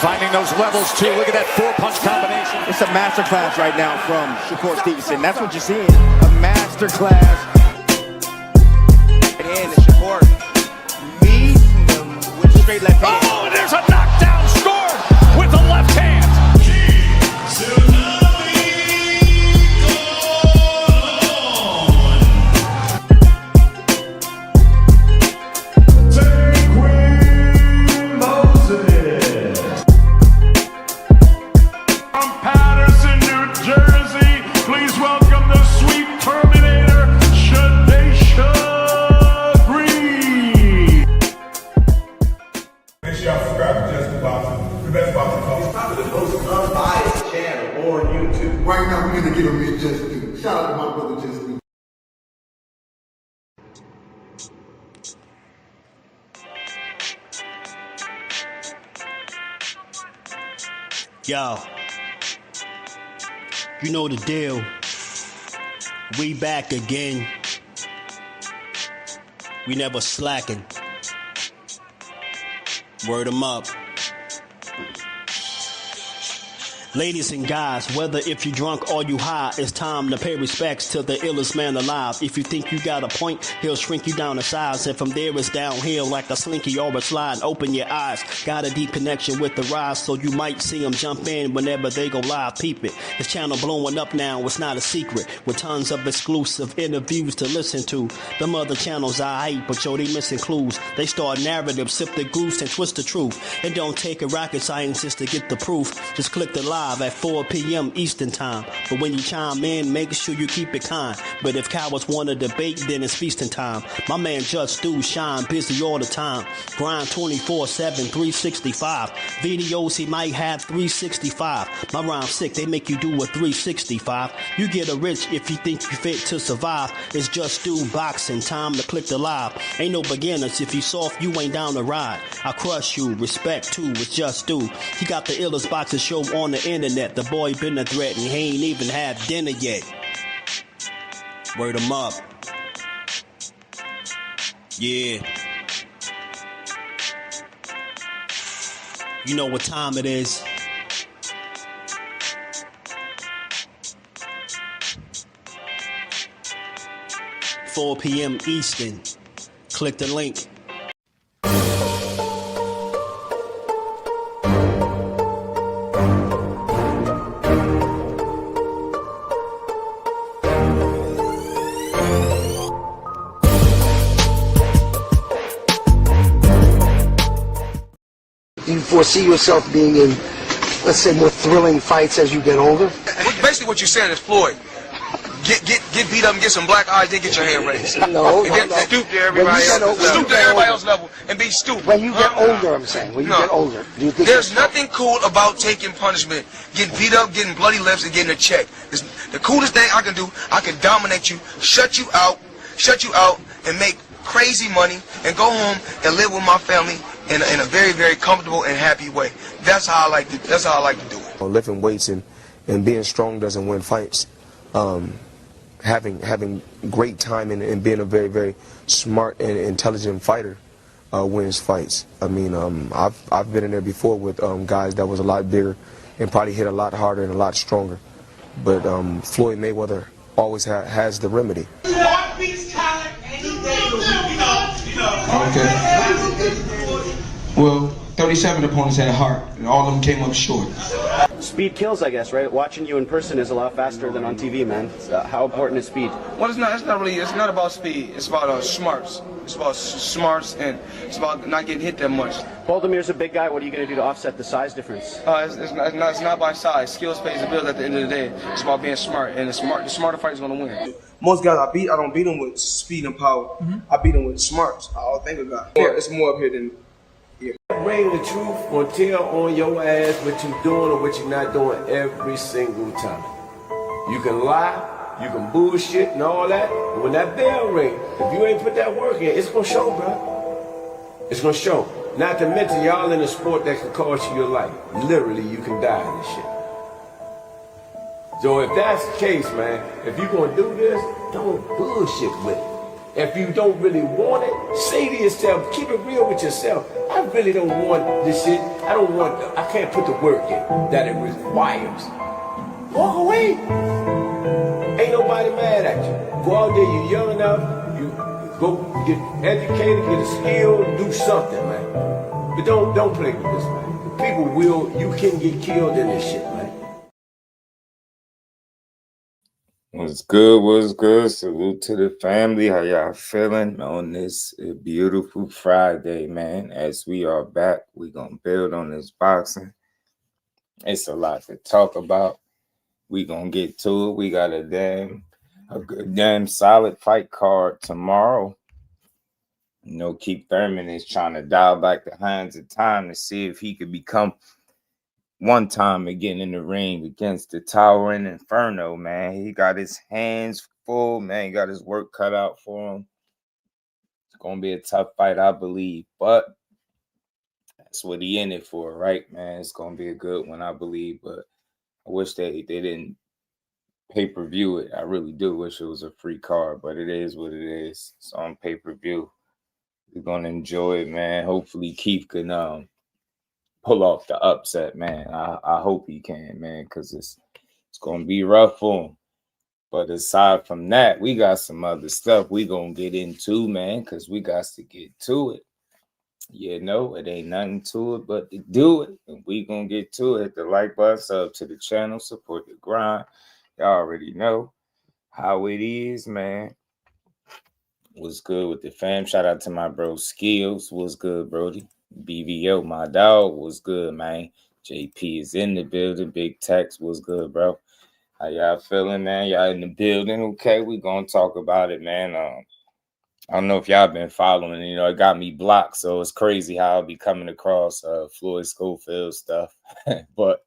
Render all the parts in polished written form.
Finding those levels too. Look at that 4-punch combination. It's a masterclass right now from Shakur Stevenson. That's what you're seeing. A masterclass. And Shakur meeting them with straight left hand. Oh, and there's a knockdown scored with the left hand. Right now, we're going to give him his just due. Shout out to my brother, Just Due. Yo, you know the deal. We back again. We never slacking. Word 'em up. Ladies and guys, whether if you drunk or you high, it's time to pay respects to the illest man alive. If you think you got a point, he'll shrink you down to size. And from there it's downhill like a slinky or a slide. Open your eyes, got a deep connection with the rise, so you might see them jump in whenever they go live. Peep it, this channel blowing up now, it's not a secret. With tons of exclusive interviews to listen to. Them other channels I hate, but yo, they missing clues. They start narratives, sip the goose and twist the truth. It don't take a rocket scientist to get the proof. Just click the live at 4 p.m. Eastern time. But when you chime in, make sure you keep it kind. But if cowards want to debate, then it's feasting time. My man Just Do shine busy all the time. Grind 24/7, 365. Videos he might have 365. My rhyme's sick, they make you do a 365. You get a rich if you think you fit to survive. It's Just Do boxing, time to click the live. Ain't no beginners, if you soft, you ain't down to ride. I crush you, respect too, it's Just Do. He got the illest boxing show on the internet. The boy been a threat and he ain't even had dinner yet. Word 'em up. Yeah. You know what time it is. $4 p.m. Eastern. Click the link. Do you foresee yourself being in, let's say, more thrilling fights as you get older? Basically what you're saying is, Floyd, get beat up and get some black eyes, then get your hand raised. No. Stoop to everybody else's level and be stupid. When you get older, I'm saying, when you get older, do you think there's nothing cool about taking punishment, getting beat up, getting bloody lips, and getting a check. The coolest thing I can do, I can dominate you, shut you out, and make crazy money, and go home and live with my family in a very, very comfortable and happy way. That's how I like to do it. Lifting weights and being strong doesn't win fights. Having great timing and being a very, very smart and intelligent fighter wins fights. I mean, I've been in there before with guys that was a lot bigger and probably hit a lot harder and a lot stronger. But Floyd Mayweather always has the remedy. Okay. Well, 37 opponents had a heart, and all of them came up short. Speed kills, I guess, right? Watching you in person is a lot faster than on TV, man. How important is speed? Well, it's not about speed. It's about smarts. It's about smarts, and it's about not getting hit that much. Baldamir's a big guy. What are you going to do to offset the size difference? It's not by size. Skills pays the bills at the end of the day. It's about being smart, and the smarter fighter is going to win. Most guys I don't beat them with speed and power. I beat them with smarts. All I think about. Yeah, it's more up here than. Yeah. Bring the truth or tell on your ass what you're doing or what you're not doing every single time. You can lie, you can bullshit and all that, but when that bell rings, if you ain't put that work in, it's gonna show, bro. It's gonna show. Not to mention y'all in a sport that can cost you your life. Literally, you can die in this shit. So if that's the case, man, if you're gonna do this, don't bullshit with it. If you don't really want it, say to yourself, keep it real with yourself. I really don't want this shit. I can't put the work in that it requires. Walk away. Ain't nobody mad at you. Go out there, you're young enough, you go get educated, get a skill, do something, man. But don't play with this, man. You can get killed in this shit, man. What's good? Salute to the family. How y'all feeling on this beautiful Friday, man? As we are back, we gonna build on this boxing. It's a lot to talk about. We gonna get to it. We got a good damn solid fight card tomorrow. You know, Keith Thurman is trying to dial back the hands of time to see if he could become one time again in the ring against the towering Inferno, man. He got his hands full, man. He got his work cut out for him. It's going to be a tough fight, I believe. But that's what he in it for, right, man? It's going to be a good one, I believe. But I wish they didn't pay-per-view it. I really do wish it was a free card. But it is what it is. It's on pay-per-view. We're going to enjoy it, man. Hopefully Keith can pull off the upset, man. I hope he can, man, because it's going to be rough for him. But aside from that, we got some other stuff we going to get into, man, because we got to get to it. You know, it ain't nothing to it but to do it. And we going to get to it. Hit the like button, sub to the channel, support the grind. Y'all already know how it is, man. What's good with the fam? Shout out to my bro Skills. What's good, Brody? BVO, my dog, was good, man. JP is in the building. Big Tex, was good, bro. How y'all feeling, man? Y'all in the building? Okay, we gonna talk about it, man. I don't know if y'all been following. You know, it got me blocked, so it's crazy how I'll be coming across Floyd Schofield stuff. But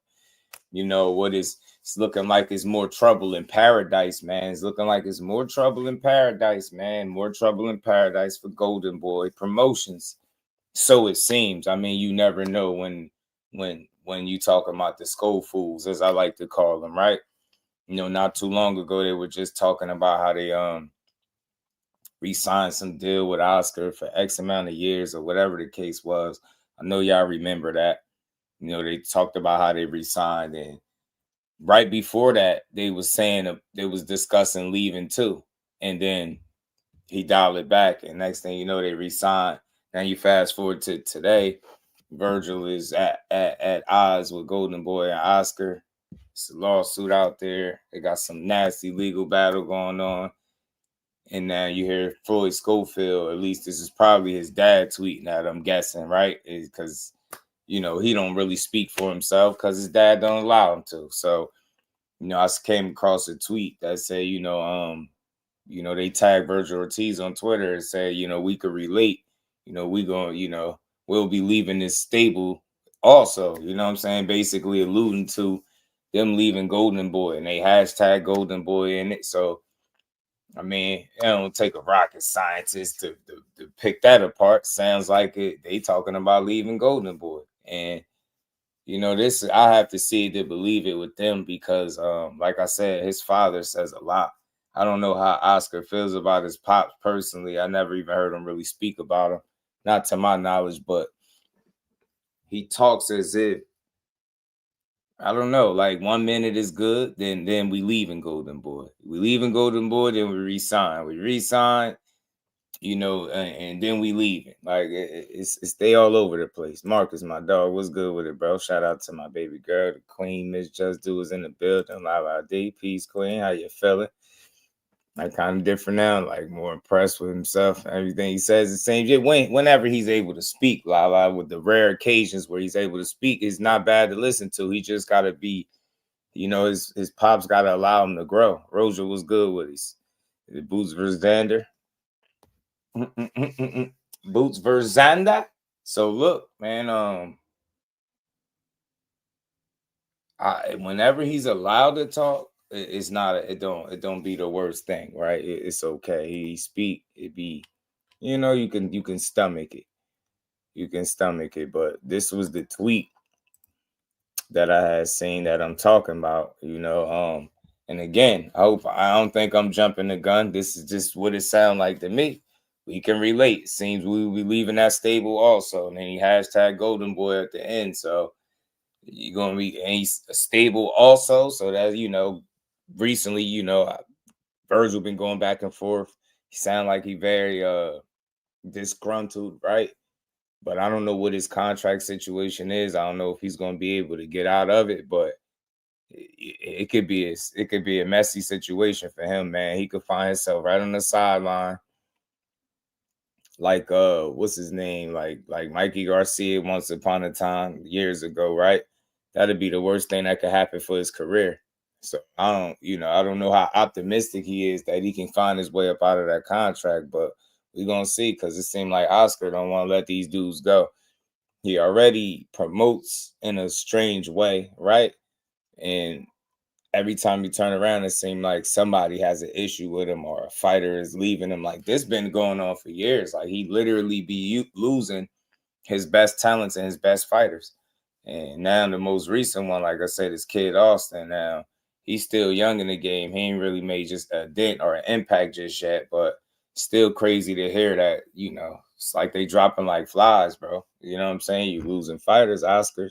you know what is? It's looking like it's more trouble in paradise, man. It's looking like it's more trouble in paradise, man. More trouble in paradise for Golden Boy Promotions. So it seems. I mean, you never know when you talking about the Skull Fools, as I like to call them, right? You know, not too long ago, they were just talking about how they re-signed some deal with Oscar for X amount of years or whatever the case was. I know y'all remember that. You know, they talked about how they re-signed, and right before that, they was saying they was discussing leaving too. And then he dialed it back, and next thing you know, they re-signed. Now you fast forward to today, Vergil is at odds with Golden Boy and Oscar. It's a lawsuit out there. They got some nasty legal battle going on. And now you hear Floyd Schofield, at least this is probably his dad tweeting at, I'm guessing, right? Because, you know, he don't really speak for himself because his dad don't allow him to. So, you know, I came across a tweet that said, you know, they tagged Vergil Ortiz on Twitter and said, you know, we could relate. You know, we'll be leaving this stable also, you know what I'm saying? Basically alluding to them leaving Golden Boy, and they hashtag Golden Boy in it. So, I mean, it don't take a rocket scientist to pick that apart. Sounds like they talking about leaving Golden Boy. And, you know, this, I have to see it to believe it with them because, like I said, his father says a lot. I don't know how Oscar feels about his pops personally. I never even heard him really speak about him. Not to my knowledge, but he talks as if, I don't know, like 1 minute is good, then we leave in Golden Boy. We leave in Golden Boy, then we resign. We resign, you know, and then we leave it. Like it's they all over the place. Marcus, my dog, what's good with it, bro? Shout out to my baby girl, the Queen, Miss Just Do is in the building. Live ID, peace, Queen. How you feeling? Like kind of different now, like more impressed with himself. Everything he says, it seems whenever he's able to speak, Lala, with the rare occasions where he's able to speak, is not bad to listen to. He just got to be, you know, his pops got to allow him to grow. Roja was good with his Boots versus Xander. Boots versus Xander. So look, man, whenever he's allowed to talk, it's not it don't be the worst thing, right? It's okay. He speak, it be, you know, you can stomach it. You can stomach it. But this was the tweet that I had seen that I'm talking about, you know. And again, I don't think I'm jumping the gun. This is just what it sounds like to me. we can relate. Seems we will be leaving that stable also. And then he hashtag Golden Boy at the end. So you're gonna be, and he's stable also. So that, you know, recently, you know, Vergil been going back and forth. He sound like he very disgruntled, right? But I don't know what his contract situation is. I don't know if he's gonna be able to get out of it, but it could be a messy situation for him, man. He could find himself right on the sideline, like what's his name, like Mikey Garcia once upon a time years ago, right? That'd be the worst thing that could happen for his career. So I don't know how optimistic he is that he can find his way up out of that contract, but we're gonna see, because it seemed like Oscar don't want to let these dudes go. He already promotes in a strange way, right? And every time you turn around, it seems like somebody has an issue with him or a fighter is leaving him. Like, this been going on for years. Like, he literally be losing his best talents and his best fighters. And now the most recent one, like I said, is Kid Austin. Now, he's still young in the game. He ain't really made just a dent or an impact just yet, but still crazy to hear that, you know, it's like they dropping like flies, bro. You know what I'm saying? You losing fighters, Oscar.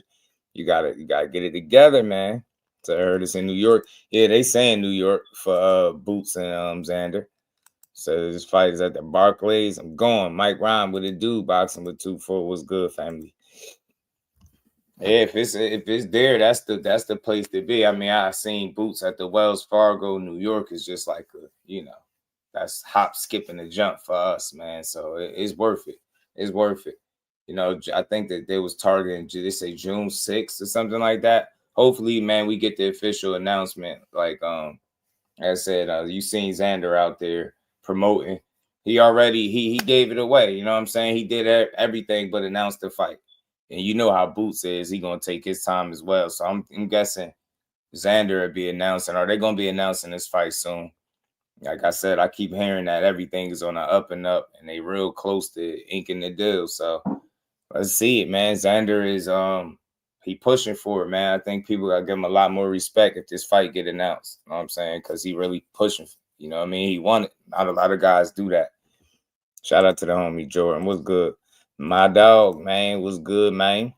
You gotta get it together, man. So I heard it's in New York. Yeah, they saying New York for Boots and Xander. So this fight is at the Barclays. I'm going. Mike Ryan with a dude boxing with 2-4. What's good, family? Yeah, if it's there, that's the place to be. I mean, I seen Boots at the Wells Fargo, New York is just like that's hop, skip, and a jump for us, man. So it's worth it. It's worth it. You know, I think that they was targeting, they say June 6th or something like that. Hopefully, man, we get the official announcement. Like I said, you seen Xander out there promoting. He already he gave it away. You know what I'm saying? He did everything but announce the fight. And you know how Boots is. He gonna take his time as well. So I'm guessing Xander will be announcing. Are they gonna be announcing this fight soon? Like I said, I keep hearing that everything is on the up and up, and they real close to inking the deal. So let's see it, man. Xander is he pushing for it, man. I think people gotta give him a lot more respect if this fight get announced. You know what I'm saying? Because he really pushing. You know what I mean? He won it. Not a lot of guys do that. Shout out to the homie Jordan. What's good? My dog, man. What's good, man?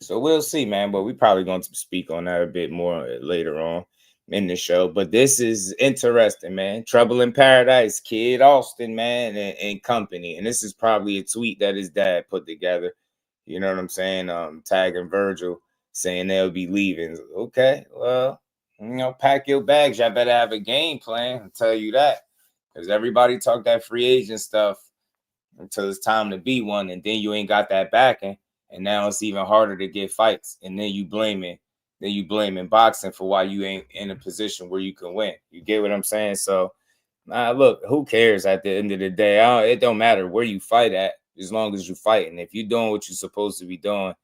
So we'll see, man. But we probably going to speak on that a bit more later on in the show. But this is interesting, man. Trouble in Paradise, Kid Austin, man, and company. And this is probably a tweet that his dad put together. You know what I'm saying? Tagging Vergil, saying they'll be leaving. Okay, well, pack your bags. Y'all better have a game plan. I'll tell you that. Because everybody talk that free agent stuff until it's time to be one, and then you ain't got that backing, and now it's even harder to get fights, and then you blaming boxing for why you ain't in a position where you can win. You get what I'm saying? So, look, who cares at the end of the day? It don't matter where you fight at, as long as you fighting. If you're doing what you're supposed to be doing,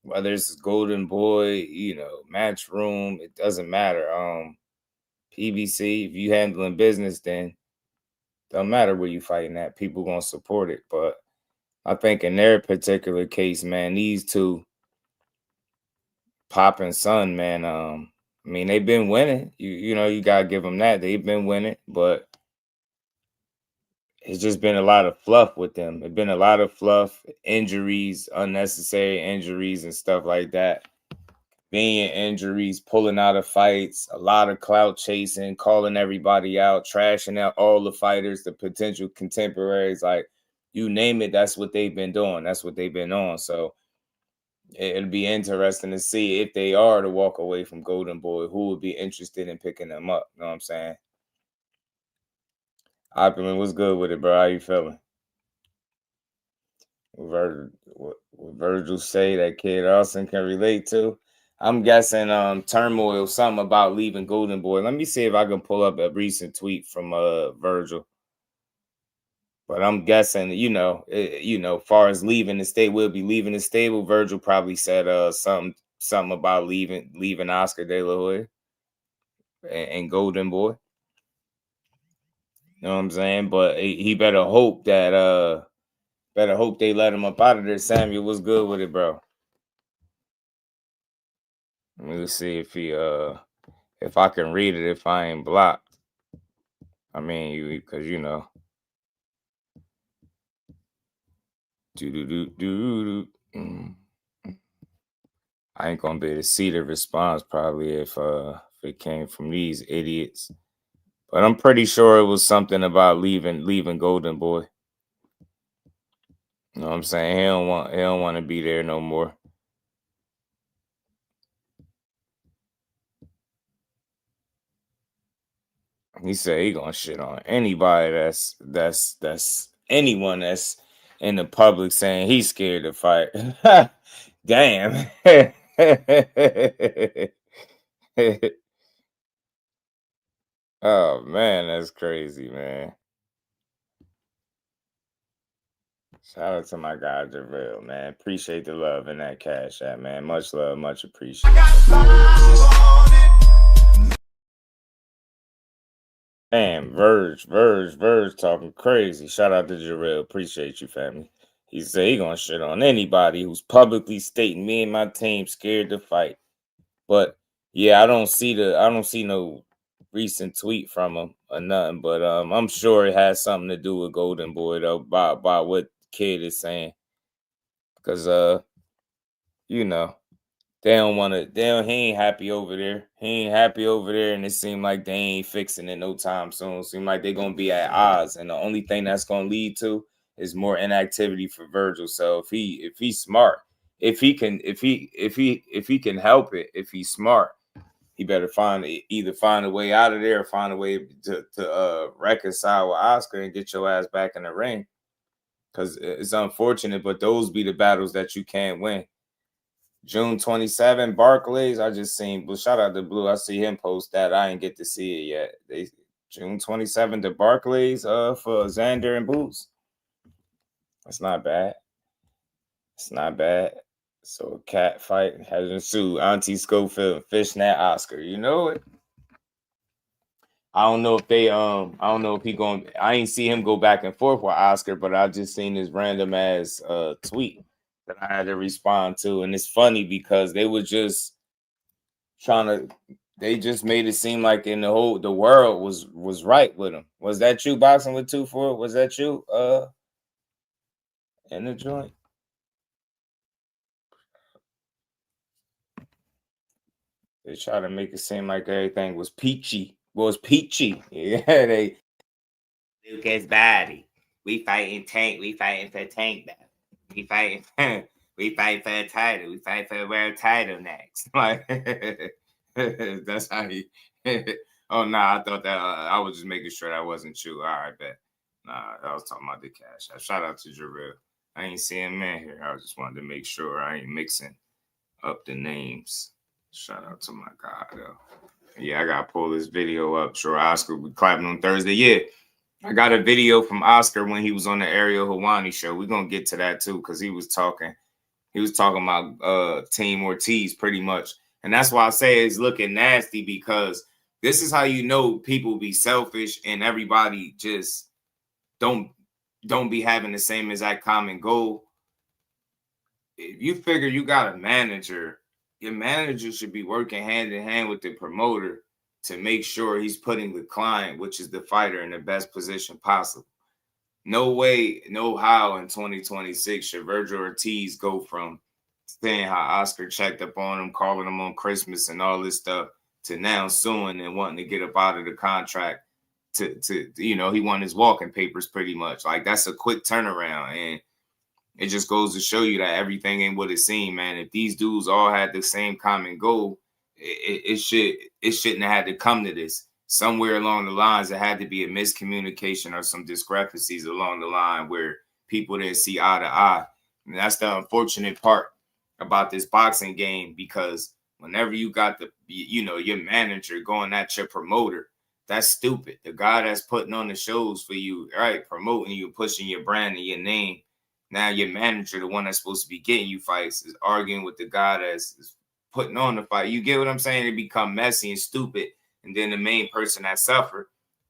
whether it's Golden Boy, Match Room, it doesn't matter. PBC, if you handling business, then don't matter where you fighting at. People gonna support it. But I think in their particular case, man, these two, Pop and Son, man, I mean, they've been winning. You gotta give them that. They've been winning, but it's just been a lot of fluff with them. It's been a lot of fluff, injuries, unnecessary injuries, and stuff like that. Being injuries, pulling out of fights, a lot of clout chasing, calling everybody out, trashing out all the fighters, the potential contemporaries, like you name it, that's what they've been doing. That's what they've been on. So it'll be interesting to see if they are to walk away from Golden Boy, who would be interested in picking them up. You know what I'm saying? Acumen, what's good with it, bro? How you feeling? What Vergil say that Kid Austin can relate to? I'm guessing turmoil, something about leaving Golden Boy. Let me see if I can pull up a recent tweet from Vergil. But I'm guessing, far as leaving the state, will be leaving the stable. Vergil probably said something about leaving Oscar Delahoya and Golden Boy. You know what I'm saying? But he better hope that they let him up out of there. Samuel, what's good with it, bro? Let me see if I can read it if I ain't blocked. I mean, because I ain't gonna be able to see the response probably if it came from these idiots. But I'm pretty sure it was something about leaving Golden Boy. You know what I'm saying? He don't want to be there no more. He said he gonna shit on anybody that's anyone that's in the public saying he's scared to fight. Damn. Oh man, that's crazy, man. Shout out to my guy Javale, man. Appreciate the love in that cash app, man. Much love, much appreciated. Man, Verge talking crazy. Shout out to Jarrell. Appreciate you, family. He said he gonna shit on anybody who's publicly stating me and my team scared to fight. But yeah, I don't see no recent tweet from him or nothing. But I'm sure it has something to do with Golden Boy though, by what Kid is saying. Because you know, he ain't happy over there. He ain't happy over there, and it seemed like they ain't fixing it no time soon. Seem like they're gonna be at odds, and the only thing that's gonna lead to is more inactivity for Vergil. So if he's smart, if he can help it, if he's smart, he better either find a way out of there or find a way to reconcile with Oscar and get your ass back in the ring. Because it's unfortunate, but those be the battles that you can't win. June 27, Barclays. I just seen, but shout out to Blue. I see him post that. I didn't get to see it yet. June 27 to Barclays for Xander and Boots. That's not bad. It's not bad. So a cat fight has ensued. Auntie Schofield and Fishnet Oscar. You know it. I don't know if I ain't see him go back and forth with Oscar, but I just seen this random ass tweet that I had to respond to. And it's funny because they were just they just made it seem like the world was right with him. Was that you, Boxing with 2-4? Was that you in the joint? They try to make it seem like everything was peachy. Yeah, Lucas body. We fighting Tank. We fighting for Tank now. We fight for a title. We fight for a world title next. Like that's how he. Oh no, I thought that I was just making sure that wasn't you. All right, bet. Nah, I was talking about the cash. Shout out to Jarrell. I ain't seeing man here. I just wanted to make sure I ain't mixing up the names. Shout out to my guy though. Yeah, I gotta pull this video up. Sure, Oscar we clapping on Thursday. Yeah. I got a video from Oscar when he was on the Ariel Helwani show. We're gonna get to that too, because he was talking about Team Ortiz pretty much. And that's why I say it's looking nasty, because this is how you know people be selfish and everybody just don't be having the same exact common goal. If you figure you got a manager, your manager should be working hand in hand with the promoter to make sure he's putting the client, which is the fighter, in the best position possible. No way, no how in 2026 should Vergil Ortiz go from saying how Oscar checked up on him, calling him on Christmas and all this stuff, to now suing and wanting to get up out of the contract to he won his walking papers pretty much. Like, that's a quick turnaround. And it just goes to show you that everything ain't what it seemed, man. If these dudes all had the same common goal, it shouldn't have had to come to this. Somewhere along the lines, there had to be a miscommunication or some discrepancies along the line where people didn't see eye to eye. And that's the unfortunate part about this boxing game, because whenever you got your manager going at your promoter, that's stupid. The guy that's putting on the shows for you, right, promoting you, pushing your brand and your name. Now your manager, the one that's supposed to be getting you fights, is arguing with the guy that's putting on the fight. You get what I'm saying? It become messy and stupid. And then the main person that suffered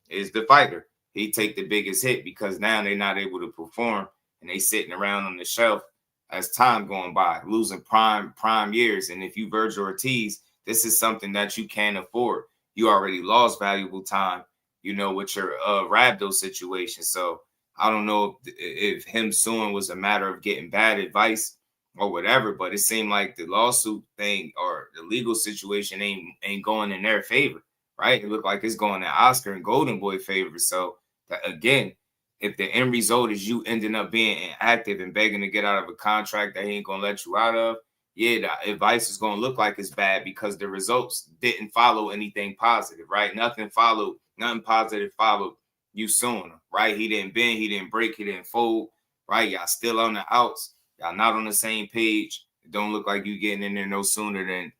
is the fighter. He take the biggest hit because now they're not able to perform and they sitting around on the shelf as time going by, losing prime years. And if you Vergil Ortiz, this is something that you can't afford. You already lost valuable time, with your Rabdo situation. So I don't know if him suing was a matter of getting bad advice or whatever, but it seemed like the lawsuit thing or the legal situation ain't going in their favor, right? It looked like it's going in Oscar and Golden Boy favor. So again, if the end result is you ending up being inactive and begging to get out of a contract that he ain't gonna let you out of, yeah, the advice is gonna look like it's bad because the results didn't follow anything positive, right? Nothing positive followed you suing him, right? He didn't bend, he didn't break, he didn't fold, right? Y'all still on the outs. Y'all not on the same page. It don't look like you getting in there no sooner than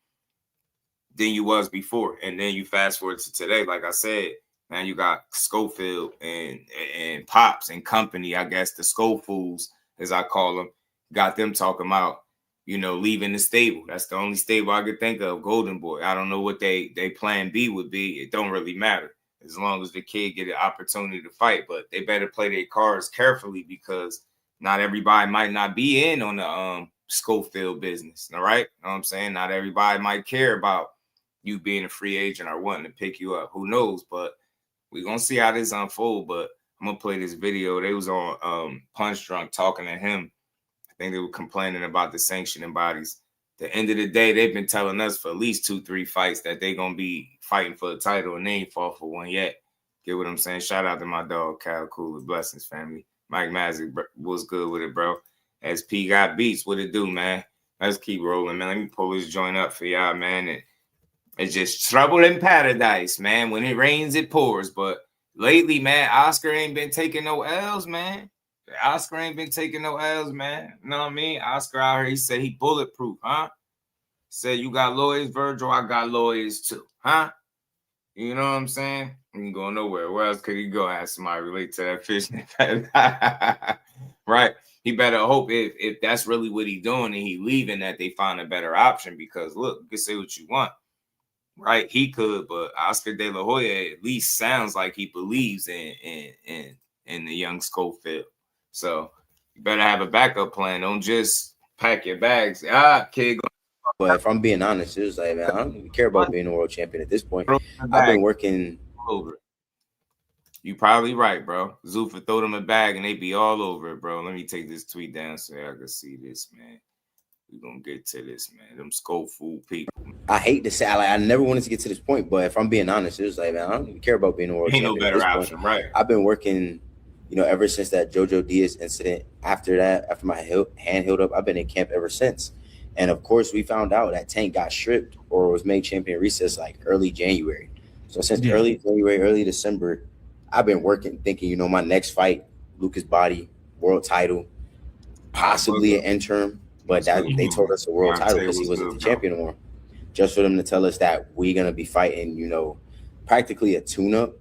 you was before. And then you fast forward to today, like I said, man, you got Schofield and Pops and company, I guess the Schofields, as I call them, got them talking about, you know, leaving the stable. That's the only stable I could think of, Golden Boy. I don't know what they plan B would be. It don't really matter as long as the kid get an opportunity to fight. But they better play their cards carefully because not everybody might not be in on the Schofield business, all right? You know what I'm saying? Not everybody might care about you being a free agent or wanting to pick you up. Who knows? But we're going to see how this unfold. But I'm going to play this video. They was on Punch Drunk talking to him. I think they were complaining about the sanctioning bodies. At the end of the day, they've been telling us for at least 2-3 fights that they're going to be fighting for the title, and they ain't fought for one yet. Get what I'm saying? Shout out to my dog, Cal Cooler. Blessings, family. Mike Mazik was good with it, bro. SP got beats. What it do, man? Let's keep rolling, man. Let me pull this joint up for y'all, man. It's just trouble in paradise, man. When it rains, it pours. But lately, man, Oscar ain't been taking no L's, man. Oscar ain't been taking no L's, man. You know what I mean? Oscar out here, he said he bulletproof, huh? Said you got lawyers, Virgil, I got lawyers too, huh? You know what I'm saying? He ain't going nowhere. Where else could he go? Have somebody relate to that fish. Right? He better hope if that's really what he doing and he leaving that they find a better option because, look, you can say what you want. Right? He could, but Oscar Delahoya at least sounds like he believes in the young Schofield. So you better have a backup plan. Don't just pack your bags. Kid. But if I'm being honest, it was like, man, I don't even care about being a world champion at this point. I've been working over it. You probably right, bro. Zuffa throw them a bag and they be all over it, bro. Let me take this tweet down so I can see this, man. We're gonna get to this, man. Them Schofield people. I hate to say, I never wanted to get to this point, but if I'm being honest, it was like, man, I don't even care about being a world champion. Ain't no better option, right? I've been working, you know, ever since that JoJo Diaz incident. After my hand healed up, I've been in camp ever since. And of course, we found out that Tank got stripped or was made champion recess like early January. So since early January, early December, I've been working, thinking, you know, my next fight, Lucas Body, world title, possibly an interim. But that they told us a world title because he wasn't the champion anymore. Just for them to tell us that we're gonna be fighting, you know, practically a tune-up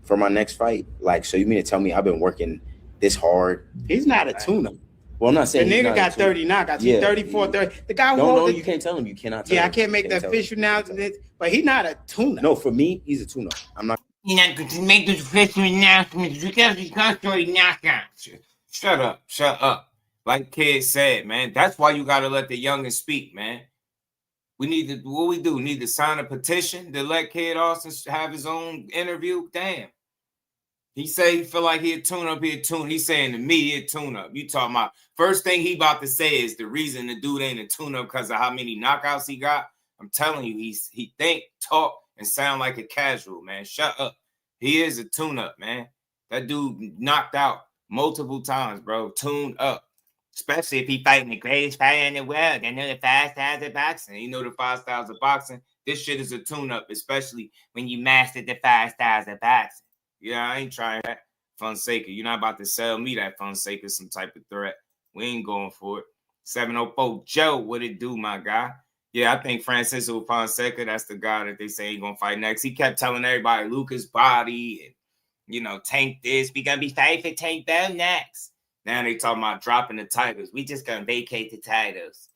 for my next fight. Like, so you mean to tell me I've been working this hard? He's not a tune-up. Well, I'm not saying the nigga got 30 now, got 34, 30. The guy no, you can't tell him. You cannot tell him. I can't make the official announcement, but he's not a tune-up. No, for me, he's a tune-up. I'm not. You're not going to make this official announcement because he's constantly knockout. Shut up. Like Kid said, man, that's why you got to let the youngins speak, man. We need to, what we do? Need to sign a petition to let Kid Austin have his own interview? Damn. He say he feel like he a tune-up, He's saying to me, he a tune-up. You talking about, first thing he about to say is the reason the dude ain't a tune-up because of how many knockouts he got. I'm telling you, he think, talk, and sound like a casual, man. Shut up. He is a tune-up, man. That dude knocked out multiple times, bro. Tuned up. Especially if he fighting the greatest fighter in the world. They know the 5 styles of boxing. You know the 5 styles of boxing. This shit is a tune-up, especially when you master the 5 styles of boxing. Yeah, I ain't trying that. Fonseca, you're not about to sell me that Fonseca some type of threat. We ain't going for it. 704 Joe, what it do, my guy? Yeah, I think Francisco Fonseca, that's the guy that they say ain't gonna fight next. He kept telling everybody Lucas Body and, you know, Tank this. We gonna be fighting for Tank Bell next. Now they talking about dropping the titles. We just gonna vacate the titles.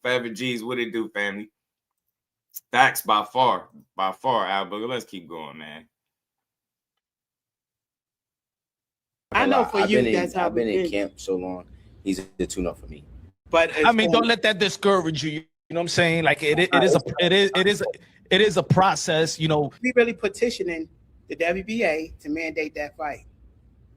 Forever G's, what it do, family? Facts by far, Al Booger. Let's keep going, man. I know for you, that's how I've been in camp so long. He's a tune-up for me. But I mean, don't let that discourage you. You know what I'm saying? Like it is a process. You know, we really petitioning the WBA to mandate that fight.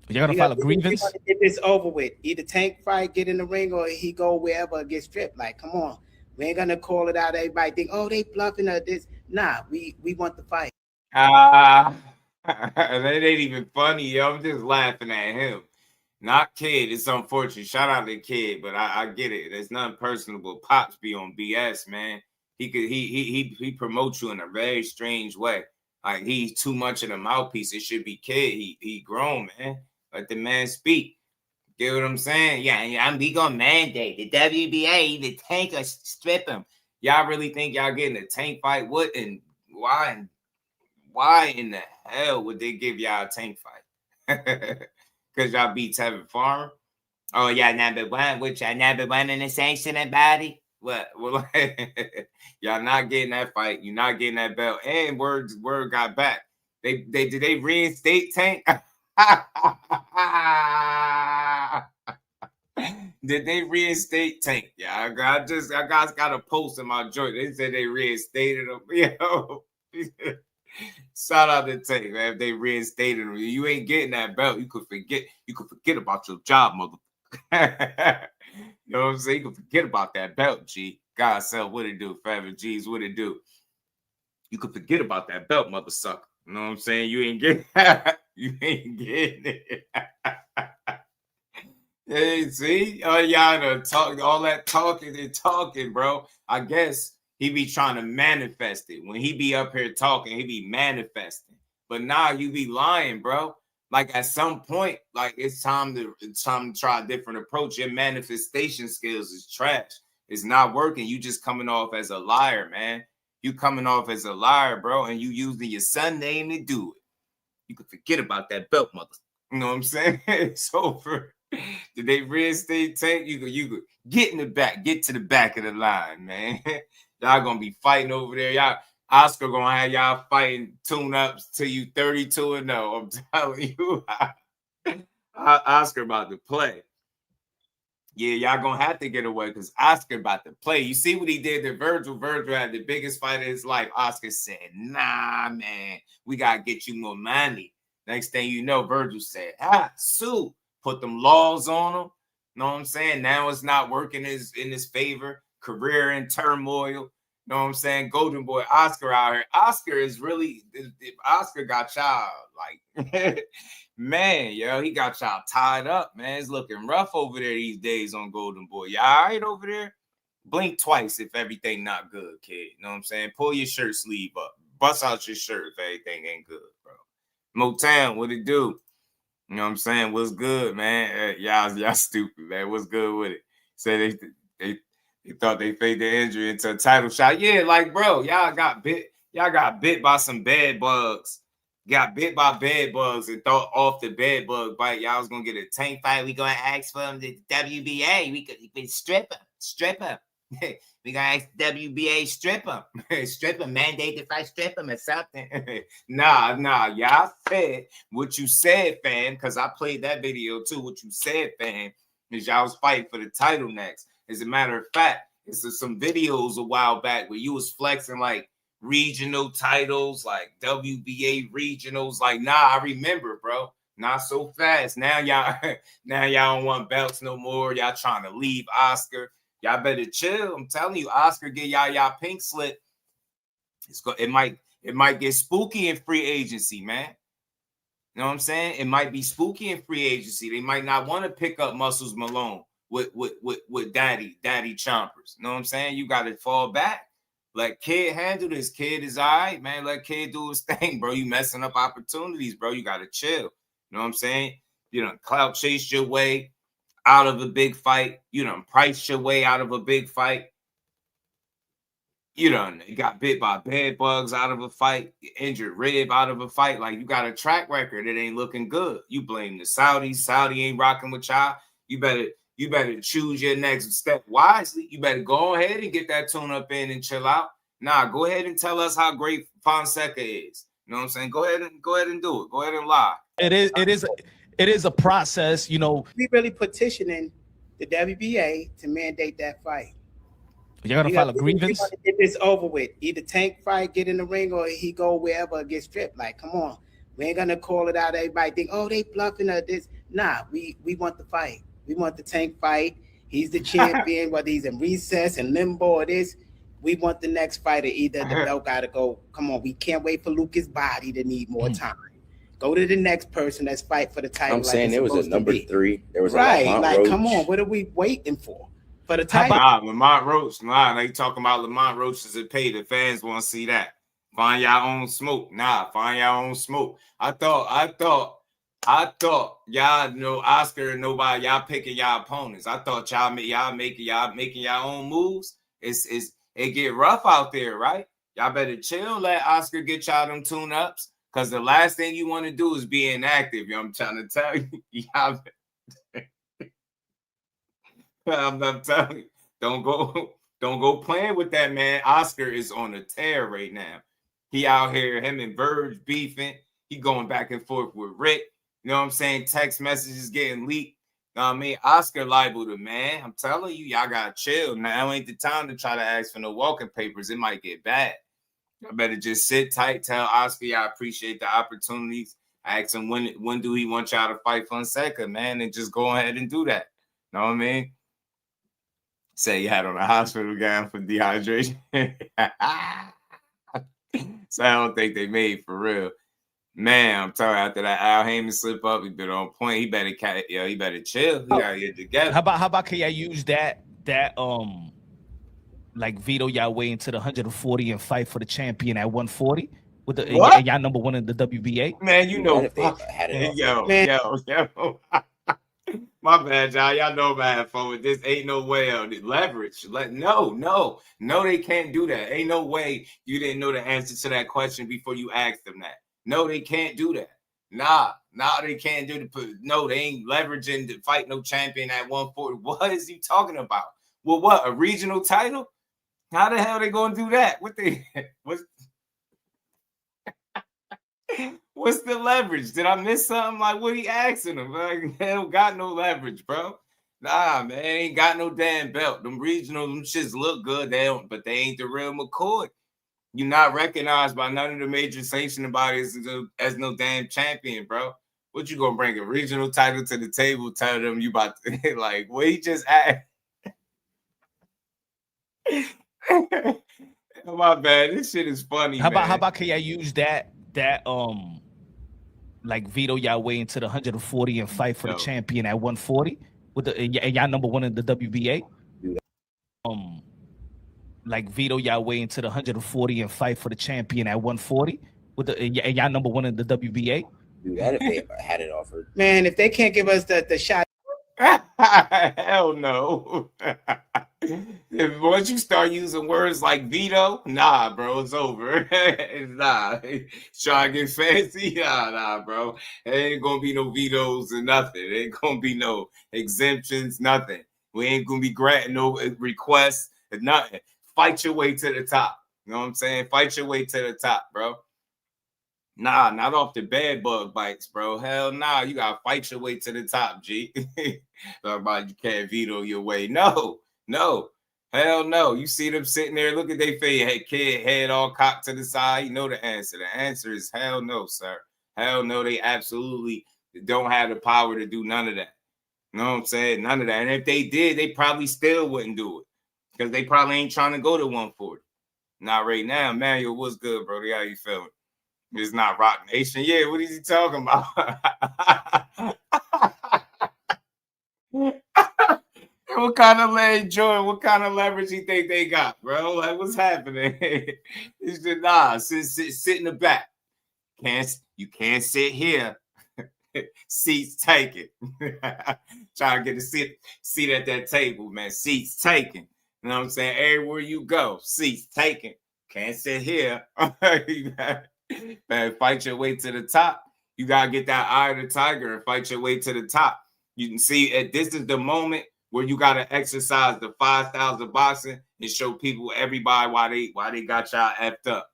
You're gonna file a grievance? If it's over with, either Tank fight, get in the ring, or he go wherever, get stripped. Like, come on, we ain't gonna call it out. Everybody think, oh, they bluffing or this. Nah, we want the fight. That ain't even funny, yo. I'm just laughing at him. Not Kid. It's unfortunate. Shout out to Kid, but I get it. There's nothing personal, but Pops be on BS, man. He promotes you in a very strange way. Like, he's too much of a mouthpiece. It should be Kid. He grown, man. Let the man speak. Get what I'm saying? Yeah, we gonna mandate the WBA, the Tank or strip him. Y'all really think y'all getting a Tank fight? What and why? Why in the hell would they give y'all a Tank fight? Because y'all beat Tevin Farmer? Oh, y'all number one. Which y'all number one in the sanctioning body? What? Well, y'all not getting that fight. You're not getting that belt. And word got back. Did they reinstate Tank? Did they reinstate Tank? Yeah, I guys got a post in my joint. They said they reinstated him. Yo. Shout out to Tank, man. If they reinstated him, you ain't getting that belt. You could forget about your job, mother. You know what I'm saying? You could forget about that belt, G. God self, what it do? Forever G's, what it do? You could forget about that belt, mother sucker. You know what I'm saying? You ain't getting it. Hey, see? Y'all talk all that talking and talking, bro. I guess he be trying to manifest it. When he be up here talking, he be manifesting. But now you be lying, bro. Like, at some point, like, it's time to try a different approach. Your manifestation skills is trash. It's not working. You just coming off as a liar, man. You coming off as a liar, bro, and you using your son name to do it. You could forget about that belt, mother. You know what I'm saying? It's over. Did they reinstate Tank? You could get in the back, get to the back of the line, man. Y'all gonna be fighting over there. Y'all, Oscar gonna have y'all fighting tune-ups till you 32-0. I'm telling you, Oscar about to play. Yeah, y'all gonna have to get away because Oscar about to play. You see what he did to Vergil? Vergil had the biggest fight of his life. Oscar said, nah, man, we gotta get you more money. Next thing you know, Vergil said, sue. Put them laws on him. Know what I'm saying? Now it's not working in his favor. Career in turmoil. Know what I'm saying? Golden boy Oscar out here. Oscar is really, Oscar got y'all like, man, yo, he got y'all tied up, man. It's looking rough over there these days on Golden Boy. Y'all all right over there? Blink twice if everything not good, kid. You know what I'm saying? Pull your shirt sleeve up. Bust out your shirt if everything ain't good, bro. Motown, what it do? You know what I'm saying? What's good, man? Y'all stupid, man. What's good with it? Say they thought they faked the injury into a title shot. Yeah, like, bro, y'all got bit by some bed bugs. Got bit by bed bugs and thought off the bed bug bite. Y'all was gonna get a Tank fight. We gonna ask for him the WBA. We could strip him. We gonna ask WBA strip him, mandate the fight, strip him or something. Nah. Y'all said what you said, fam, because I played that video too. What you said, fam, is y'all was fighting for the title next. As a matter of fact, it's some videos a while back where you was flexing like regional titles, like WBA regionals. Like, nah, I remember, bro. Not so fast. Now y'all don't want belts no more. Y'all trying to leave Oscar. Y'all better chill. I'm telling you, Oscar get y'all pink slip. It might get spooky in free agency, man. You know what I'm saying? It might be spooky in free agency. They might not want to pick up Muscles Malone with Daddy Chompers. You know what I'm saying? You got to fall back. Let Kid handle this. Kid is all right, man. Let Kid do his thing, bro. You messing up opportunities, bro. You got to chill. You know what I'm saying? You done clout chased your way out of a big fight. You done priced your way out of a big fight. You done got bit by bed bugs out of a fight. Injured rib out of a fight. Like, you got a track record that ain't looking good. You blame the Saudis. Saudi ain't rocking with y'all. You better choose your next step wisely. You better go ahead and get that tune up in and chill out. Nah, go ahead and tell us how great Fonseca is. You know what I'm saying? Go ahead and do it. Go ahead and lie. It is a process, you know. We really petitioning the WBA to mandate that fight. You're gonna file a grievance? If it's over with, either Tank fight, get in the ring, or he go wherever, get stripped. Like, come on, We ain't gonna call it out. Everybody think, oh, they bluffing or this. Nah, we want the fight. We want the Tank fight. He's the champion, whether he's in recess and limbo or this. We want the next fighter. Either the belt gotta go. Come on, we can't wait for Lucas' body to need more time. Go to the next person that's fight for the title. I'm saying there was a number 3. There was right. A like, Roach. Come on, what are we waiting for the title? Lamont Roach. Nah, they talking about Lamont Roach as a pay. The fans want to see that. Find your own smoke. Nah, find your own smoke. I thought y'all know Oscar and nobody. Y'all picking y'all opponents. I thought y'all making your own moves. It get rough out there, right? Y'all better chill. Let Oscar get y'all them tune-ups. Because the last thing you want to do is be inactive. You know, I'm trying to tell you. I'm telling you. Don't go playing with that, man. Oscar is on a tear right now. He out here, him and Verge beefing. He going back and forth with Rick. You know what I'm saying? Text messages getting leaked. You know what I mean? Oscar liable to, man. I'm telling you, y'all got to chill. Now ain't the time to try to ask for no walking papers. It might get bad. I better just sit tight, tell Oscar I appreciate the opportunities. Ask him when do he want y'all to fight Fonseca, man, and just go ahead and do that. Know what I mean? Say you had on a hospital gown for dehydration. So I don't think they made for real. Man, I'm telling you, after that Al Heyman slip up, he been on point. He better chill. He gotta get together. How about can y'all use that like veto y'all way into the 140 and fight for the champion at 140 with the and y'all number 1 in the WBA? Man, you know, yo. My bad, y'all. Y'all know about it, folks. This ain't no way on the leverage. No, they can't do that. Ain't no way you didn't know the answer to that question before you asked them that. No, they can't do that. Nah, they can't do the. No, they ain't leveraging to fight no champion at 140. What is he talking about? Well, what, a regional title? How the hell they gonna do that? What's the leverage? Did I miss something? Like, what he asking him? Like, they don't got no leverage, bro. Nah, man, ain't got no damn belt. Them regional, them shits look good, but they ain't the real McCoy. You're not recognized by none of the major sanctioning bodies as no damn champion, bro. What you gonna bring a regional title to the table? Tell them you about to like what he just asked. My bad. This shit is funny. How about can y'all use that like veto y'all way into the 140 and fight for the champion at 140 with the and y'all number 1 in the WBA? Like veto y'all way into the 140 and fight for the champion at 140 with the and y'all number 1 in the WBA? Do that if they had it offered. Man, if they can't give us the shot. Hell no. If once you start using words like veto, nah, bro, it's over. Nah, try to get fancy. Nah, bro. There ain't gonna be no vetoes or nothing. There ain't gonna be no exemptions, nothing. We ain't gonna be granting no requests or nothing. Fight your way to the top. You know what I'm saying? Fight your way to the top, bro. Nah, not off the bed bug bites, bro. Hell nah, you gotta fight your way to the top, G. Talk about you can't veto your way. No, hell no. You see them sitting there, look at their face, head all cocked to the side. You know the answer. The answer is hell no, sir. Hell no, they absolutely don't have the power to do none of that. You know what I'm saying? None of that. And if they did, they probably still wouldn't do it because they probably ain't trying to go to 140. Not right now. Manuel, what's good, bro? How you feeling? It's not Rock Nation. Yeah, what is he talking about? What kind of what kind of leverage you think they got, bro? Like, what's happening? It's just sit in the back. You can't sit here. Seats taken. Trying to get a seat at that table, man. Seats taken. You know what I'm saying? Everywhere you go, seats taken. Can't sit here. Man, fight your way to the top. You gotta get that eye of the tiger and fight your way to the top. You can see this is the moment where you gotta exercise the 5 styles of boxing and show people, everybody, why they got y'all effed up.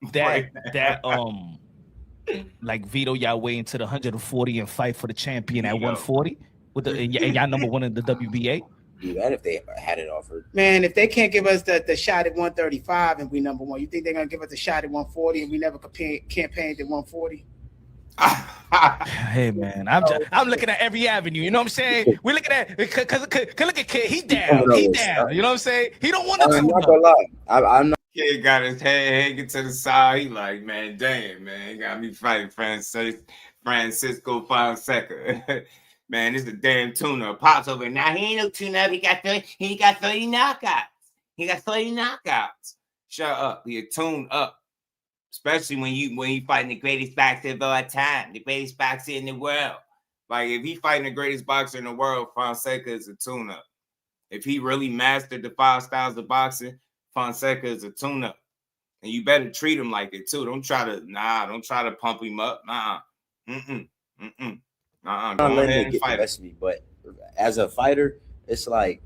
Like veto y'all way into the 140 and fight for the champion at 140 with the and y'all number 1 in the WBA. Do that if they had it offered. Man, if they can't give us the shot at 135 and we number 1, you think they're gonna give us a shot at 140 and we never campaigned at 140? Hey man, I'm looking at every avenue. You know what I'm saying? We're looking at because look at kid. He down. He down. You know what I'm saying? He don't want to I'm tune not up. gonna lie. I'm not. Kid got his head hanging to the side. He like, man, damn, man, he got me fighting Francisco Fonseca. Man, this is a damn tuna. Pops over here. Now he ain't no tuna. He got 30 knockouts. He got 30 knockouts. Shut up. He a tune up. Especially when you fighting the greatest boxer of all time, the greatest boxer in the world. Like if he fighting the greatest boxer in the world, Fonseca is a tune-up. If he really mastered the 5 styles of boxing, Fonseca is a tune-up. And you better treat him like it too. Don't try to pump him up. Go ahead and fight him. Me, but as a fighter, it's like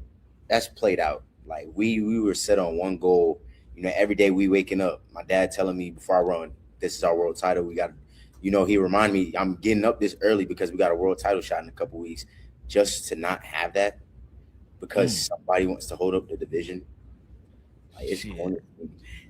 that's played out. Like we were set on one goal. You know, every day we waking up, my dad telling me before I run, this is our world title. We got, you know, he remind me I'm getting up this early because we got a world title shot in a couple weeks. Just to not have that because somebody wants to hold up the division. Like, it's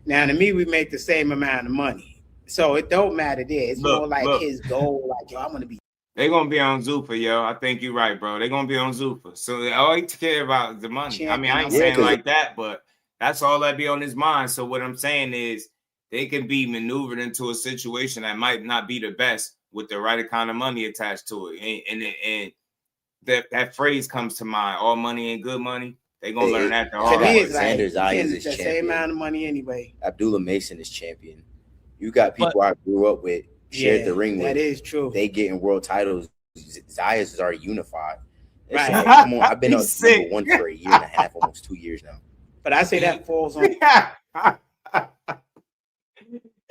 now to me, we make the same amount of money, so it don't matter there. It's more like his goal. Like, yo, I'm gonna be. They're gonna be on Zuffa, yo. I think you're right, bro. They're gonna be on Zuffa. So all he care about is the money. I mean, I ain't saying like that, but that's all that be on his mind. So what I'm saying is they can be maneuvered into a situation that might not be the best with the right kind of money attached to it. And that phrase comes to mind, all money ain't good money. They're going to learn that the hard way. Xander Zayas is the champion. same amount of money anyway. Abdullah Mason is champion. You got people I grew up with, shared the ring with. That is true. They getting world titles. Zayas is already unified. It's right. Like, come on, I've been up number 1 for a year and a half, almost 2 years now. But I say that falls on. You got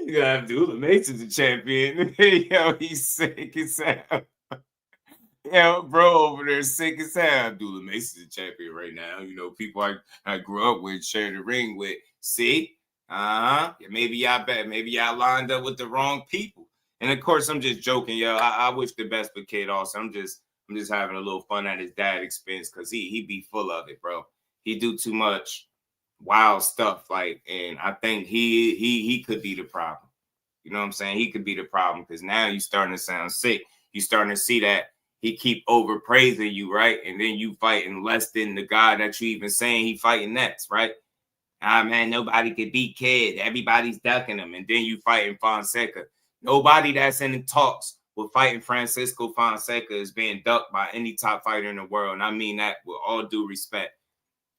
Abdullah Mason's a champion. Yo, he's sick as hell. Yo, bro, over there sick as hell. Abdullah Mason's a champion right now. You know, people I grew up with, shared the ring with. See? Maybe y'all lined up with the wrong people. And of course, I'm just joking, yo. I wish the best for Kid also. I'm just having a little fun at his dad's expense because he be full of it, bro. He do too much wild stuff, like, and I think he could be the problem. You know what I'm saying? He could be the problem because now you starting to sound sick. You starting to see that he keep overpraising you, right? And then you fighting less than the guy that you even saying he fighting next, right? Man, nobody could beat Kid. Everybody's ducking him. And then you fighting Fonseca. Nobody that's in the talks with fighting Francisco Fonseca is being ducked by any top fighter in the world. And I mean that with all due respect.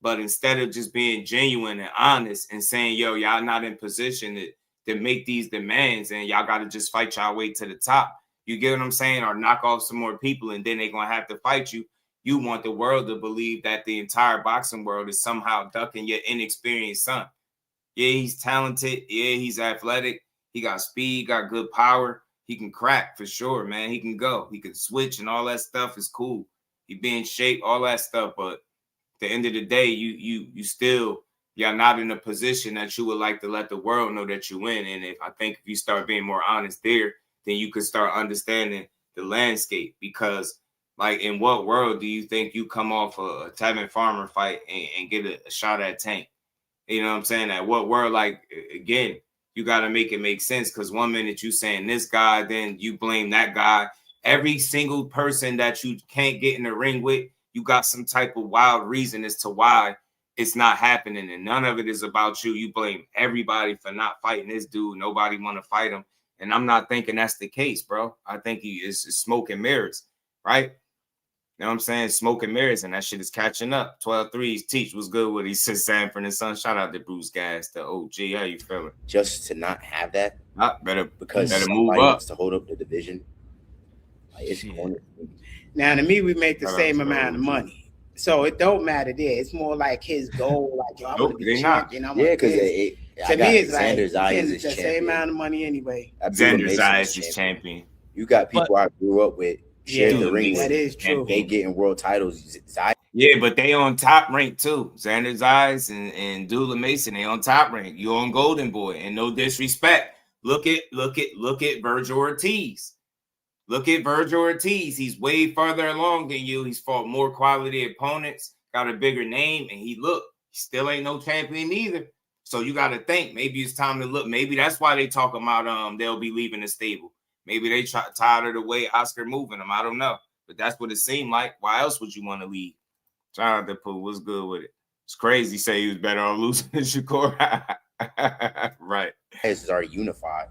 But instead of just being genuine and honest and saying, yo, y'all not in position to make these demands and y'all got to just fight y'all way to the top. You get what I'm saying? Or knock off some more people and then they're going to have to fight you. You want the world to believe that the entire boxing world is somehow ducking your inexperienced son. Yeah, he's talented. Yeah, he's athletic. He got speed, got good power. He can crack for sure, man. He can go. He can switch and all that stuff is cool. He be in shape, all that stuff. But at the end of the day, you're not in a position that you would like to let the world know that you in. And if you start being more honest there, then you could start understanding the landscape. Because, like, in what world do you think you come off a Tevin Farmer fight and get a shot at Tank? You know what I'm saying? At what world? Like, again, you got to make it make sense. Because one minute you saying this guy, then you blame that guy. Every single person that you can't get in the ring with, you got some type of wild reason as to why it's not happening. And none of it is about you. You blame everybody for not fighting this dude. Nobody want to fight him. And I'm not thinking that's the case, bro. I think he is smoke and mirrors, right? You know what I'm saying? Smoke and mirrors, and that shit is catching up. 12-3s. Teach was good with he said Sanford and Son. Shout out to Bruce Gas, the OG. How you feeling? Just to not have that. Better somebody move up. Wants to hold up the division. Like, it's now, to me, we make the same amount of money. So it don't matter there. It's more like his goal. Like, yo, I want to be champion. Yeah, because to me, it's like Xander Zayas is the same amount of money anyway. Xander Zayas is champion. You got people I grew up with, shared the ring with. That is true. They getting world titles. Yeah, but they on top rank too. Xander Zayas and Abdullah Mason, they on top rank. You on Golden Boy, and no disrespect. Look at Vergil Ortiz. Look at Vergil Ortiz. He's way further along than you. He's fought more quality opponents, got a bigger name, and he still ain't no champion either. So you got to think maybe it's time to look. Maybe that's why they talk about they'll be leaving the stable. Maybe they tired of the way Oscar moving them. I don't know. But that's what it seemed like. Why else would you want to leave? Shout out to Pooh. What's good with it? It's crazy. Say he was better off losing than Shakur. Right. It's already unified.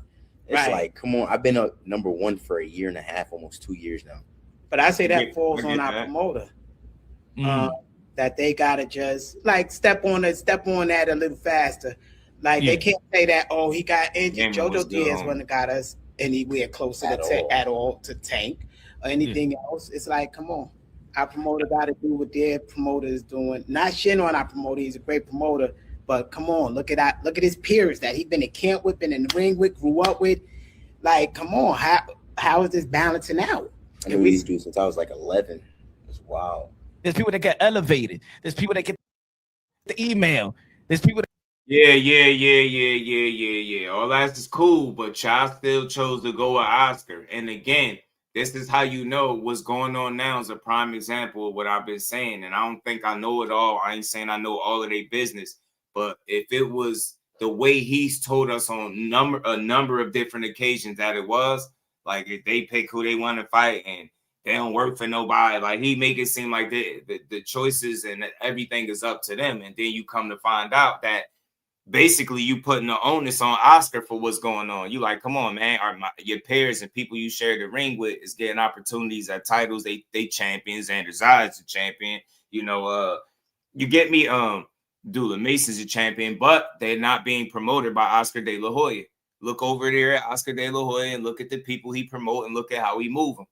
It's like, come on. I've been a number one for a year and a half, almost 2 years now. But I say that falls on our promoter. That they gotta just like step on that a little faster. Like they can't say that, oh, he got injured. JoJo Diaz wouldn't have got us anywhere closer at all to Tank or anything else. It's like, come on. Our promoter got to do what their promoter is doing. Not shitting on our promoter. He's a great promoter. But come on, look at his peers that he's been in camp with, been in the ring with, grew up with. Like, come on, how is this balancing out? I know these dudes since I was like 11. It's wild. There's people that get elevated. There's people that get the email. There's people that Yeah. All that is cool, but y'all still chose to go with Oscar. And again, this is how you know what's going on now is a prime example of what I've been saying. And I don't think I know it all. I ain't saying I know all of their business. But if it was the way he's told us on a number of different occasions that it was, like if they pick who they want to fight and they don't work for nobody, like he make it seem like the choices and everything is up to them. And then you come to find out that basically you putting the onus on Oscar for what's going on. You like, come on, man. Your peers and people you share the ring with is getting opportunities at titles. They champions. Xander Zayas a champion. You know, you get me. Dula Mason's a champion, but they're not being promoted by Oscar De La Hoya. Look over there at Oscar De La Hoya and look at the people he promote and look at how he move them.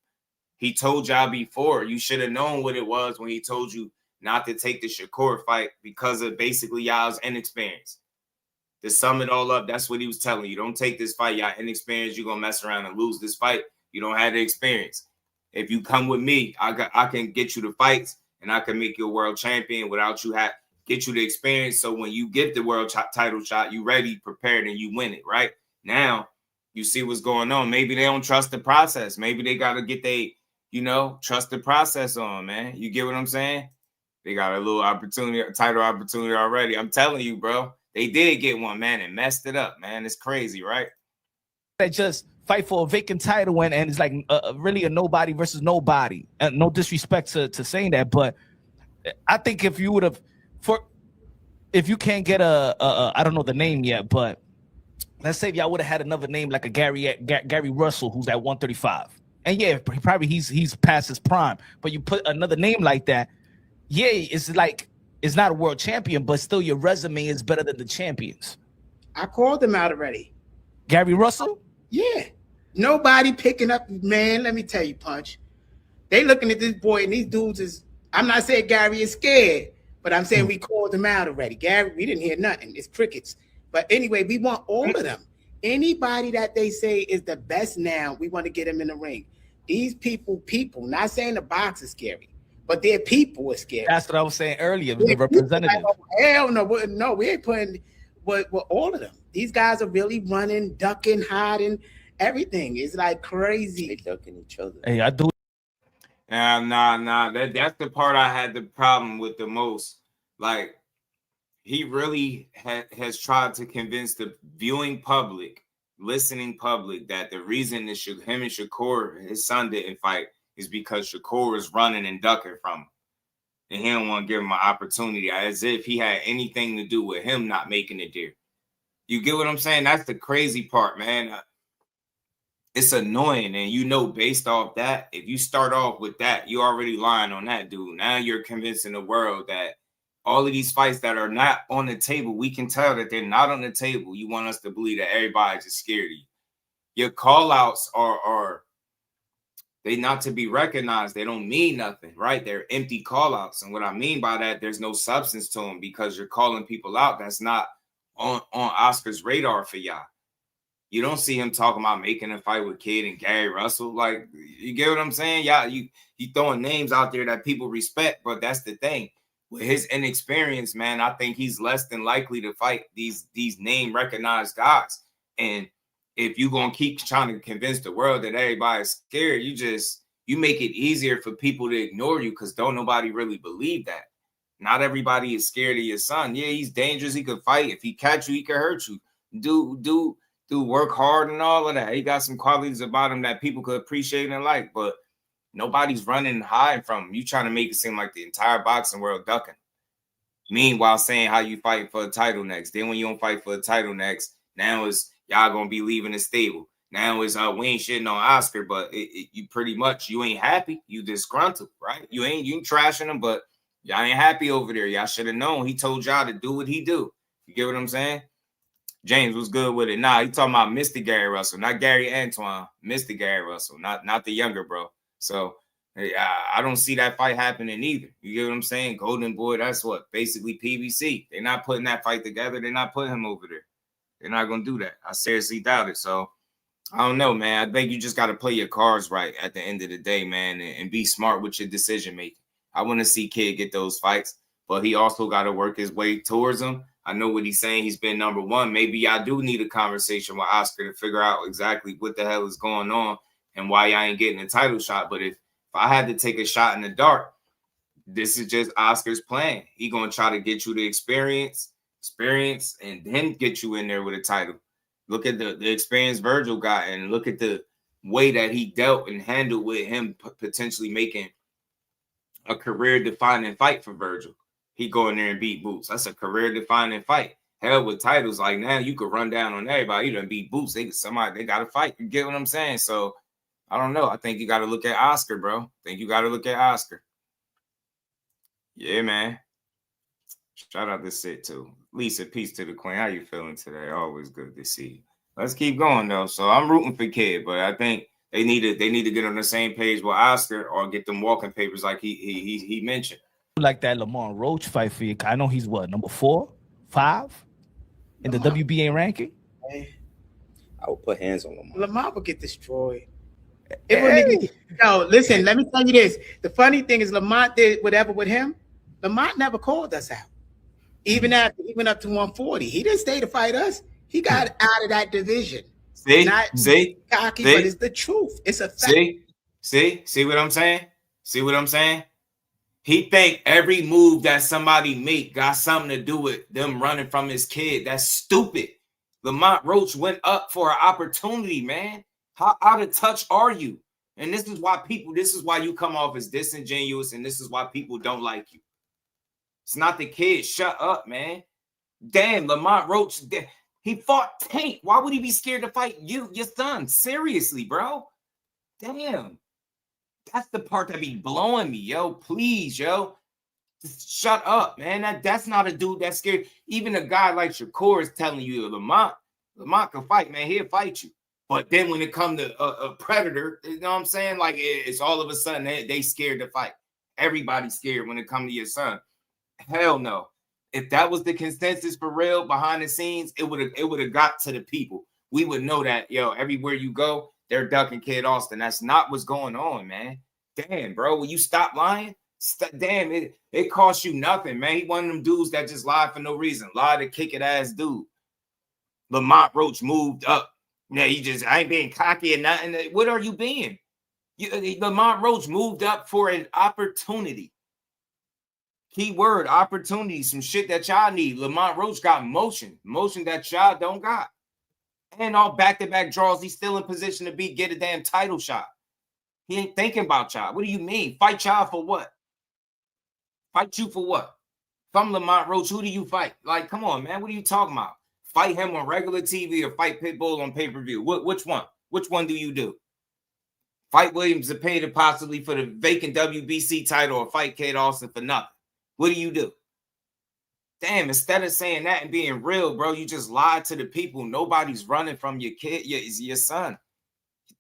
He told y'all before. You should have known what it was when he told you not to take the Shakur fight because of basically y'all's inexperience. To sum it all up, that's what he was telling you. Don't take this fight. Y'all inexperienced. You're going to mess around and lose this fight. You don't have the experience. If you come with me, I can get you the fights and I can make you a world champion without you get you the experience. So when you get the world title shot, you ready, prepared, and you win it, right? Now, you see what's going on. Maybe they don't trust the process. Maybe they got to get trust the process on, man. You get what I'm saying? They got a little opportunity, a title opportunity already. I'm telling you, bro. They did get one, man, and messed it up, man. It's crazy, right? They just fight for a vacant title and it's like really a nobody versus nobody. No disrespect to saying that, but I think if you would have, if you can't get I don't know the name yet, but let's say if y'all would have had another name like a Gary Russell, who's at 135, and yeah, probably he's past his prime, but you put another name like that, yeah, it's like. It's not a world champion, but still your resume is better than the champions. I called him out already. Gary Russell? Yeah. Nobody picking up, man, let me tell you, Punch. They looking at this boy and these dudes is, I'm not saying Gary is scared, but I'm saying we called him out already. Gary, we didn't hear nothing. It's crickets. But anyway, we want all of them. Anybody that they say is the best now, we want to get him in the ring. These people, not saying the box is scary. But their people are scared. That's what I was saying earlier. The representative. Like, oh, hell no, we ain't putting with all of them. These guys are really running, ducking, hiding, everything. It's like crazy. They ducking each other. Hey, I do. Nah. That's the part I had the problem with the most. Like, he really has tried to convince the viewing public, listening public, that the reason that him and Shakur, his son, didn't fight is because Shakur is running and ducking from him. And he don't want to give him an opportunity, as if he had anything to do with him not making it there. You get what I'm saying? That's the crazy part, man. It's annoying. And based off that, if you start off with that, you already lying on that dude. Now you're convincing the world that all of these fights that are not on the table, we can tell that they're not on the table. You want us to believe that everybody's just scared of you. Your call-outs are they not to be recognized. They don't mean nothing, right? They're empty call-outs. And what I mean by that, there's no substance to them because you're calling people out that's not on Oscar's radar for y'all. You don't see him talking about making a fight with Kid and Gary Russell. Like, you get what I'm saying? Y'all, you throwing names out there that people respect, but that's the thing. With his inexperience, man, I think he's less than likely to fight these name-recognized guys. And if you're going to keep trying to convince the world that everybody's scared, you make it easier for people to ignore you because don't nobody really believe that. Not everybody is scared of your son. Yeah, he's dangerous. He could fight. If he catch you, he could hurt you. Do Dude, work hard and all of that. He got some qualities about him that people could appreciate and like, but nobody's running and hiding from him. You trying to make it seem like the entire boxing world ducking. Meanwhile, saying how you fight for a title next. Then when you don't fight for a title next, now it's y'all gonna be leaving the stable. Now it's we ain't shitting on Oscar, but you pretty much you ain't happy. You disgruntled, right? You ain't trashing him, but y'all ain't happy over there. Y'all should have known. He told y'all to do what he do. You get what I'm saying? James was good with it. Nah, he talking about Mr. Gary Russell, not Gary Antoine. Mr. Gary Russell, not the younger bro. So I don't see that fight happening either. You get what I'm saying? Golden Boy, that's what basically PBC. They're not putting that fight together. They're not putting him over there. They're not gonna do that. I seriously doubt it. So I don't know, man. I think you just got to play your cards right at the end of the day, man, and be smart with your decision making. I want to see Kid get those fights, but he also got to work his way towards them. I know what he's saying. He's been number one. Maybe I do need a conversation with Oscar to figure out exactly what the hell is going on and why I ain't getting a title shot. But if I had to take a shot in the dark, this is just Oscar's plan. He gonna try to get you the experience, and then get you in there with a title. Look at the experience Vergil got, and look at the way that he dealt and handled with him potentially making a career-defining fight for Vergil. He go in there and beat Boots. That's a career-defining fight. Hell, with titles like now, you could run down on everybody. You done beat Boots. They got to fight. You get what I'm saying? So I don't know. I think you got to look at Oscar, bro. I think you got to look at Oscar. Yeah, man. Shout out to Sid too. Lisa, peace to the queen. How you feeling today? Always good to see you. Let's keep going though. So I'm rooting for Kid, but I think they need to get on the same page with Oscar or get them walking papers like he mentioned. Like that Lamar Roach fight for you. I know he's what, number 4, 5 in the WBA ranking. I would put hands on Lamar. Lamar will get destroyed. No, listen, let me tell you this. The funny thing is Lamont did whatever with him. Lamont never called us out. Even after he went up to 140. He didn't stay to fight us. He got out of that division. See, cocky, but it's the truth. It's a fact. See what I'm saying? See what I'm saying? He think every move that somebody make got something to do with them running from his kid. That's stupid. Lamont Roach went up for an opportunity, man. How out of touch are you? And this is why you come off as disingenuous, and this is why people don't like you. It's not the kid. Shut up, man. Damn, Lamont Roach, he fought Tank. Why would he be scared to fight you, your son? Seriously, bro. Damn. That's the part that be blowing me, yo. Please, yo. Just shut up, man. That's not a dude that's scared. Even a guy like Shakur is telling you, Lamont can fight, man. He'll fight you. But then when it comes to a predator, you know what I'm saying? Like, it's all of a sudden they scared to fight. Everybody's scared when it comes to your son. Hell no. If that was the consensus for real behind the scenes, it would have got to the people. We would know that, yo, everywhere you go, they're ducking Kid Austin. That's not what's going on, man. Damn, bro, will you stop lying? Damn, it costs you nothing, man. He one of them dudes that just lied for no reason. Lie to kick it ass dude. Lamont Roach moved up. Yeah, I ain't being cocky or nothing. What are you being? Lamont Roach moved up for an opportunity. Keyword, opportunity, some shit that y'all need. Lamont Roach got motion that y'all don't got. And all back-to-back draws, he's still in position to get a damn title shot. He ain't thinking about y'all. What do you mean? Fight y'all for what? Fight you for what? If I'm Lamont Roach, who do you fight? Like, come on, man. What are you talking about? Fight him on regular TV or fight Pitbull on pay-per-view? Which one? Which one do you do? Fight Williams Zepeda possibly for the vacant WBC title or fight Kid Austin for nothing? What do you do? Damn, instead of saying that and being real, bro, you just lied to the people. Nobody's running from your kid, your son.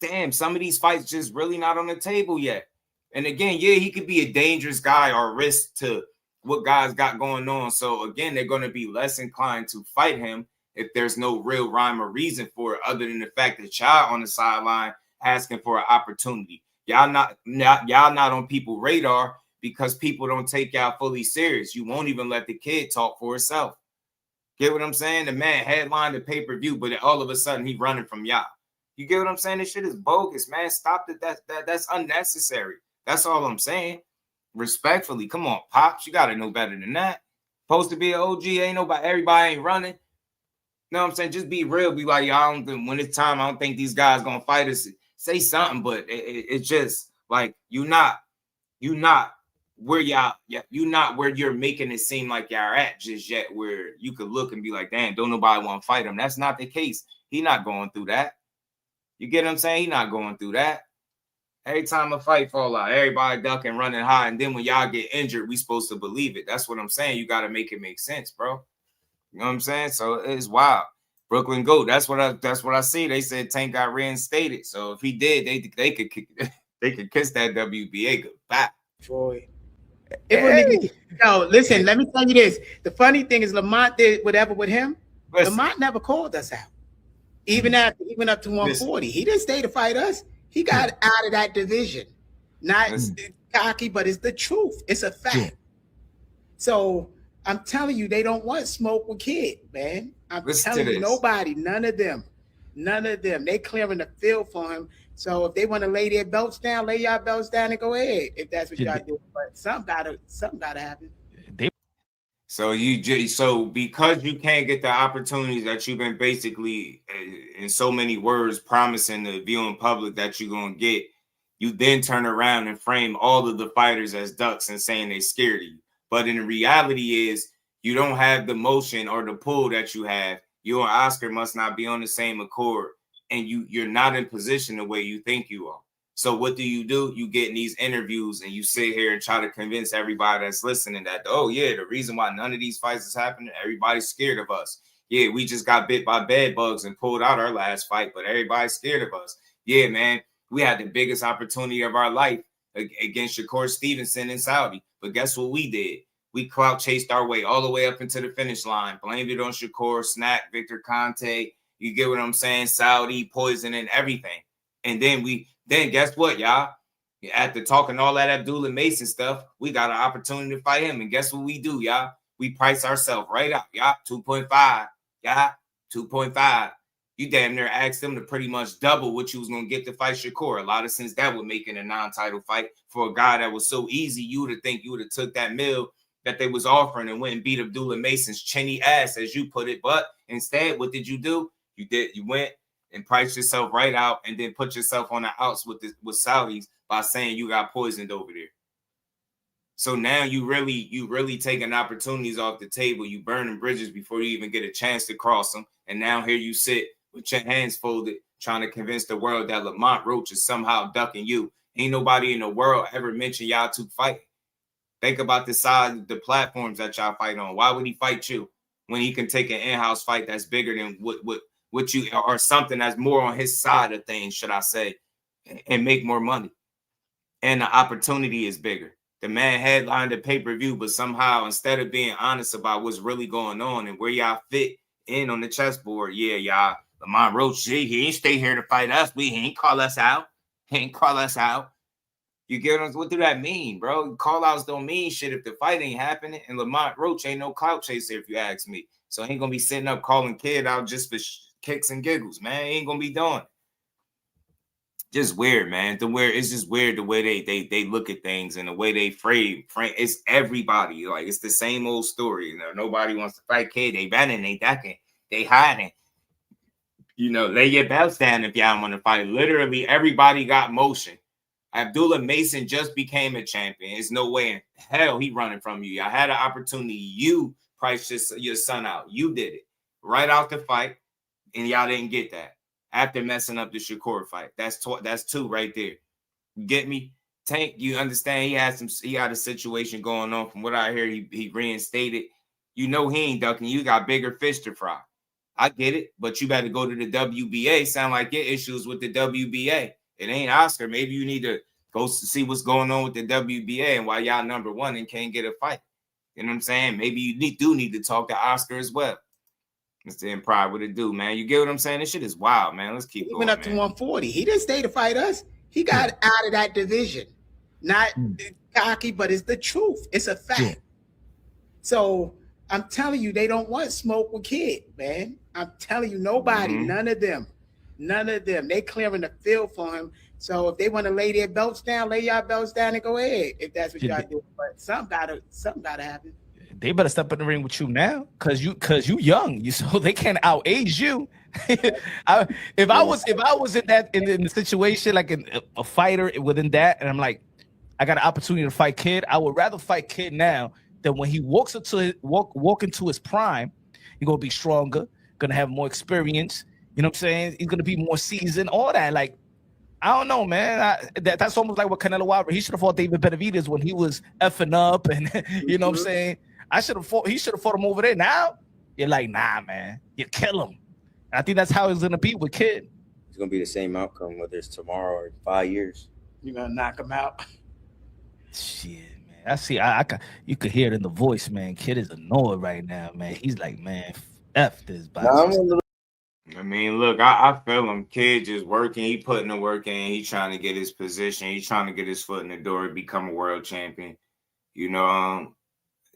Damn, some of these fights just really not on the table yet. And again, yeah, he could be a dangerous guy or risk to what guys got going on. So again, they're going to be less inclined to fight him if there's no real rhyme or reason for it, other than the fact that y'all on the sideline asking for an opportunity. Y'all not on people's radar because people don't take y'all fully serious. You won't even let the kid talk for herself. Get what I'm saying? The man headlined the pay-per-view, but all of a sudden he running from y'all. You get what I'm saying? This shit is bogus, man. Stop it. That's unnecessary. That's all I'm saying. Respectfully, come on, Pops. You got to know better than that. Supposed to be an OG. Ain't nobody. Everybody ain't running. know what I'm saying? Just be real. Be like, y'all don't think, when it's time, I don't think these guys gonna fight us. Say something, but it's just like you not where y'all, you not where you're making it seem like y'all at just yet, where you could look and be like, damn, don't nobody want to fight him. That's not the case. He not going through that. You get what I'm saying? He not going through that. Every time a fight fall out, everybody ducking, running high, and then when y'all get injured, we supposed to believe it. That's what I'm saying. You got to make it make sense, bro. You know what I'm saying? So it's wild. Brooklyn GOAT. That's what I see. They said Tank got reinstated. So if he did, they could kiss that WBA goodbye. Troy. No, listen, let me tell you this. The funny thing is Lamont did whatever with him. Lamont never called us out. Even after he went up to 140. He didn't stay to fight us. He got out of that division. Not cocky, but it's the truth. It's a fact. So I'm telling you, they don't want smoke with Kid, man. I'm telling you, nobody, none of them. They clearing the field for him. So if they want to lay their belts down, lay y'all belts down and go ahead. If that's what y'all do, but something gotta happen. So because you can't get the opportunities that you've been basically, in so many words, promising the viewing public that you're gonna get, you then turn around and frame all of the fighters as ducks and saying they're scared of you. But in reality is you don't have the motion or the pull that you have. You and Oscar must not be on the same accord, and you're not in position the way you think you are. So what do? You get in these interviews and you sit here and try to convince everybody that's listening that, oh yeah, the reason why none of these fights is happening, everybody's scared of us. Yeah, we just got bit by bed bugs and pulled out our last fight, but everybody's scared of us. Yeah, man, we had the biggest opportunity of our life against Shakur Stevenson in Saudi. But guess what we did? We clout chased our way all the way up into the finish line, blamed it on Shakur, Snack, Victor Conte. You get what I'm saying? Saudi, Poison, and everything. And then guess what, y'all? After talking all that Abdullah Mason stuff, we got an opportunity to fight him. And guess what we do, y'all? We price ourselves right out, y'all. 2.5, y'all. 2.5. You damn near asked them to pretty much double what you was going to get to fight Shakur. A lot of sense that would make it a non-title fight for a guy that was so easy. You would have think you would have took that meal that they was offering and went and beat Abdullah Mason's chinny ass, as you put it. But instead, what did you do? You went and priced yourself right out and then put yourself on the outs with Saudis by saying you got poisoned over there. So now you really taking opportunities off the table. You burning bridges before you even get a chance to cross them. And now here you sit with your hands folded, trying to convince the world that Lamont Roach is somehow ducking you. Ain't nobody in the world ever mentioned y'all two fighting. Think about the size of the platforms that y'all fight on. Why would he fight you when he can take an in-house fight that's bigger than what you, or something that's more on his side of things, should I say, and make more money? And the opportunity is bigger. The man headlined the pay-per-view, but somehow instead of being honest about what's really going on and where y'all fit in on the chessboard, yeah, y'all, Lamont Roach, he ain't stay here to fight us. He ain't call us out. He ain't call us out. You get what do that mean, bro? Call outs don't mean shit if the fight ain't happening. And Lamont Roach ain't no clout chaser, if you ask me. So he ain't gonna be sitting up calling Kid out just for kicks and giggles, man. He ain't gonna be doing it. Just weird, man. It's just weird the way they look at things and the way they frame. It's everybody. Like, it's the same old story. You know, nobody wants to fight Kid. They running, they ducking, they hiding. You know, lay your belts down if y'all want to fight. Literally, everybody got motion. Abdullah Mason just became a champion. There's no way in hell he running from you. Y'all had an opportunity. You priced your son out. You did it right out the fight, and y'all didn't get that after messing up the Shakur fight. That's two right there. You get me? Tank, you understand? He had a situation going on. From what I hear, he reinstated. You know he ain't ducking. You got bigger fish to fry. I get it, but you better go to the WBA. Sound like your issues with the WBA. It ain't Oscar. Maybe you need to go see what's going on with the WBA and why y'all number one and can't get a fight. You know what I'm saying? Maybe you need to talk to Oscar as well. Mr. Improv, what it do, man? You get what I'm saying? This shit is wild, man. Let's keep going. He went up to 140. He didn't stay to fight us. He got out of that division. Not cocky, but it's the truth. It's a fact. Yeah. So I'm telling you, they don't want smoke with Kid, man. I'm telling you, nobody, none of them. They clearing the field for him. So if they want to lay their belts down, lay y'all belts down and go ahead. If that's what y'all do. But something gotta happen. they better step in the ring with you now, cause you young, so they can't outage you. If I was in the situation, like a fighter within that, and I'm like, I got an opportunity to fight Kid, I would rather fight Kid now than when he walk into his prime. He's gonna be stronger, gonna have more experience. You know what I'm saying? He's gonna be more seasoned, all that. Like, I don't know, man. That's almost like what Canelo Alvarez. He should have fought David Benavidez when he was effing up, and you know what I'm saying. He should have fought him over there. Now you're like, nah, man. You kill him. I think that's how it's gonna be with Kid. It's gonna be the same outcome whether it's tomorrow or 5 years. You're gonna knock him out. Shit, man. I see. You could hear it in the voice, man. Kid is annoyed right now, man. He's like, man, F this. I mean, look, I feel him. Kid just working. He putting the work in. He trying to get his position. He trying to get his foot in the door to become a world champion. You know,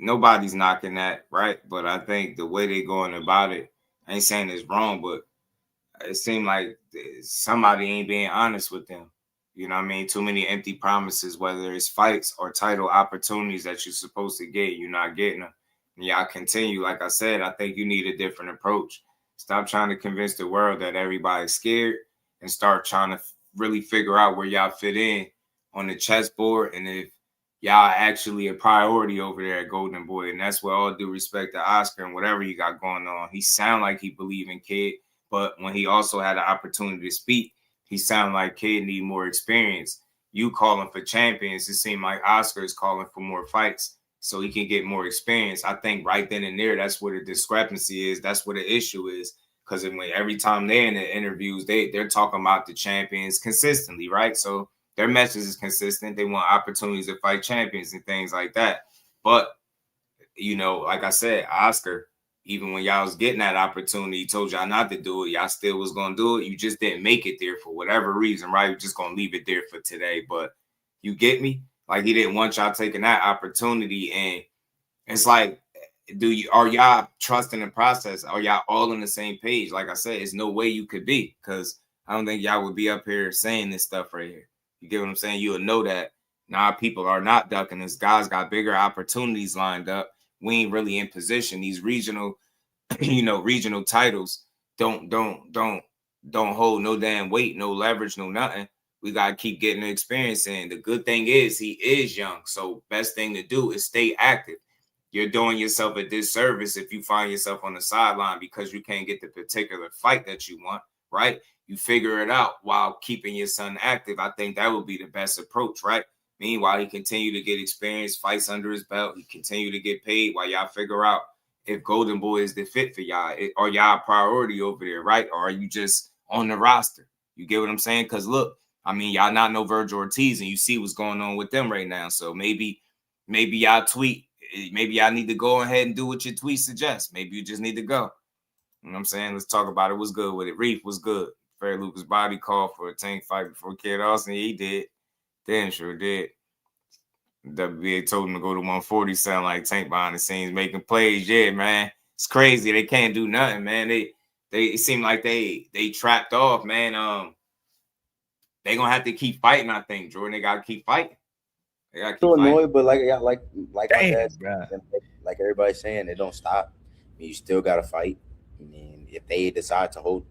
nobody's knocking that, right? But I think the way they going about it, I ain't saying it's wrong, but it seemed like somebody ain't being honest with them. You know what I mean? Too many empty promises, whether it's fights or title opportunities that you're supposed to get, you're not getting them. And y'all continue. Like I said, I think you need a different approach. Stop trying to convince the world that everybody's scared and start trying to really figure out where y'all fit in on the chessboard and if y'all actually a priority over there at Golden Boy. And that's where, all due respect to Oscar and whatever you got going on, he sound like he believe in Kid, but when he also had the opportunity to speak, he sound like Kid need more experience. You calling for champions, it seemed like Oscar is calling for more fights so he can get more experience. I think right then and there, that's where the discrepancy is. That's where the issue is. Because every time they're in the interviews, they're talking about the champions consistently, right? So their message is consistent. They want opportunities to fight champions and things like that. But, you know, like I said, Oscar, even when y'all was getting that opportunity, he told y'all not to do it. Y'all still was going to do it. You just didn't make it there for whatever reason, right? You're just going to leave it there for today. But you get me? Like, he didn't want y'all taking that opportunity. And it's like, are y'all trusting the process? Are y'all all on the same page? Like I said, there's no way you could be, because I don't think y'all would be up here saying this stuff right here. You get what I'm saying? You'll know that now people are not ducking us. Guys got bigger opportunities lined up. We ain't really in position. These regional, regional titles don't hold no damn weight, no leverage, no nothing. We got to keep getting the experience in. The good thing is he is young. So best thing to do is stay active. You're doing yourself a disservice if you find yourself on the sideline because you can't get the particular fight that you want, right? You figure it out while keeping your son active. I think that would be the best approach, right? Meanwhile, he continue to get experience, fights under his belt. He continue to get paid while y'all figure out if Golden Boy is the fit for y'all. Are y'all a priority over there, right? Or are you just on the roster? You get what I'm saying? Because look, I mean, y'all not know Vergil Ortiz, and you see what's going on with them right now. So maybe y'all tweet. Maybe y'all need to go ahead and do what your tweet suggests. Maybe you just need to go. You know what I'm saying? Let's talk about it. What's good with it? Reef was good. Fair Lucas body call for a Tank fight before Kid Austin. He did. Damn sure did. WBA told him to go to 140. Sound like Tank behind the scenes making plays. Yeah, man. It's crazy. They can't do nothing, man. They seem like they trapped off, man. They gonna have to keep fighting, I think, Jordan. They gotta keep fighting. They gotta keep fighting. Annoyed, but like my dad, bro. Like everybody's saying, it don't stop. I mean, you still gotta fight. I mean, if they decide to hold,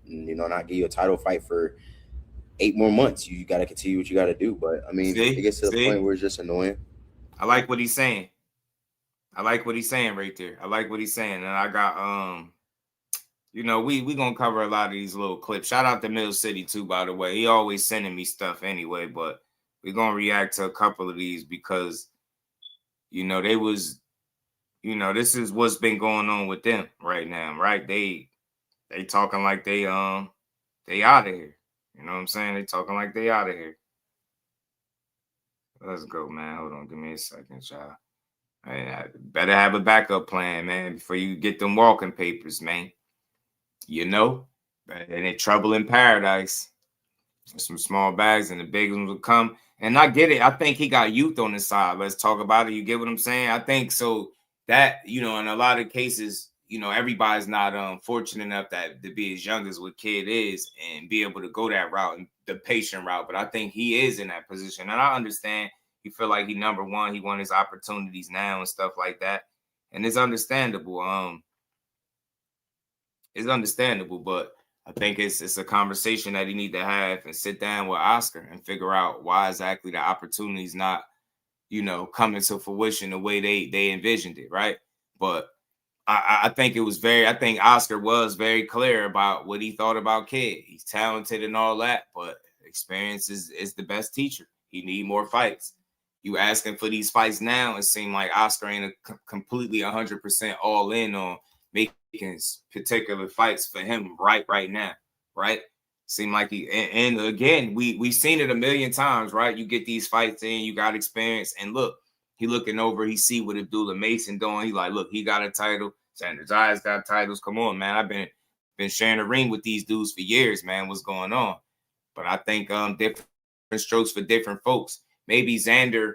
not give you a title fight for 8 more months, you gotta continue what you gotta do. But I mean, it gets to the point where it's just annoying. I like what he's saying. I like what he's saying right there. I like what he's saying. And I got we gonna cover a lot of these little clips. Shout out to Mill City too, by the way. He always sending me stuff anyway, but we're gonna react to a couple of these because they was this is what's been going on with them right now, right? They talking like they out of here. You know what I'm saying? They talking like they out of here. Let's go, man. Hold on, give me a second, y'all. I better have a backup plan, man, before you get them walking papers, man. And it's trouble in paradise. Some small bags and the big ones will come. And I get it. I think he got youth on his side. Let's talk about it. You get what I'm saying? I think so that, in a lot of cases, everybody's not fortunate enough to be as young as what Kid is and be able to go that route and the patient route. But I think he is in that position. And I understand he feel like he number one. He won his opportunities now and stuff like that. and it's understandable. It's understandable, but I think it's a conversation that he need to have and sit down with Oscar and figure out why exactly the opportunity's not, coming to fruition the way they envisioned it, right? But I think I think Oscar was very clear about what he thought about Kid. He's talented and all that, but experience is the best teacher. He need more fights. You asking for these fights now, it seemed like Oscar ain't completely 100% all in on making particular fights for him right now, right? Seem like and again, we've seen it a million times, right? You get these fights in, you got experience, and look, he looking over, he see what Abdullah Mason doing. He like, look, he got a title. Xander Zayas got titles. Come on, man. I've been sharing a ring with these dudes for years, man. What's going on? But I think different strokes for different folks. Maybe Xander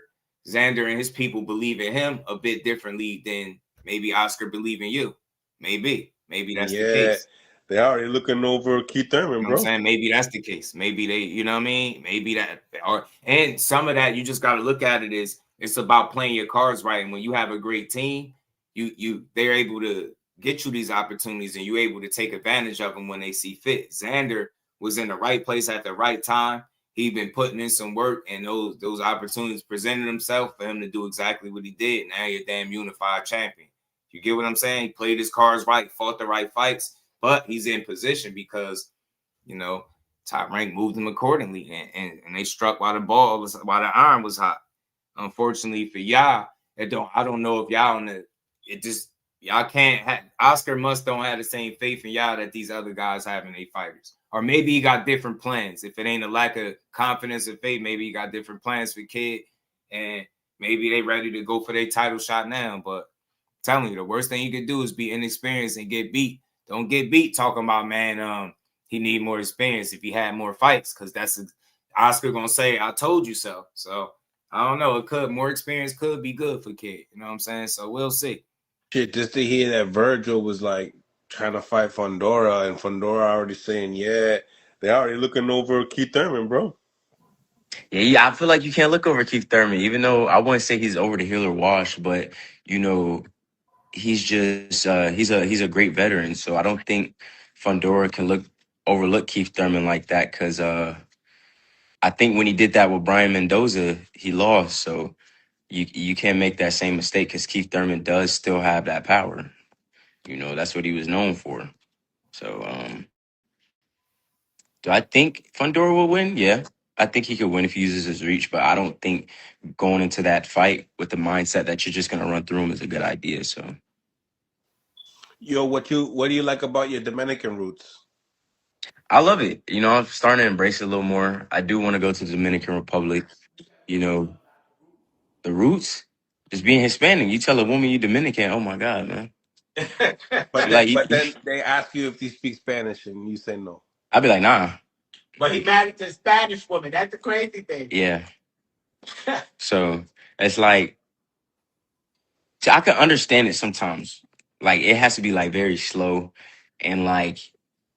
and his people believe in him a bit differently than maybe Oscar believe in you. Maybe that's the case. They already looking over Keith Thurman, You know bro. what I'm saying? Maybe that's the case. Maybe they, you know what I mean? Maybe that, and some of that, you just got to look at it as it's about playing your cards right. And when you have a great team, they're able to get you these opportunities and you're able to take advantage of them when they see fit. Xander was in the right place at the right time. He been putting in some work, and those opportunities presented himself for him to do exactly what he did. Now you're a damn unified champion. You get what I'm saying? He played his cards right, fought the right fights, but he's in position because, Top Rank moved him accordingly, and they struck while the iron was hot. Unfortunately for y'all, I don't know if y'all y'all can't have, Oscar must don't have the same faith in y'all that these other guys have in their fighters. Or maybe he got different plans. If it ain't a lack of confidence and faith, maybe he got different plans for Kid, and maybe they ready to go for their title shot now. But I'm telling you, the worst thing you can do is be inexperienced and get beat. Don't get beat talking about, man, he need more experience if he had more fights, because that's Oscar gonna say, I told you so. So I don't know. More experience could be good for Kid. You know what I'm saying? So we'll see. Shit, just to hear that Vergil was like trying to fight Fundora, and Fundora already saying, yeah, they already looking over Keith Thurman, bro. Yeah, I feel like you can't look over Keith Thurman, even though I wouldn't say he's over the hill or washed, but he's just he's a great veteran. So I don't think Fundora can overlook Keith Thurman like that, because I think when he did that with Brian Mendoza, he lost. So you can't make that same mistake, because Keith Thurman does still have that power. That's what he was known for. So do I think Fundora will win? Yeah. I think he could win if he uses his reach, but I don't think going into that fight with the mindset that you're just gonna run through him is a good idea. So Yo, what do you like about your Dominican roots? I love it. I'm starting to embrace it a little more. I do want to go to the Dominican Republic. The roots, just being Hispanic. You tell a woman you Dominican, oh my God, man. But then they ask you if you speak Spanish, and you say no. I'd be like, nah. But he married to a Spanish woman. That's the crazy thing. Yeah. So it's like, I can understand it sometimes. Like, it has to be like very slow, and like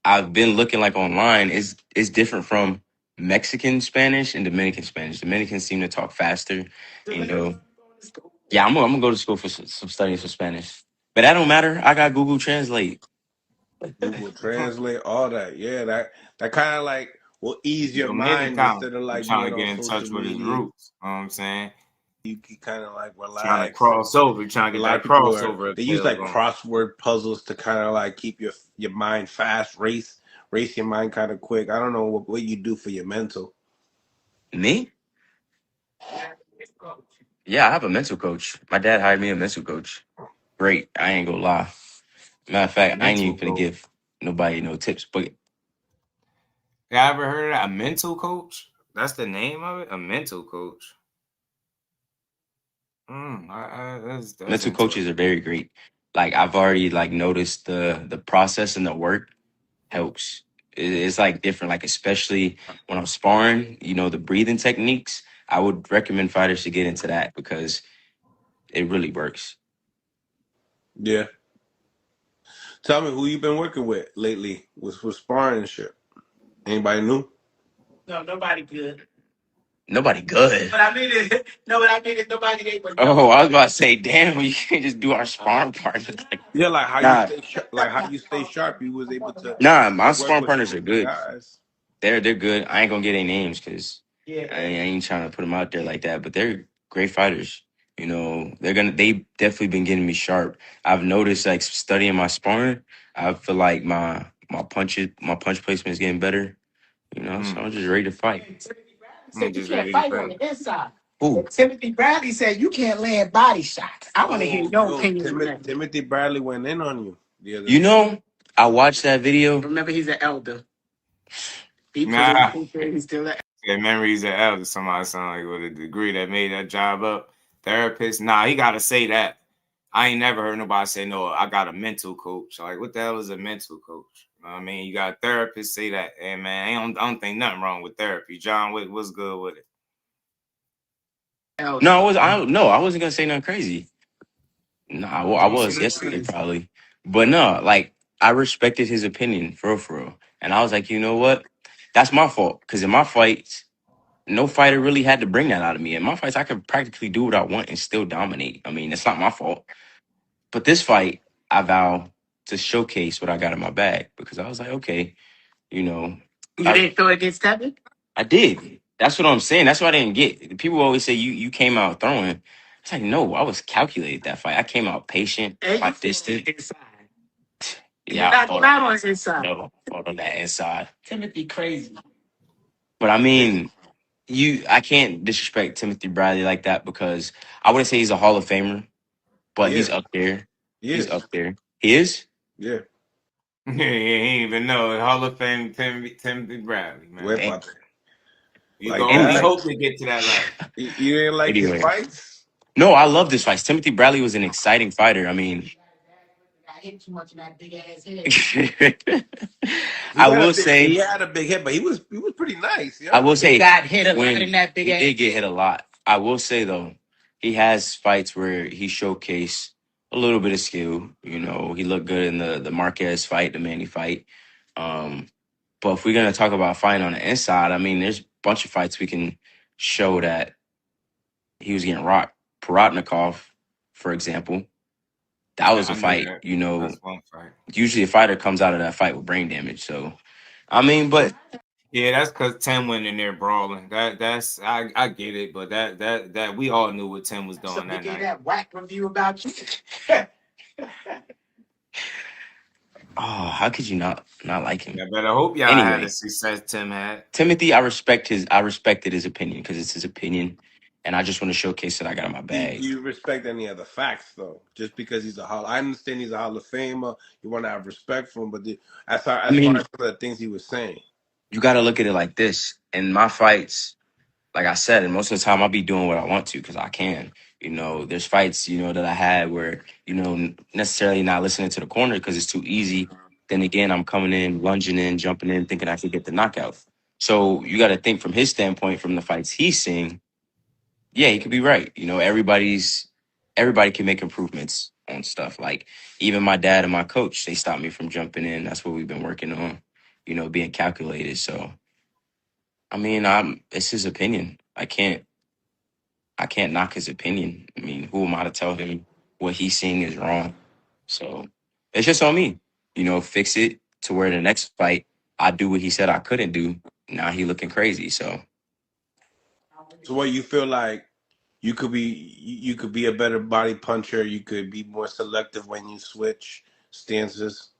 I've been looking like online. It's different from Mexican Spanish and Dominican Spanish. Dominicans seem to talk faster. Yeah, I'm gonna go to school for some studying for Spanish, but that don't matter. I got Google Translate. Google Translate, all that. Yeah, that kind of like will ease your mind Dominican, instead of like trying to being get on in social touch with his media. roots. You know what I'm saying? You can kind of like relax. Trying to cross over, trying to get that crossover. They use like crossword puzzles to kind of like keep your mind fast, race your mind kind of quick. I don't know what you do for your mental. Me? Yeah, I have a mental coach. My dad hired me a mental coach. Great. I ain't gonna lie. Matter of fact, I ain't even gonna give nobody no tips. But yeah, I ever heard of that? A mental coach? That's the name of it? A mental coach. That's mental coaches are very great. Like, I've already like noticed the process and the work helps. It's like different, like especially when I'm sparring, the breathing techniques. I would recommend fighters to get into that because it really works. Yeah. Tell me who you been working with lately with sparring and shit. Anybody new? No, nobody good. Nobody good. But I mean, nobody they would know. Oh, I was about to say, damn, you can't just do our sparring partners. Yeah, like how Nah, you stay sharp. You was able to nah, my work sparring with partners some are of the good. guys. They're good. I ain't gonna get any names because Yeah. I ain't trying to put them out there like that. But they're great fighters. You know, they definitely been getting me sharp. I've noticed like studying my sparring. I feel like my punch placement is getting better. You know, so I'm just ready to fight. Said you Just can't ready to fight on fight. the inside. Who? Timothy Bradley said you can't land body shots. I want to hear your opinion on that. Timothy Bradley went in on you the other You day. know, I watched that video. Remember, he's an elder. Nah. He's still an Yeah, memories of elder. Somebody sound like with a degree that made that job up. Therapist. Nah, he gotta say that. I ain't never heard nobody say no. I got a mental coach. Like, what the hell is a mental coach? You know what I mean, you got a therapist say that. Hey man, I don't think nothing wrong with therapy. John, what's good with it? No, I wasn't gonna say nothing crazy. No, I was yesterday probably, but no, like I respected his opinion for real, and I was like, you know what, that's my fault because in my fights, no fighter really had to bring that out of me. In my fights, I could practically do what I want and still dominate. I mean, it's not my fault. But this fight, I vow to showcase what I got in my bag because I was like, okay, you know, You didn't throw it against Tevin? I did. That's what I'm saying. That's what I didn't get. People always say you came out throwing. It's like, no, I was calculated that fight. I came out patient, my distant. Yeah, I fought on the inside. No, fought on that inside. Timothy crazy. But I mean, I can't disrespect Timothy Bradley like that because I wouldn't say he's a Hall of Famer, but he's up there. He's up there. He is? Yeah. Yeah, he ain't even know. Hall of Fame Timothy Bradley, man. You Like can only that? hope to get to that level. You didn't like Anyway. his fights? No, I love this fight. Timothy Bradley was an exciting fighter. I mean, I hit too much in that big ass head. I will say he had a big hit, but he was pretty nice. Yeah? I will say he got hit a lot in that big he ass. did get hit a lot. I will say though, he has fights where he showcased a little bit of skill. You know, he looked good in the Marquez fight, the Manny fight. But if we're gonna talk about fighting on the inside, I mean, there's a bunch of fights we can show that he was getting rocked. Paratnikov, for example, that was a fight. That. You know, That's one fight. usually a fighter comes out of that fight with brain damage. So, I mean, but yeah, that's because Tim went in there brawling. That's I get it, but that we all knew what Tim was doing that night. That whack review about you. oh, how could you not like him? I better hope y'all had the success Tim had. Timothy, I respected his opinion because it's his opinion, and I just want to showcase that I got in my bag. Do you respect any of the facts though? Just because he's I understand he's a Hall of Famer, you want to have respect for him, but as far as some of the things he was saying, you got to look at it like this. In my fights, like I said, and most of the time I'll be doing what I want to because I can. You know, there's fights, you know, that I had where, you know, necessarily not listening to the corner because it's too easy. Then again, I'm coming in, lunging in, jumping in, thinking I could get the knockout. So you got to think from his standpoint, from the fights he's seeing. Yeah, he could be right. You know, everybody can make improvements on stuff. Like even my dad and my coach, they stopped me from jumping in. That's what we've been working on, you know, being calculated. So, I mean, it's his opinion. I can't knock his opinion. I mean, who am I to tell him what he's seeing is wrong? So it's just on me. You know, fix it to where the next fight I do what he said I couldn't do. Now he looking crazy. So what you feel like you could be a better body puncher. You could be more selective when you switch stances.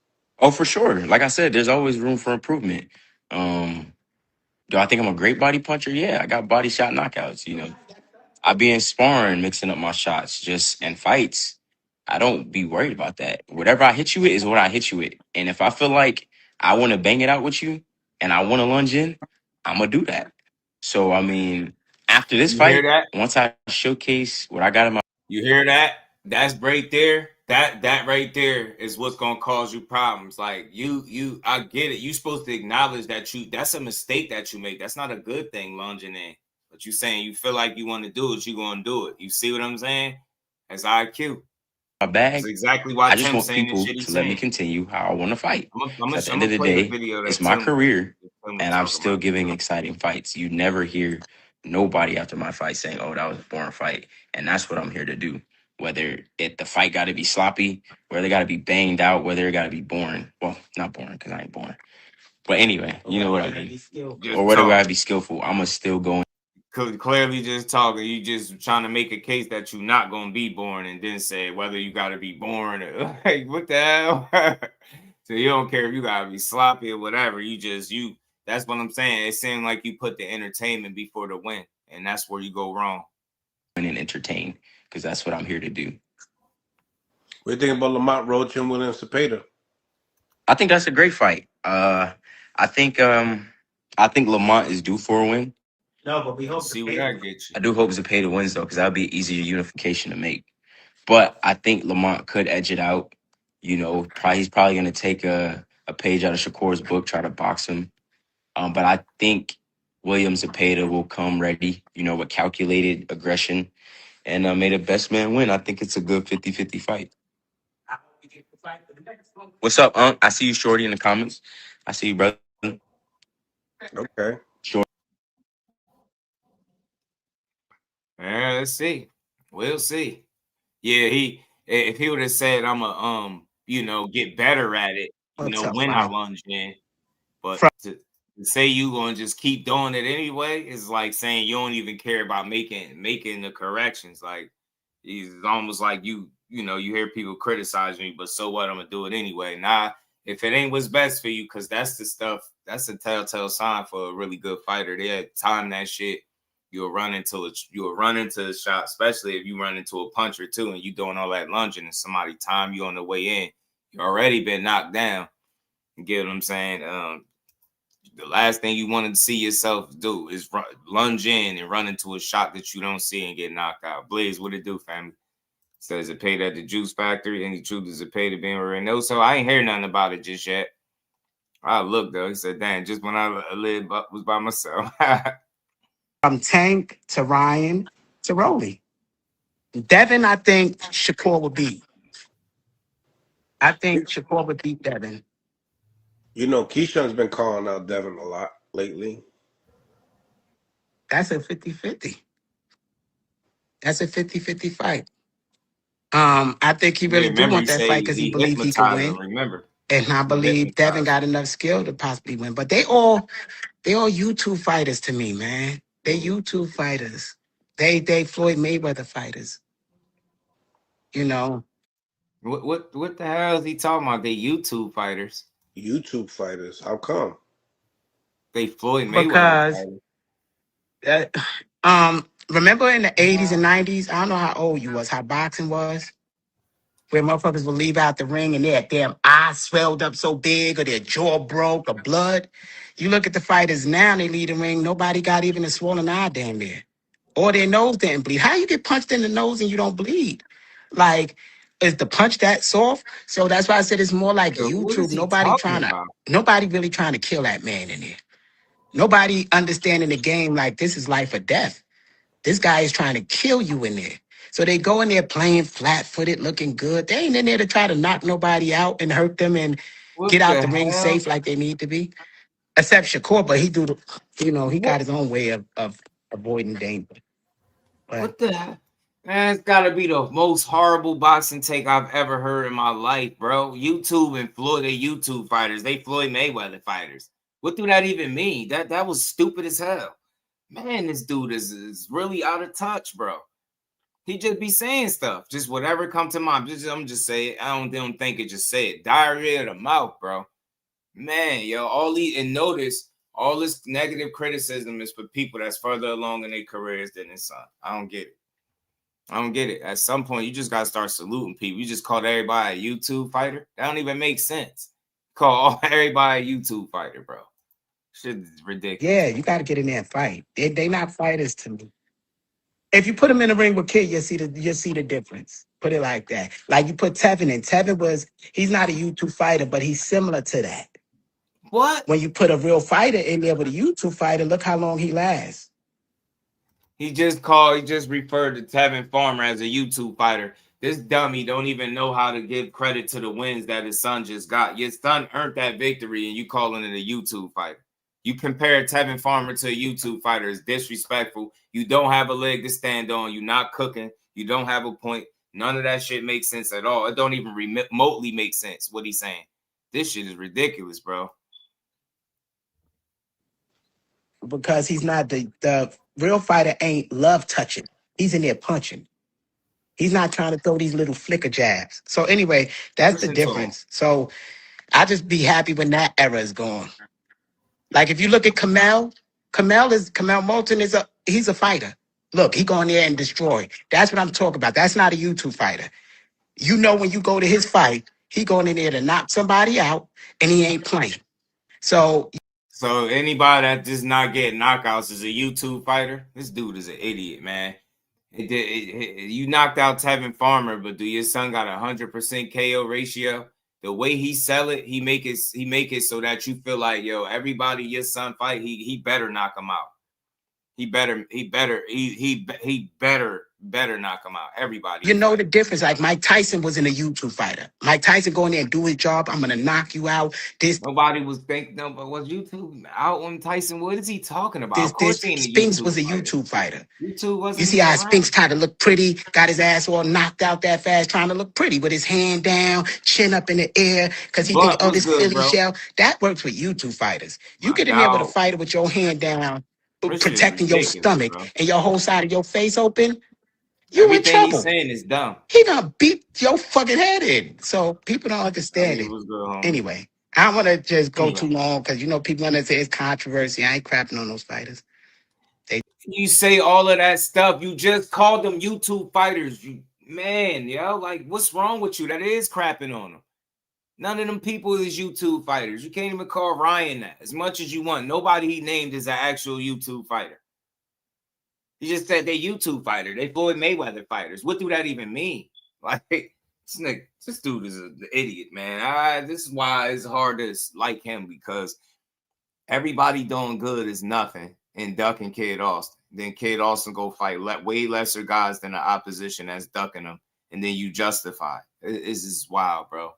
Oh, for sure. Like I said, there's always room for improvement. Do I think I'm a great body puncher? Yeah, I got body shot knockouts. You know, I be in sparring, mixing up my shots, just in fights. I don't be worried about that. Whatever I hit you with is what I hit you with. And if I feel like I want to bang it out with you and I want to lunge in, I'm going to do that. So, I mean, after this fight, once I showcase what I got in my... You hear that? That's right there. That right there is what's gonna cause you problems. Like I get it. You're supposed to acknowledge that that's a mistake that you make. That's not a good thing, lunging in. But you saying you feel like you want to do it, you're gonna do it. You see what I'm saying? That's IQ. My bag. That's exactly why I just want people to let me continue how I want to fight. At the end of the day, it's my career, and I'm still giving exciting fights. You never hear nobody after my fight saying, "Oh, that was a boring fight," and that's what I'm here to do. Whether the fight got to be sloppy, whether it got to be banged out, whether it got to be boring. Well, not boring because I ain't boring. But anyway, you know what I mean. Or whether it got to be skillful, I'm gonna still go. Clearly just talking. You just trying to make a case that you're not gonna be born, and then say whether you got to be born or like what the hell. So you don't care if you gotta be sloppy or whatever. You. That's what I'm saying. It seemed like you put the entertainment before the win, and that's where you go wrong. And entertain, because that's what I'm here to do. What do you think about Lamont Roach and William Cepeda? I think that's a great fight. I think Lamont is due for a win. No, but we hope see what that gets you. I do hope Zepeda wins though, because that would be easier unification to make. But I think Lamont could edge it out. You know, he's probably going to take a page out of Shakur's book, try to box him. But I think William Zepeda will come ready, you know, with calculated aggression, and may the best man win. I think it's a good 50-50 fight. What's up, Unc? I see you, Shorty, in the comments. I see you, brother. Okay. Sure. Let's see. We'll see. Yeah, if he would have said I'm a get better at it, when I lunge in. But to say you gonna just keep doing it anyway is like saying you don't even care about making the corrections. Like it's almost like you hear people criticize me, but so what? I'm gonna do it anyway. Nah, if it ain't what's best for you, because that's the stuff. That's a telltale sign for a really good fighter. They had time that shit. You'll run into a shot, especially if you run into a puncher too, and you doing all that lunging, and somebody time you on the way in. You already been knocked down. You get what I'm saying? The last thing you wanted to see yourself do is lunge in and run into a shot that you don't see and get knocked out. Blaze, what it do, family? Says it paid at the Juice Factory. Any truth does it pay to Ben Reno? So I ain't heard nothing about it just yet. I looked though. He said, "Damn, just when I was by myself." From Tank to Ryan to Rolly. Devin, I think Shakur would beat. I think Shakur would beat Devin. You know, Keyshawn's been calling out Devin a lot lately. That's a 50-50. That's a 50-50 fight. I think he really do want that fight because he believes he can win. Remember. And I believe Devin got enough skill to possibly win. But they all YouTube fighters to me, man. They YouTube fighters. They Floyd Mayweather fighters. You know. What the hell is he talking about? They YouTube fighters. YouTube fighters. How come? They Floyd Mayweather fighters. Remember in the 80s and 90s, I don't know how old you was, how boxing was, where motherfuckers would leave out the ring and their damn eyes swelled up so big or their jaw broke or blood. You look at the fighters now, they leave the ring, nobody got even a swollen eye damn near. Or their nose didn't bleed. How you get punched in the nose and you don't bleed? Like, is the punch that soft? So that's why I said it's more like YouTube. Nobody really trying to kill that man in there. Nobody understanding the game like this is life or death. This guy is trying to kill you in there. So they go in there playing flat-footed, looking good. They ain't in there to try to knock nobody out and hurt them and get out the ring safe like they need to be. Except Shakur, but he he got his own way of avoiding danger. But what the hell? Man, it's got to be the most horrible boxing take I've ever heard in my life, bro. YouTube and Floyd, they YouTube fighters. They Floyd Mayweather fighters. What do that even mean? That was stupid as hell. Man, this dude is really out of touch, bro. He just be saying stuff. Just whatever come to mind. I'm just saying it. I don't think it. Just say it. Diarrhea of the mouth, bro. Man, notice all this negative criticism is for people that's further along in their careers than his son. I don't get it. At some point, you just got to start saluting people. You just called everybody a YouTube fighter. That don't even make sense. Call everybody a YouTube fighter, bro. Shit is ridiculous. Yeah, you got to get in there and fight. They not fighters to me. If you put them in the ring with Kid, you'll see the difference. Put it like that. Like you put Tevin in. Tevin he's not a YouTube fighter, but he's similar to that. What? When you put a real fighter in there with a YouTube fighter, look how long he lasts. He just referred to Tevin Farmer as a YouTube fighter. This dummy don't even know how to give credit to the wins that his son just got. Your son earned that victory, and you calling it a YouTube fighter. You compare Tevin Farmer to a YouTube fighter is disrespectful. You don't have a leg to stand on. You're not cooking. You don't have a point. None of that shit makes sense at all. It don't even remotely make sense what he's saying. This shit is ridiculous, bro. Because he's not the real fighter ain't love touching. He's in there punching. He's not trying to throw these little flicker jabs. So anyway, that's the difference. So I just be happy when that era is gone. Like if you look at Kamel Moulton he's a fighter. Look, he go in there and destroy. That's what I'm talking about. That's not a YouTube fighter. You know when you go to his fight, he going in there to knock somebody out and he ain't playing. So anybody that does not get knockouts is a YouTube fighter. This dude is an idiot, man. You knocked out Tevin Farmer, but do your son got 100% KO ratio? The way he sell it, he make it so that you feel like, yo, everybody your son fight, he better knock him out. He better knock him out. Everybody. You know the difference. Like Mike Tyson wasn't a YouTube fighter. Mike Tyson go in there and do his job. I'm gonna knock you out. Nobody was thinking. No, but was YouTube out on Tyson? What is he talking about? Of course, Spinks was a YouTube fighter. YouTube wasn't. You see how Spinks tried to look pretty, got his ass all knocked out that fast, trying to look pretty with his hand down, chin up in the air, because he think, oh, this Philly shell. That works with YouTube fighters. You get in there with a fighter with your hand down, protecting your stomach and your whole side of your face open. You in trouble. Everything he's saying is dumb. He gonna beat your fucking head in. So people don't understand it. Anyway, I don't want to just go too long because people want to say it's controversy. I ain't crapping on those fighters. You say all of that stuff. You just called them YouTube fighters. Like what's wrong with you? That is crapping on them. None of them people is YouTube fighters. You can't even call Ryan that as much as you want. Nobody he named is an actual YouTube fighter. He just said they YouTube fighter. They Floyd Mayweather fighters. What do that even mean? Like this dude is an idiot, man. This is why it's hard to like him, because everybody doing good is nothing and ducking Kid Austin. Then Kid Austin go fight way lesser guys than the opposition that's ducking them, and then you justify. It's just wild, bro.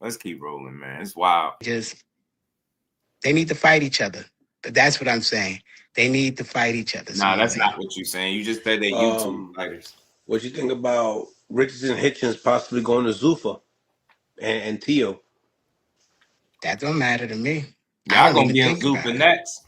Let's keep rolling, man. It's wild. They need to fight each other. But that's what I'm saying. They need to fight each other. Nah, that's not what you're saying. You just said they YouTube fighters. What you think about Richardson Hitchens possibly going to Zuffa and Tio? That don't matter to me. Y'all gonna be in Zuffa next.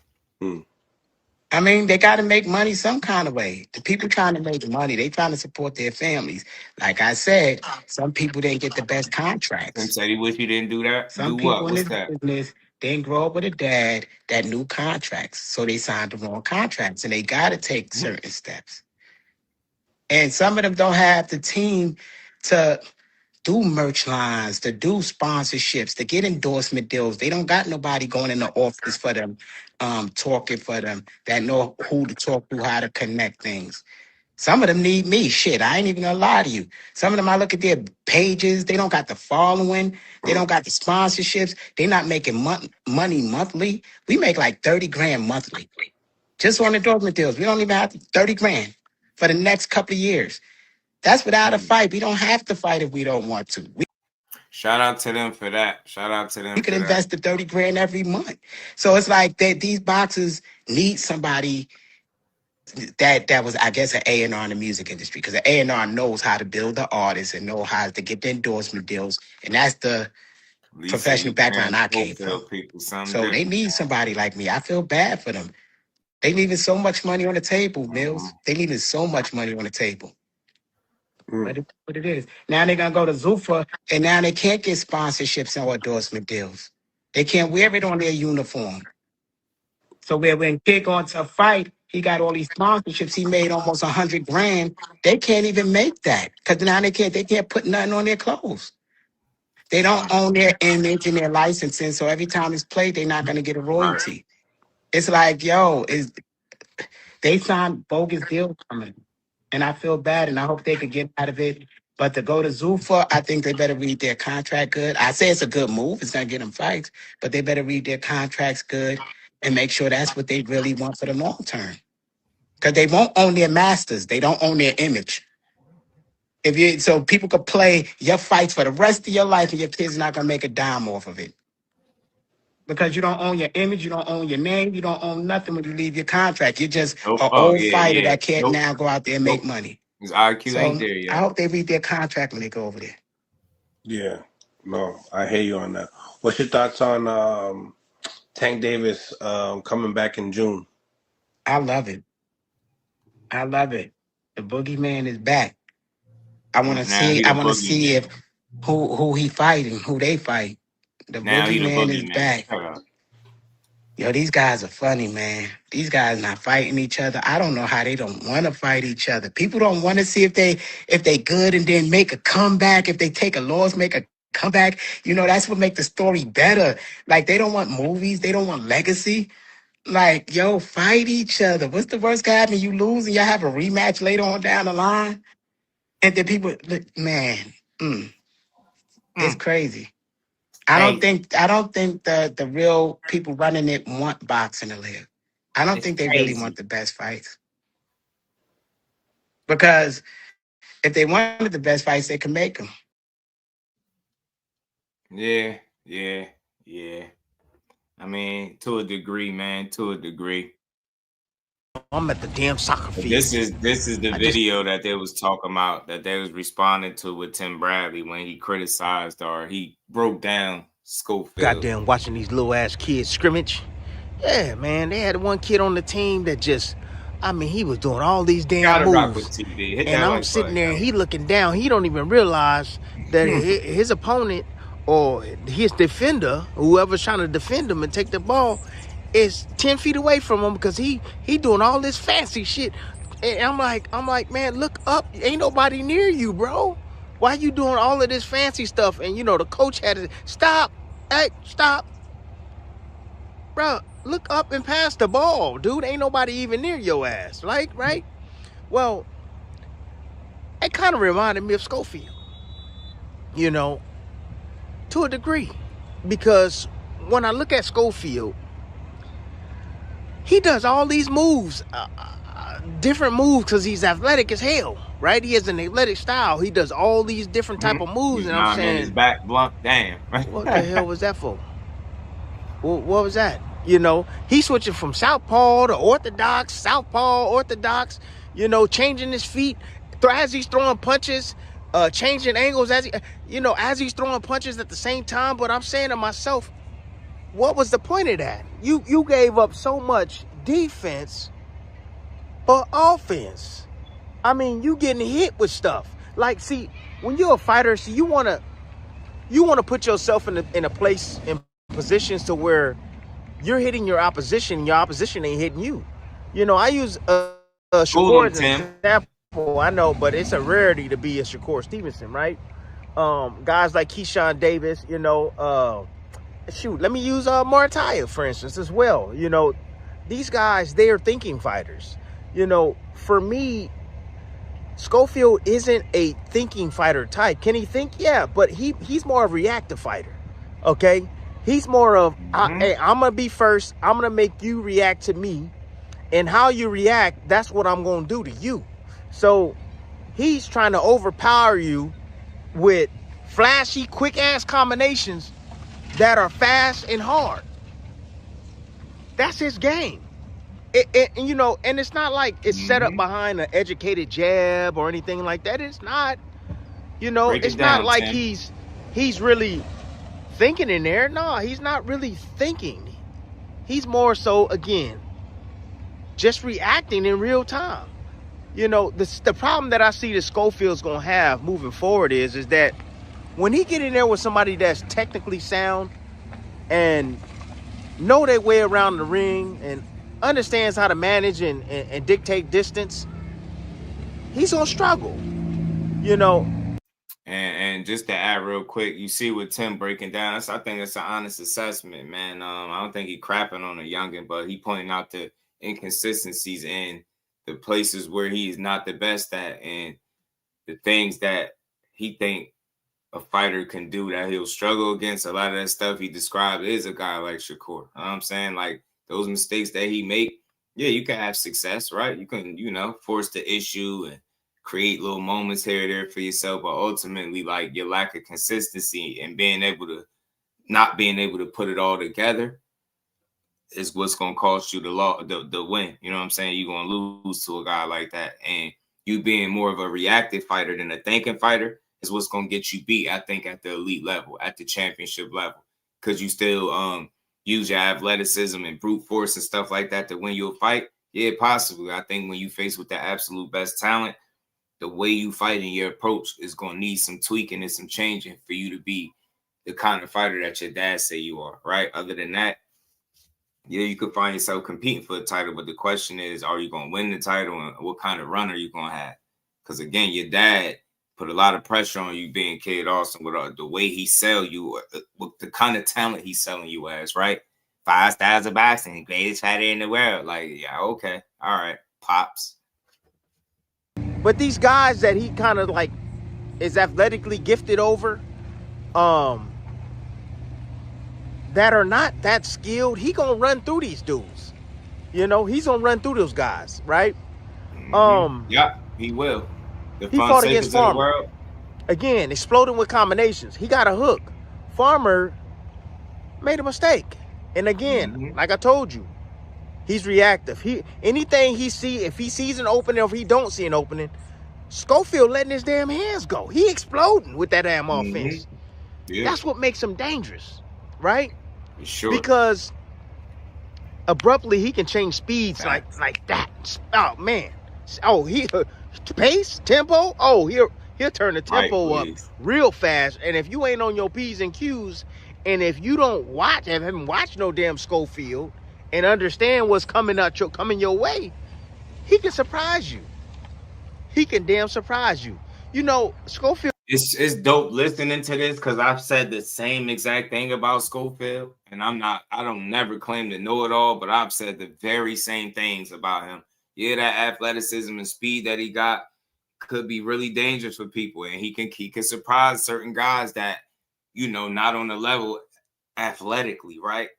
I mean, they got to make money some kind of way. The people trying to make money, they trying to support their families. Like I said, some people didn't get the best contracts. And said he wish he didn't do that. Some people in this business didn't grow up with a dad that knew contracts, so they signed the wrong contracts, and they got to take certain steps. And some of them don't have the team to do merch lines, to do sponsorships, to get endorsement deals. They don't got nobody going in the office for them, talking for them, that know who to talk to, how to connect things. Some of them need me. Shit, I ain't even gonna lie to you. Some of them, I look at their pages, they don't got the following, they don't got the sponsorships, they not making money monthly. We make like 30 grand monthly. Just on endorsement deals. We don't even have 30 grand for the next couple of years. That's without a fight. We don't have to fight if we don't want to. Shout out to them for that. We could invest the 30 grand every month. So it's like that these boxers need somebody that was, I guess, an A&R in the music industry, because the A&R knows how to build the artists and know how to get the endorsement deals. And that's the professional background I came from. So they need somebody like me. I feel bad for them. They leaving so much money on the table, Mills. They leaving so much money on the table. What it is. Now they're going to go to Zuffa, and now they can't get sponsorships or endorsement deals. They can't wear it on their uniform. So when Kid going to a fight, he got all these sponsorships. He made almost 100 grand. They can't even make that, because now they can't put nothing on their clothes. They don't own their image and their licensing, so every time it's played, they're not going to get a royalty. It's like, they signed bogus deals coming. And I feel bad, and I hope they could get out of it. But to go to Zuffa, I think they better read their contract good. I say it's a good move. It's going to get them fights. But they better read their contracts good and make sure that's what they really want for the long term. Because they won't own their masters. They don't own their image. So people could play your fights for the rest of your life, and your kids not going to make a dime off of it. because you don't own your image, you don't own your name, you don't own nothing when you leave your contract. You're just Nope. an Oh old yeah, fighter yeah. that can't Nope. now go out there and make money. His IQ So ain't there I yet. hope they read their contract when they go over there. Yeah. No, I hear you on that. What's your thoughts on Tank Davis coming back in June? I love it. I love it. The boogeyman is back. I want to Now he see. the I want to see boogeyman. if who he fighting, who they fight. The Now he the boogeyman is boogeyman. back. Shut up. Yo, these guys are funny, man. These guys not fighting each other. I don't know how they don't want to fight each other. People don't want to see if they good and then make a comeback. If they take a loss, make a comeback. You know, that's what make the story better. Like they don't want movies. They don't want legacy. Like, yo, fight each other. What's the worst can happen? You lose and y'all have a rematch later on down the line. And then people, look, man, it's crazy. I don't think the real people running it want boxing to live. I don't It's think they really crazy. want the best fights. Because if they wanted the best fights, they can make them. Yeah. I mean, to a degree, man. To a degree. I'm at the damn soccer field. This is the video that they was talking about, that they was responding to with Tim Bradley when he criticized or he broke down Schofield. Goddamn watching these little ass kids scrimmage. Yeah, man, they had one kid on the team that just, I mean, he was doing all these damn moves. And I'm sitting there and he looking down. He don't even realize that his opponent or his defender, whoever's trying to defend him and take the ball, is 10 feet away from him because he doing all this fancy shit. And I'm like, man, look up. Ain't nobody near you, bro. Why you doing all of this fancy stuff? And, you know, the coach had to stop. Hey, stop. Bro, look up and pass the ball, dude. Ain't nobody even near your ass. Like, right? Well, it kind of reminded me of Schofield, you know, to a degree. Because when I look at Schofield, he does all these moves, different moves because he's athletic as hell, right? He has an athletic style. He does all these different type of moves, and I'm saying, his back blunt, damn. What the hell was that for? What was that? You know, he's switching from southpaw to orthodox, southpaw, orthodox. You know, changing his feet as he's throwing punches, changing angles as he's throwing punches at the same time. But I'm saying to myself, what was the point of that? You gave up so much defense for offense. I mean, you getting hit with stuff. Like, see, when you're a fighter, see, you wanna put yourself in a place, in positions to where you're hitting your opposition and your opposition ain't hitting you. You know, I use Shakur as an example. I know, but it's a rarity to be a Shakur Stevenson, right? Guys like Keyshawn Davis, you know, shoot, let me use Martaya, for instance, as well. You know, these guys, they are thinking fighters. You know, for me, Schofield isn't a thinking fighter type. Can he think? Yeah, but he's more of a reactive fighter, okay? He's more of, hey, I'm going to be first. I'm going to make you react to me. And how you react, that's what I'm going to do to you. So he's trying to overpower you with flashy, quick-ass combinations that are fast and hard. That's his game. And you know, and it's not like it's set up behind an educated jab or anything like that. It's not, you know, it's not like he's really thinking in there. No, he's not really thinking. He's more so, again, just reacting in real time. You know, the problem that I see that Schofield's gonna have moving forward is that when he get in there with somebody that's technically sound and know their way around the ring and understands how to manage and dictate distance, he's gonna struggle, you know. And just to add real quick, you see with Tim breaking down, I think it's an honest assessment, man. I don't think he crapping on a youngin, but he pointing out the inconsistencies in the places where he is not the best at and the things that he think a fighter can do that he'll struggle against. A lot of that stuff he described is a guy like Shakur. You know what I'm saying? Like, those mistakes that he make, yeah, you can have success, right? You can, you know, force the issue and create little moments here or there for yourself, but ultimately, like, your lack of consistency and being able to not being able to put it all together is what's going to cost you the win. You know what I'm saying? You're going to lose to a guy like that. And you being more of a reactive fighter than a thinking fighter is what's going to get you beat, I think, at the elite level, at the championship level. Because you still use your athleticism and brute force and stuff like that to win your fight. Yeah, possibly. I think when you face with the absolute best talent, the way you fight and your approach is going to need some tweaking and some changing for you to be the kind of fighter that your dad say you are, right? Other than that, yeah, you could find yourself competing for the title, but the question is, are you going to win the title and what kind of run are you going to have? Because, again, your dad put a lot of pressure on you being Kid Austin with the way he sell you, with the kind of talent he's selling you as, right? 5 styles of boxing, greatest fighter in the world. Like, yeah, okay, all right, pops. But these guys that he kind of like is athletically gifted over, that are not that skilled, he gonna run through these dudes. You know, he's gonna run through those guys, right? Yeah, he will. He fought against Farmer. Again, exploding with combinations. He got a hook. Farmer made a mistake. And again, like I told you, he's reactive. Anything he see, if he sees an opening or if he don't see an opening, Schofield letting his damn hands go. He exploding with that damn offense. Yeah. That's what makes him dangerous, right? Sure. Because abruptly he can change speeds like that. Oh man. Oh, he pace, tempo. Oh, he'll turn the tempo up real fast. And if you ain't on your P's and Q's, and if you don't haven't watched no damn Schofield and understand what's coming your way, he can surprise you. He can damn surprise you. You know, Schofield. It's dope listening to this because I've said the same exact thing about Schofield, and I don't never claim to know it all, but I've said the very same things about him. Yeah, that athleticism and speed that he got could be really dangerous for people, and he can surprise certain guys that, you know, not on the level athletically, right?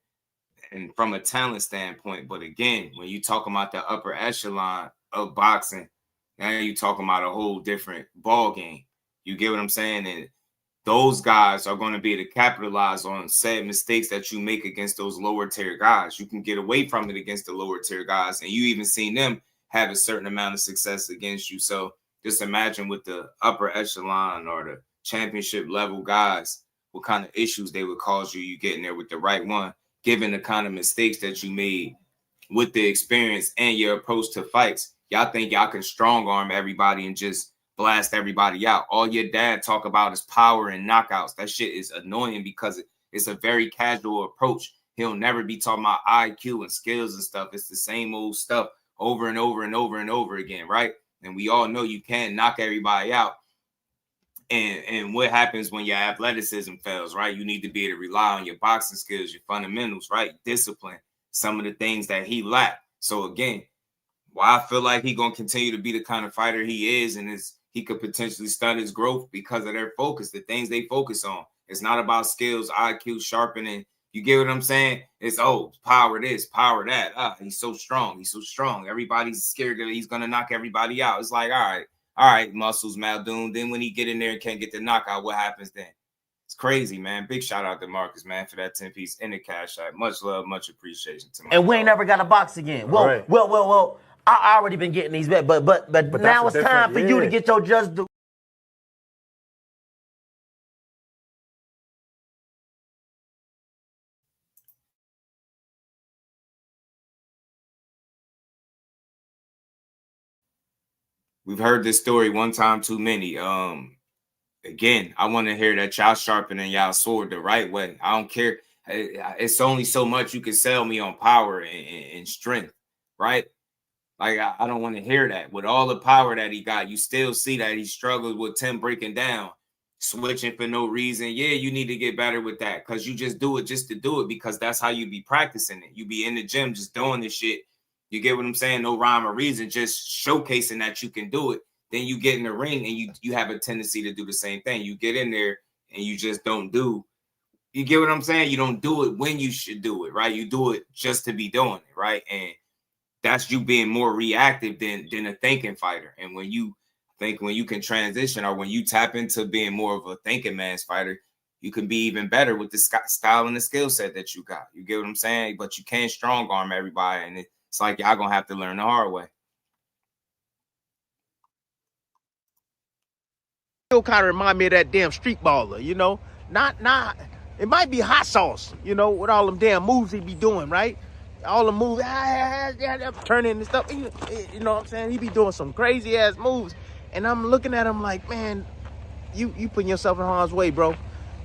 And from a talent standpoint. But again, when you talk about the upper echelon of boxing, now you're talking about a whole different ball game. You get what I'm saying? And those guys are going to be able to capitalize on said mistakes that you make against those lower tier guys. You can get away from it against the lower tier guys, and you even seen them have a certain amount of success against you. So just imagine with the upper echelon or the championship level guys, what kind of issues they would cause you getting there with the right one, given the kind of mistakes that you made with the experience and your approach to fights. Y'all think y'all can strong arm everybody and just blast everybody out. All your dad talk about is power and knockouts. That shit is annoying because it's a very casual approach. He'll never be talking about IQ and skills and stuff. It's the same old stuff over and over and over and over again, right? And we all know you can't knock everybody out. And what happens when your athleticism fails, right? You need to be able to rely on your boxing skills, your fundamentals, right? Discipline, some of the things that he lacked. So again, why I feel like he's going to continue to be the kind of fighter he is, and he could potentially stunt his growth because of their focus, the things they focus on. It's not about skills, IQ, sharpening. You get what I'm saying? It's, power this, power that. He's so strong. He's so strong. Everybody's scared that he's going to knock everybody out. It's like, all right, muscles, Muldoon. Then when he get in there and can't get the knockout, what happens then? It's crazy, man. Big shout out to Marcus, man, for that 10-piece in the cash out. Much love, much appreciation to my And we ain't never got a box again. Well, I already been getting these bet, but now it's time for you to get your just due. We've heard this story one time too many. Again, I want to hear that y'all sharpening y'all sword the right way. I don't care. It's only so much you can sell me on power and strength, right? Like, I don't want to hear that. With all the power that he got, you still see that he struggles with Tim breaking down, switching for no reason. Yeah, you need to get better with that because you just do it just to do it because that's how you be practicing it. You be in the gym just doing this shit. You get what I'm saying? No rhyme or reason, just showcasing that you can do it. Then you get in the ring and you have a tendency to do the same thing. You get in there and you just don't do. You get what I'm saying? You don't do it when you should do it, right? You do it just to be doing it, right? And that's you being more reactive than a thinking fighter. And when you can transition or when you tap into being more of a thinking man's fighter, you can be even better with the style and the skill set that you got. You get what I'm saying? But you can't strong arm everybody, and it's like y'all gonna have to learn the hard way. Still kind of remind me of that damn street baller, you know. Not it might be hot sauce, you know, with all them damn moves he be doing, right? All the moves, turning and stuff. You know what I'm saying? He be doing some crazy ass moves, and I'm looking at him like, man, you putting yourself in harm's way, bro.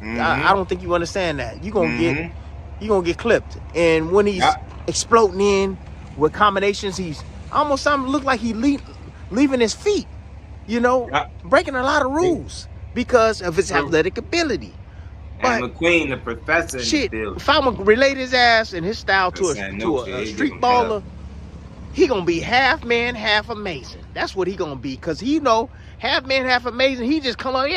I don't think you understand that. You gonna get clipped. And when he's exploding in with combinations, he's almost something look like he leaving his feet, you know, breaking a lot of rules because of his athletic ability. And McQueen, the professor, shit, if I'm gonna relate his ass and his style to a street baller, he gonna be half man, half amazing. That's what he gonna be, cause he know half man, half amazing. He just come on,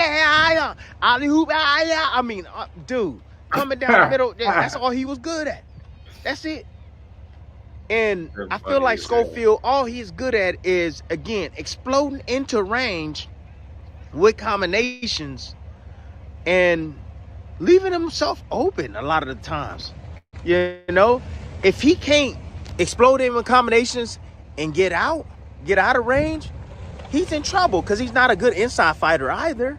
alley hoop, I mean, dude, coming down the middle. That's all he was good at. That's it. And I feel like Schofield, all he's good at is, again, exploding into range with combinations and leaving himself open a lot of the times. You know, if he can't explode in with combinations and get out of range, he's in trouble because he's not a good inside fighter either.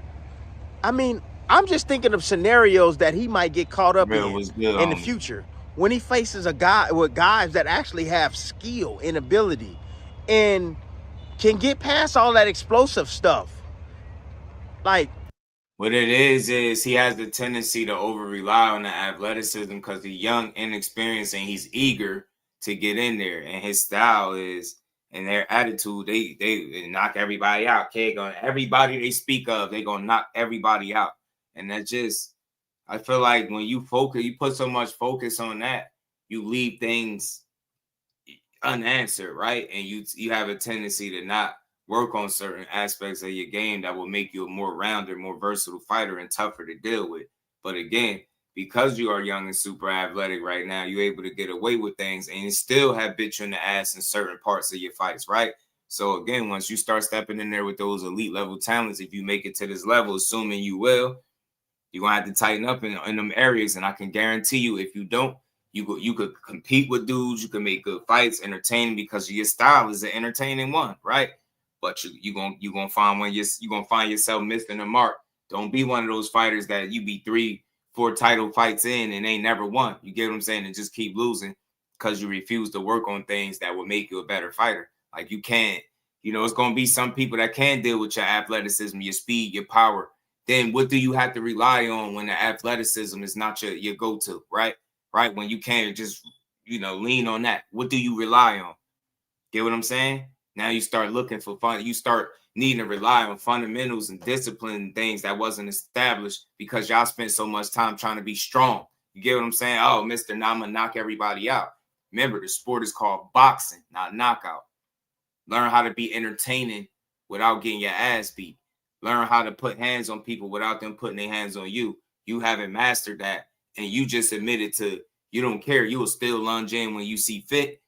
I mean, I'm just thinking of scenarios that he might get caught up in the future when he faces a guy with guys that actually have skill and ability and can get past all that explosive stuff. Like, what it is he has the tendency to over rely on the athleticism because he's young, inexperienced, and he's eager to get in there. And his style is, and their attitude, they knock everybody out. Okay, everybody they speak of, they gonna knock everybody out. And that just, I feel like when you put so much focus on that, you leave things unanswered, right? And you have a tendency to not work on certain aspects of your game that will make you a more rounded, more versatile fighter and tougher to deal with. But again, because you are young and super athletic right now, you're able to get away with things and you still have bit you in the ass in certain parts of your fights, right? So again, once you start stepping in there with those elite level talents, if you make it to this level, assuming you will, you're going to have to tighten up in them areas. And I can guarantee you, if you don't, you could compete with dudes, you can make good fights, entertaining, because your style is an entertaining one, right? But you're gonna find yourself missing the mark. Don't be one of those fighters that you be 3-4 title fights in and ain't never won. You get what I'm saying? And just keep losing because you refuse to work on things that will make you a better fighter. Like, you can't, it's gonna be some people that can deal with your athleticism, your speed, your power. Then what do you have to rely on when the athleticism is not your go-to, right? Right? When you can't just, lean on that. What do you rely on? Get what I'm saying? Now you start looking for fun. You start needing to rely on fundamentals and discipline and things that wasn't established because y'all spent so much time trying to be strong. You get what I'm saying? Oh, Mr. Now I'm going to knock everybody out. Remember, the sport is called boxing, not knockout. Learn how to be entertaining without getting your ass beat. Learn how to put hands on people without them putting their hands on you. You haven't mastered that, and you just admitted to you don't care. You will still lunge in when you see fit,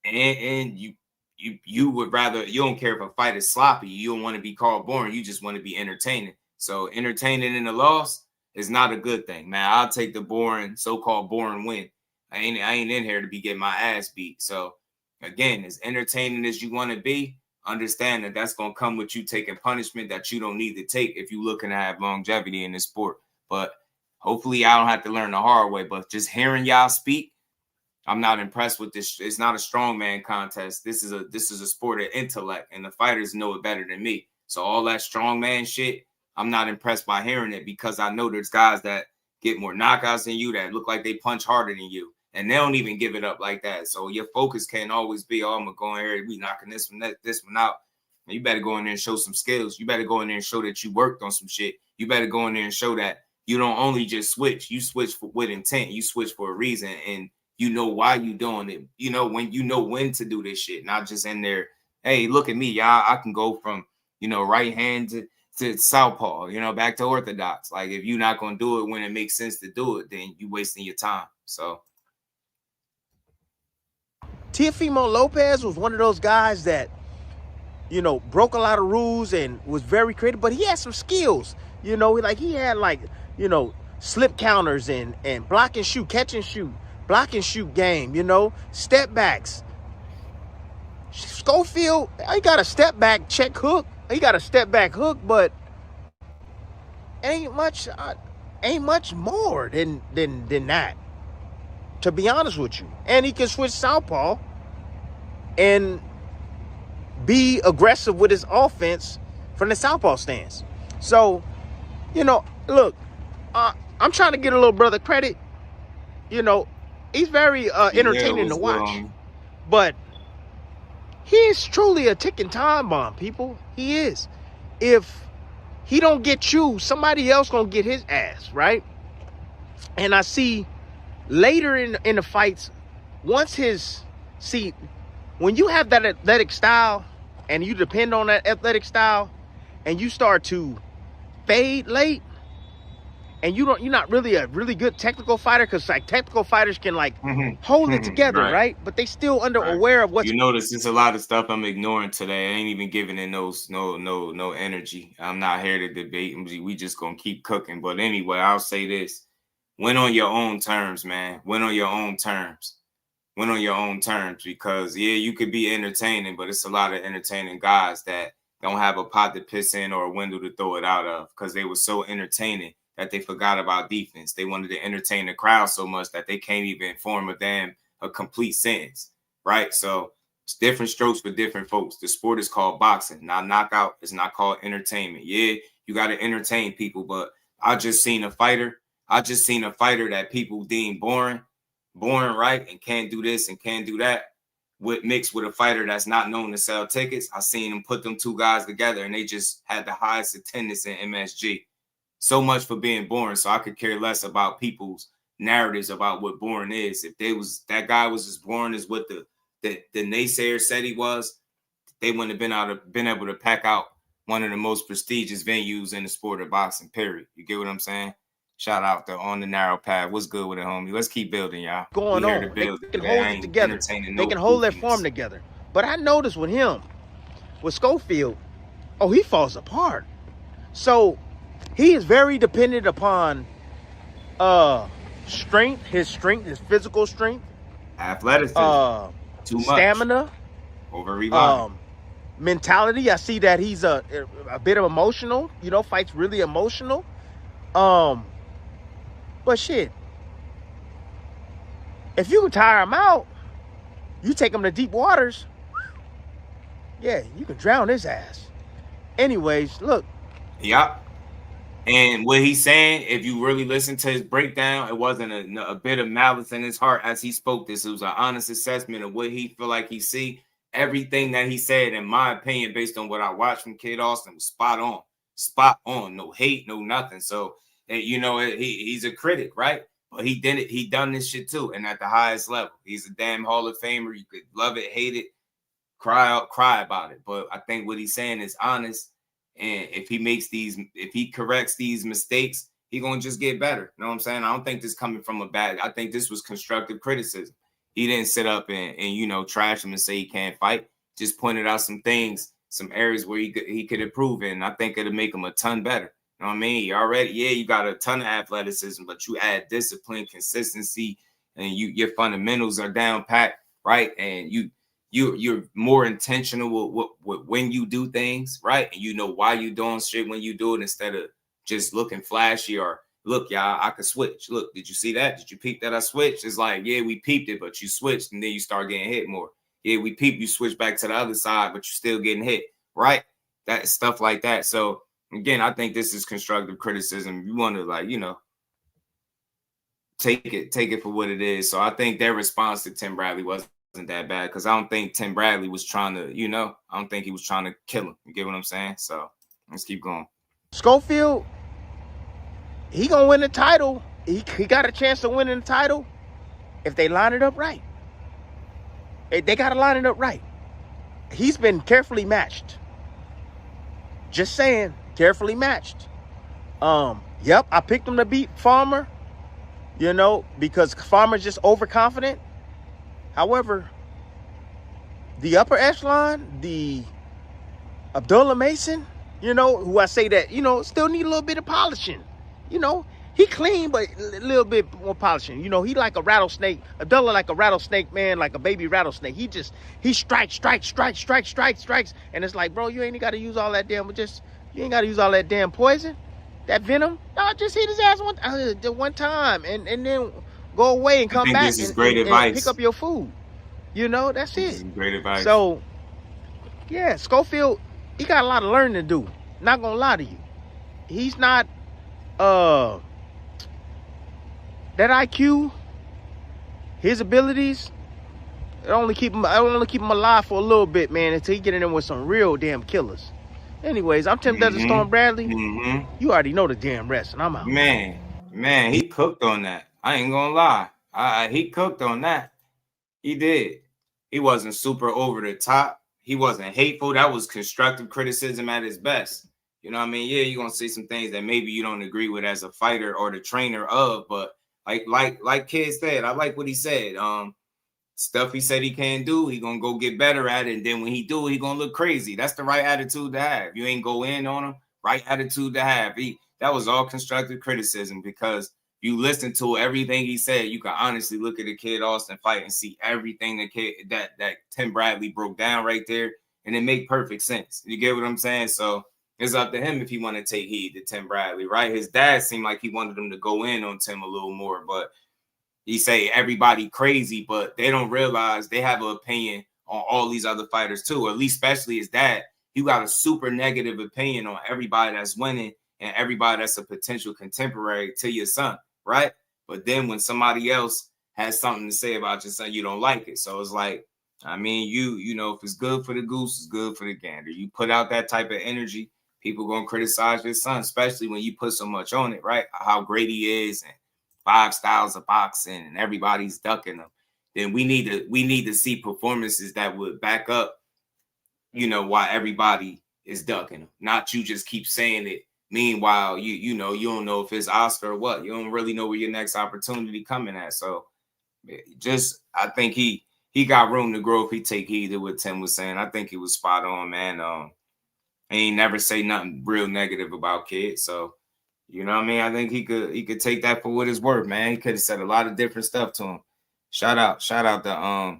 and you would rather, you don't care if a fight is sloppy. You don't want to be called boring. You just want to be entertaining. So entertaining in the loss is not a good thing, man. I'll take the so-called boring win. I ain't in here to be getting my ass beat. So again, as entertaining as you want to be, understand that that's going to come with you taking punishment that you don't need to take if you're looking to have longevity in this sport. But hopefully I don't have to learn the hard way. But just hearing y'all speak, I'm not impressed with this. It's not a strongman contest. This is a sport of intellect, and the fighters know it better than me. So all that strongman shit, I'm not impressed by hearing it, because I know there's guys that get more knockouts than you that look like they punch harder than you, and they don't even give it up like that. So your focus can't always be, oh, I'm gonna go in here, we knocking this one out. And you better go in there and show some skills. You better go in there and show that you worked on some shit. You better go in there and show that you don't only just switch. You switch with intent. You switch for a reason, and you know why you doing it. When to do this shit, not just in there, hey, look at me, y'all. I can go from, right hand to southpaw, back to orthodox. Like, if you're not going to do it when it makes sense to do it, then you wasting your time. So Teofimo Lopez was one of those guys that, broke a lot of rules and was very creative, but he had some skills, he had slip counters and block and shoot, catch and shoot, block and shoot game, you know, step backs. Schofield, he got a step back check hook. He got a step back hook, but ain't much more than that, to be honest with you. And he can switch southpaw and be aggressive with his offense from the southpaw stance. So, you know, look, I'm trying to get a little brother credit. You know, he's very entertaining to watch, but he is truly a ticking time bomb, people. He is. If he don't get you, somebody else gonna get his ass, right? And I see later in the fights, when you have that athletic style and you depend on that athletic style and you start to fade late, and you're not really a really good technical fighter, because like technical fighters can like hold it together, right? But they still aware of what's. You notice there's a lot of stuff I'm ignoring today. I ain't even giving it no energy. I'm not here to debate. We just gonna keep cooking. But anyway, I'll say this: win on your own terms, man. Win on your own terms. Win on your own terms, because yeah, you could be entertaining, but it's a lot of entertaining guys that don't have a pot to piss in or a window to throw it out of, because they were so entertaining that they forgot about defense. They wanted to entertain the crowd so much that they can't even form a complete sentence, right? So it's different strokes for different folks. The sport is called boxing, not knockout. It's not called entertainment. Yeah, you got to entertain people, but I just seen a fighter that people deem boring, right? And can't do this and can't do that, mixed with a fighter that's not known to sell tickets. I seen them put them two guys together and they just had the highest attendance in MSG. So much for being boring. So I could care less about people's narratives about what boring is. If that guy was as boring as what the naysayer said he was, they wouldn't have been able to pack out one of the most prestigious venues in the sport of boxing, period. You get what I'm saying? Shout out to On the Narrow Path. What's good with it, homie? Let's keep building, y'all. Going on. They can hold it together. They can hold their form together. But I noticed with Schofield, he falls apart. So he is very dependent upon strength, his physical strength, athleticism, too much, stamina, over mentality. I see that he's a bit of emotional, fights really emotional. But shit, if you can tire him out, you take him to deep waters, yeah, you can drown his ass. Anyways, look. Yup. And what he's saying, if you really listen to his breakdown, it wasn't a bit of malice in his heart as he spoke this. It was an honest assessment of what he feel like he see. Everything that he said, in my opinion, based on what I watched from Kid Austin, was spot on. No hate, no nothing. So, he's a critic, right? But he done this shit too, and at the highest level. He's a damn Hall of Famer. You could love it, hate it, cry about it. But I think what he's saying is honest. And if he corrects these mistakes, he gonna just get better. You know what I'm saying? I don't think this coming from I think this was constructive criticism. He didn't sit up and trash him and say he can't fight. Just pointed out some things, some areas where he could improve in. I think it'll make him a ton better. You know what I mean? You got a ton of athleticism, but you add discipline, consistency, and your fundamentals are down pat, right? And you're more intentional with when you do things, right? And you know why you doing shit when you do it, instead of just looking flashy or, look, y'all, I could switch. Look, did you see that? Did you peep that I switched? It's like, yeah, we peeped it, but you switched and then you start getting hit more. Yeah, we peeped, you switch back to the other side, but you're still getting hit, right? That stuff like that. So again, I think this is constructive criticism. You want to take it for what it is. So I think their response to Tim Bradley wasn't that bad, because I don't think Tim Bradley was trying to, I don't think he was trying to kill him. You get what I'm saying? So let's keep going. Schofield, he gonna win the title. He got a chance to win the title if they line it up right. They gotta line it up right. He's been carefully matched. Just saying, carefully matched. Yep, I picked him to beat Farmer, because Farmer's just overconfident. However, the upper echelon, the Abdullah Mason, who I say that, still need a little bit of polishing. He clean, but a little bit more polishing. You know, he like a rattlesnake. Abdullah like a rattlesnake, man, like a baby rattlesnake. He strikes. And it's like, bro, you ain't got to use all that damn, you ain't got to use all that damn poison, that venom. No, just hit his ass one time and then go away and come back and pick up your food. You know, that's it. This is great advice. So, yeah, Schofield, he got a lot of learning to do. Not gonna lie to you. He's not, that IQ, his abilities, it only keep him alive for a little bit, man, until he get in there with some real damn killers. Anyways, I'm Tim Desert Storm Bradley. You already know the damn rest, and I'm out. Man, he cooked on that. I ain't gonna lie. He cooked on that. He did. He wasn't super over the top. He wasn't hateful. That was constructive criticism at its best. You know what I mean? Yeah, you're gonna say some things that maybe you don't agree with as a fighter or the trainer of, but like Kid said, I like what he said. Stuff he said he can't do, he gonna go get better at it, and then when he do, he gonna look crazy. That's the right attitude to have. You ain't go in on him, right attitude to have. That was all constructive criticism, because you listen to everything he said, you can honestly look at the Kid Austin fight and see everything that Tim Bradley broke down right there, and it make perfect sense. You get what I'm saying? So it's up to him if he want to take heed to Tim Bradley, right? His dad seemed like he wanted him to go in on Tim a little more, but he say everybody crazy, but they don't realize they have an opinion on all these other fighters too, or at least especially his dad. You got a super negative opinion on everybody that's winning and everybody that's a potential contemporary to your son, right? But then when somebody else has something to say about your son, you don't like it. So it's like, I mean, you know, if it's good for the goose, it's good for the gander. You put out that type of energy, people gonna criticize your son, especially when you put so much on it, right? How great he is and 5 styles of boxing and everybody's ducking them. Then we need to see performances that would back up, you know, why everybody is ducking them. Not you just keep saying it. Meanwhile, you know, you don't know if it's Oscar or what. You don't really know where your next opportunity coming at. So just, I think he got room to grow if he take heed to what Tim was saying. I think he was spot on, man. He ain't never say nothing real negative about Kid. So, you know what I mean? I think he could take that for what it's worth, man. He could have said a lot of different stuff to him. Shout out to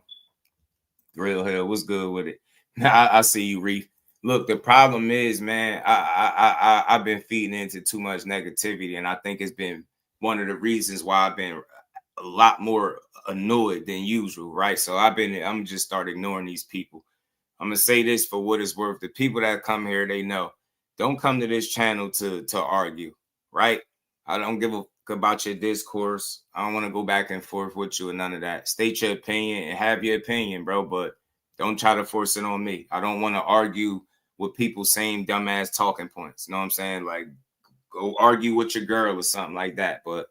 Real Hill. What's good with it? I see you, Reef. Look, the problem is, man, I've been feeding into too much negativity, and I think it's been one of the reasons why I've been a lot more annoyed than usual, right? So I'm just start ignoring these people. I'm gonna say this for what it's worth. The people that come here, they know. Don't come to this channel to argue, right? I don't give a fuck about your discourse. I don't want to go back and forth with you and none of that. State your opinion and have your opinion, bro, but don't try to force it on me. I don't want to argue with people saying dumbass talking points. You know what I'm saying? Like, go argue with your girl or something like that. But,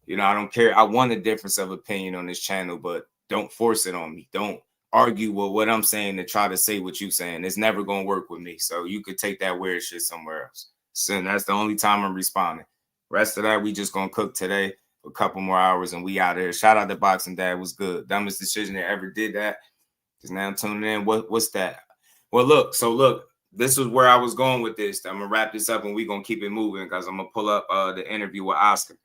you know, I don't care. I want a difference of opinion on this channel, but don't force it on me. Don't argue with what I'm saying to try to say what you're saying. It's never going to work with me. So you could take that weird shit somewhere else. So that's the only time I'm responding. Rest of that, we just going to cook today for a couple more hours and we out of here. Shout out to Boxing Dad. Was good. Dumbest decision that ever did that. Because now I'm tuning in. What's that? Well, look. This is where I was going with this. I'm going to wrap this up and we're going to keep it moving because I'm going to pull up the interview with Oscar.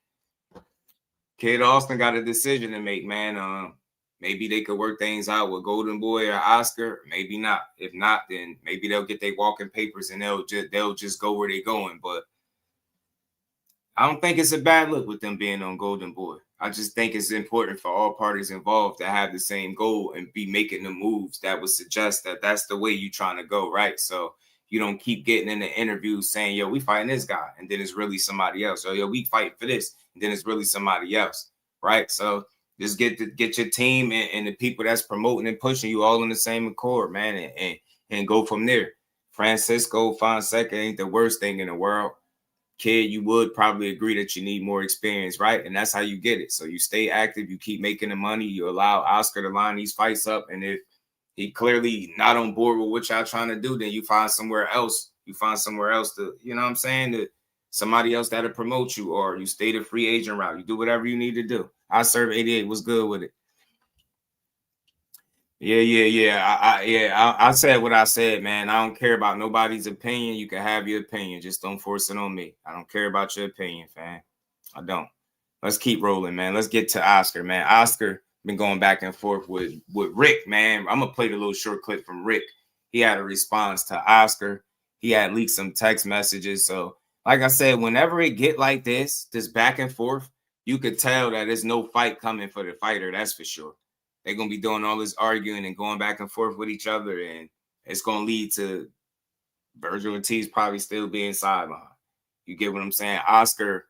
Kid Austin got a decision to make, man. Maybe they could work things out with Golden Boy or Oscar. Maybe not. If not, then maybe they'll get their walking papers and they'll just go where they're going. But I don't think it's a bad look with them being on Golden Boy. I just think it's important for all parties involved to have the same goal and be making the moves that would suggest that that's the way you're trying to go, right? So you don't keep getting in the interviews saying, yo, we fighting this guy, and then it's really somebody else. Or, yo, we fight for this, and then it's really somebody else, right? So just get your team and the people that's promoting and pushing you all in the same accord, man, and go from there. Francisco Fonseca ain't the worst thing in the world. Kid, you would probably agree that you need more experience, right? And that's how you get it. So you stay active, you keep making the money, you allow Oscar to line these fights up. And if he clearly not on board with what y'all trying to do, then you find somewhere else. You find somewhere else to, you know what I'm saying? To somebody else that'll promote you, or you stay the free agent route. You do whatever you need to do. I serve 88 was good with it. Yeah. I said what I said, man. I don't care about nobody's opinion. You can have your opinion. Just don't force it on me. I don't care about your opinion, fam. I don't. Let's keep rolling, man. Let's get to Oscar, man. Oscar been going back and forth with Rick, man. I'm gonna play the little short clip from Rick. He had a response to Oscar. He had leaked some text messages. So, like I said, whenever it get like this back and forth, you could tell that there's no fight coming for the fighter. That's for sure. They're gonna be doing all this arguing and going back and forth with each other, and it's gonna lead to Vergil Ortiz probably still being sidelined. You get what I'm saying? Oscar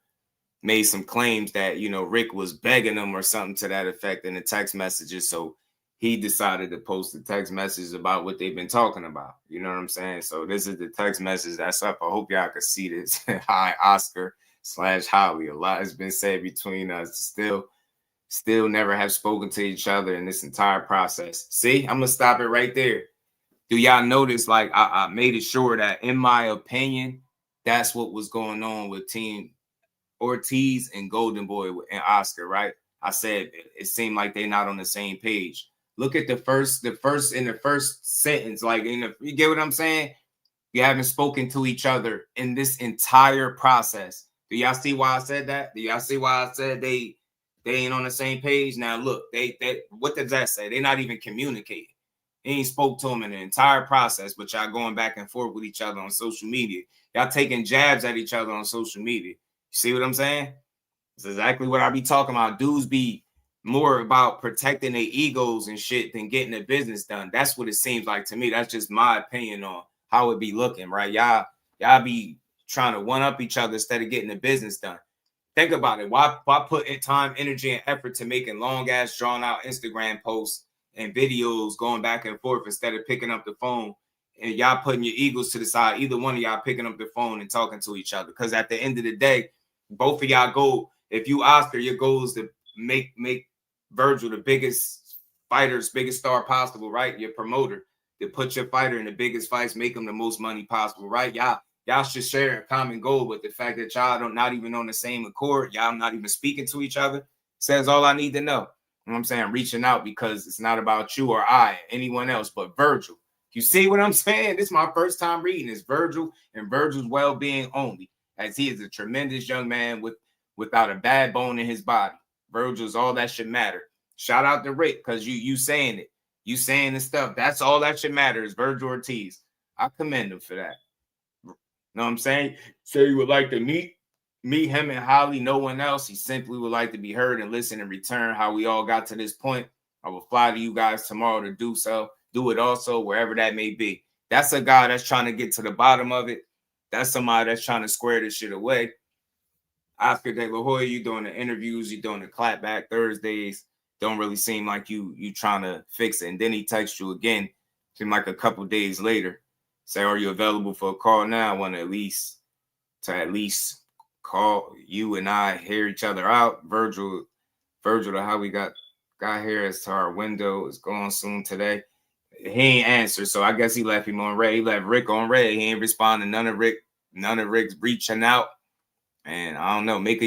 made some claims that, you know, Rick was begging him or something to that effect in the text messages. So he decided to post the text messages about what they've been talking about. You know what I'm saying? So this is the text message that's up. I hope y'all can see this. Hi, Oscar/Holly. A lot has been said between us. Still never have spoken to each other in this entire process. See, I'm going to stop it right there. Do y'all notice, like, I made it sure that, in my opinion, that's what was going on with Team Ortiz and Golden Boy and Oscar, right? I said it seemed like they're not on the same page. Look at the first sentence, like, you get what I'm saying? You haven't spoken to each other in this entire process. Do y'all see why I said that? Do y'all see why I said they ain't on the same page? Now look, they what does that say? They're not even communicating. He ain't spoke to him in the entire process, but y'all going back and forth with each other on social media. Y'all taking jabs at each other on social media. You see what I'm saying? It's exactly what I be talking about. Dudes be more about protecting their egos and shit than getting the business done. That's what it seems like to me. That's just my opinion on how it be looking, right? Y'all be trying to one-up each other instead of getting the business done. Think about it. Why put in time, energy, and effort to making long-ass, drawn-out Instagram posts and videos going back and forth instead of picking up the phone and y'all putting your egos to the side, either one of y'all picking up the phone and talking to each other? Because at the end of the day, both of y'all go, if you Oscar, your goal is to make Vergil the biggest fighters, biggest star possible, right? Your promoter, to put your fighter in the biggest fights, make them the most money possible, right? Y'all should share a common goal, with the fact that y'all not even on the same accord, y'all not even speaking to each other, says all I need to know. You know what I'm saying? Reaching out because it's not about you or anyone else, but Vergil. You see what I'm saying? This is my first time reading. It's Vergil and Vergil's well-being only, as he is a tremendous young man without a bad bone in his body. Vergil's all that should matter. Shout out to Rick, because you saying it. You saying the stuff. That's all that should matter is Vergil Ortiz. I commend him for that. You know what I'm saying? Say he would like to meet him and Holly, no one else. He simply would like to be heard and listen in return. How we all got to this point. I will fly to you guys tomorrow to do so. Do it also, wherever that may be. That's a guy that's trying to get to the bottom of it. That's somebody that's trying to square this shit away. Oscar Delahoya, you doing the interviews, you doing the Clapback Thursdays. Don't really seem like you trying to fix it. And then he texts you again, seemed like a couple days later. Say, are you available for a call now? I want to at least call you and I, hear each other out. Vergil, how we got here as to our window is going soon today. He ain't answered, so I guess he left him on red. He left Rick on red. He ain't responding. None of Rick's reaching out. And I don't know. Make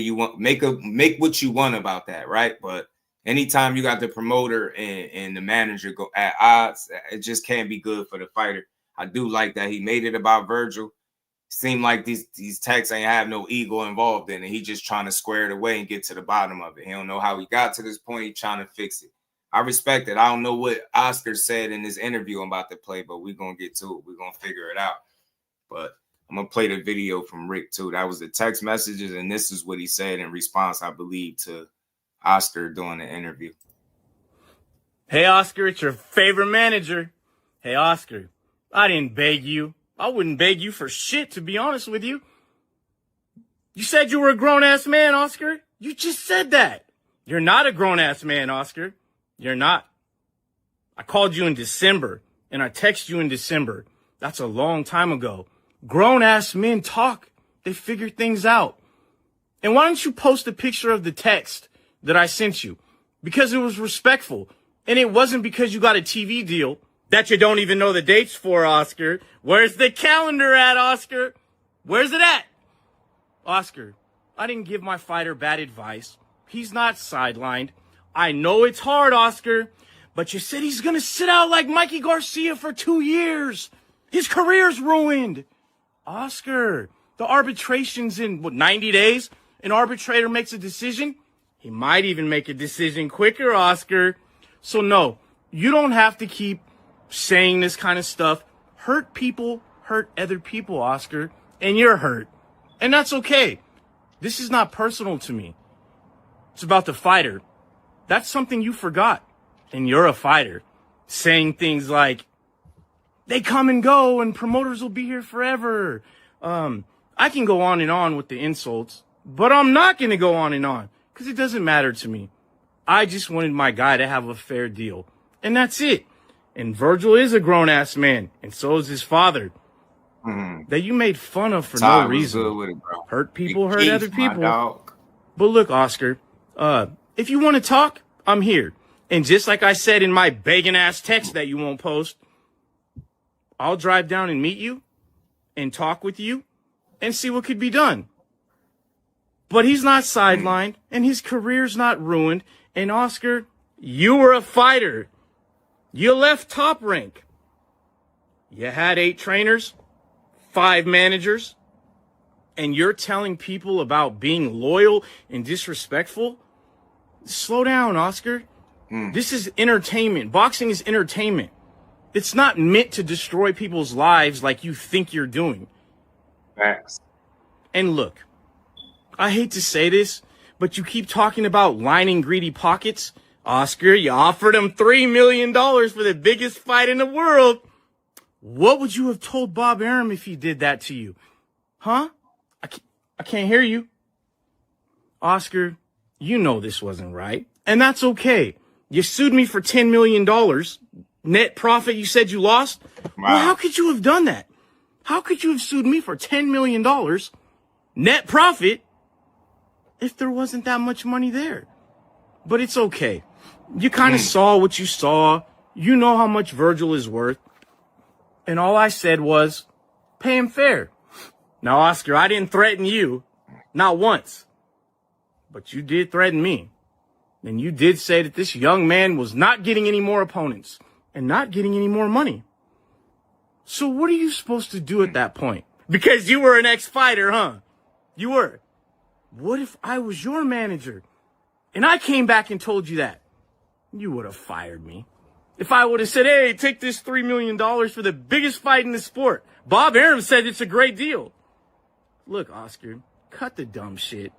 what you want about that, right? But anytime you got the promoter and the manager go at odds, it just can't be good for the fighter. I do like that he made it about Vergil. Seemed like these texts ain't have no ego involved in it. He just trying to square it away and get to the bottom of it. He don't know how he got to this point. He trying to fix it. I respect it. I don't know what Oscar said in his interview I'm about to play, but we're going to get to it. We're going to figure it out. But I'm going to play the video from Rick, too. That was the text messages, and this is what he said in response, I believe, to Oscar during the interview. Hey, Oscar, it's your favorite manager. Hey, Oscar, I didn't beg you. I wouldn't beg you for shit, to be honest with you. You said you were a grown-ass man, Oscar. You just said that. You're not a grown-ass man, Oscar. You're not. I called you in December, and I texted you in December. That's a long time ago. Grown-ass men talk. They figure things out. And why don't you post a picture of the text that I sent you? Because it was respectful. And it wasn't because you got a TV deal that you don't even know the dates for, Oscar. Where's the calendar at, Oscar? Where's it at? Oscar, I didn't give my fighter bad advice. He's not sidelined. I know it's hard, Oscar, but you said he's going to sit out like Mikey Garcia for 2 years. His career's ruined. Oscar, the arbitration's in, 90 days? an arbitrator makes a decision, he might even make a decision quicker, Oscar. So no, you don't have to keep saying this kind of stuff. Hurt people hurt other people, Oscar, and you're hurt. And that's okay. This is not personal to me. It's about the fighter. That's something you forgot. And you're a fighter. Saying things like, they come and go and promoters will be here forever. I can go on and on with the insults, but I'm not going to go on and on because it doesn't matter to me. I just wanted my guy to have a fair deal. And that's it. And Vergil is a grown-ass man, and so is his father. That you made fun of for no reason. With it, bro. Hurt people hurt other people. But look, Oscar, if you want to talk, I'm here. And just like I said in my begging-ass text that you won't post, I'll drive down and meet you and talk with you and see what could be done. But he's not sidelined, and his career's not ruined. And Oscar, you were a fighter. You left Top Rank. You had 8 trainers, 5 managers, and you're telling people about being loyal and disrespectful? Slow down, Oscar. This is entertainment. Boxing is entertainment. It's not meant to destroy people's lives like you think you're doing. Facts. And look, I hate to say this, but you keep talking about lining greedy pockets. Oscar, you offered him $3 million for the biggest fight in the world. What would you have told Bob Arum if he did that to you? Huh? I can't hear you. Oscar, you know this wasn't right, and that's okay. You sued me for $10 million. Net profit you said you lost? Wow. Well, how could you have done that? How could you have sued me for $10 million net profit if there wasn't that much money there? But it's okay. You kind of saw what you saw. You know how much Vergil is worth. And all I said was, pay him fair. Now, Oscar, I didn't threaten you. Not once. But you did threaten me. And you did say that this young man was not getting any more opponents and not getting any more money. So what are you supposed to do at that point? Because you were an ex-fighter, huh? You were. What if I was your manager and I came back and told you that? You would have fired me. If I would have said, hey, take this $3 million for the biggest fight in the sport. Bob Arum said it's a great deal. Look, Oscar, cut the dumb shit.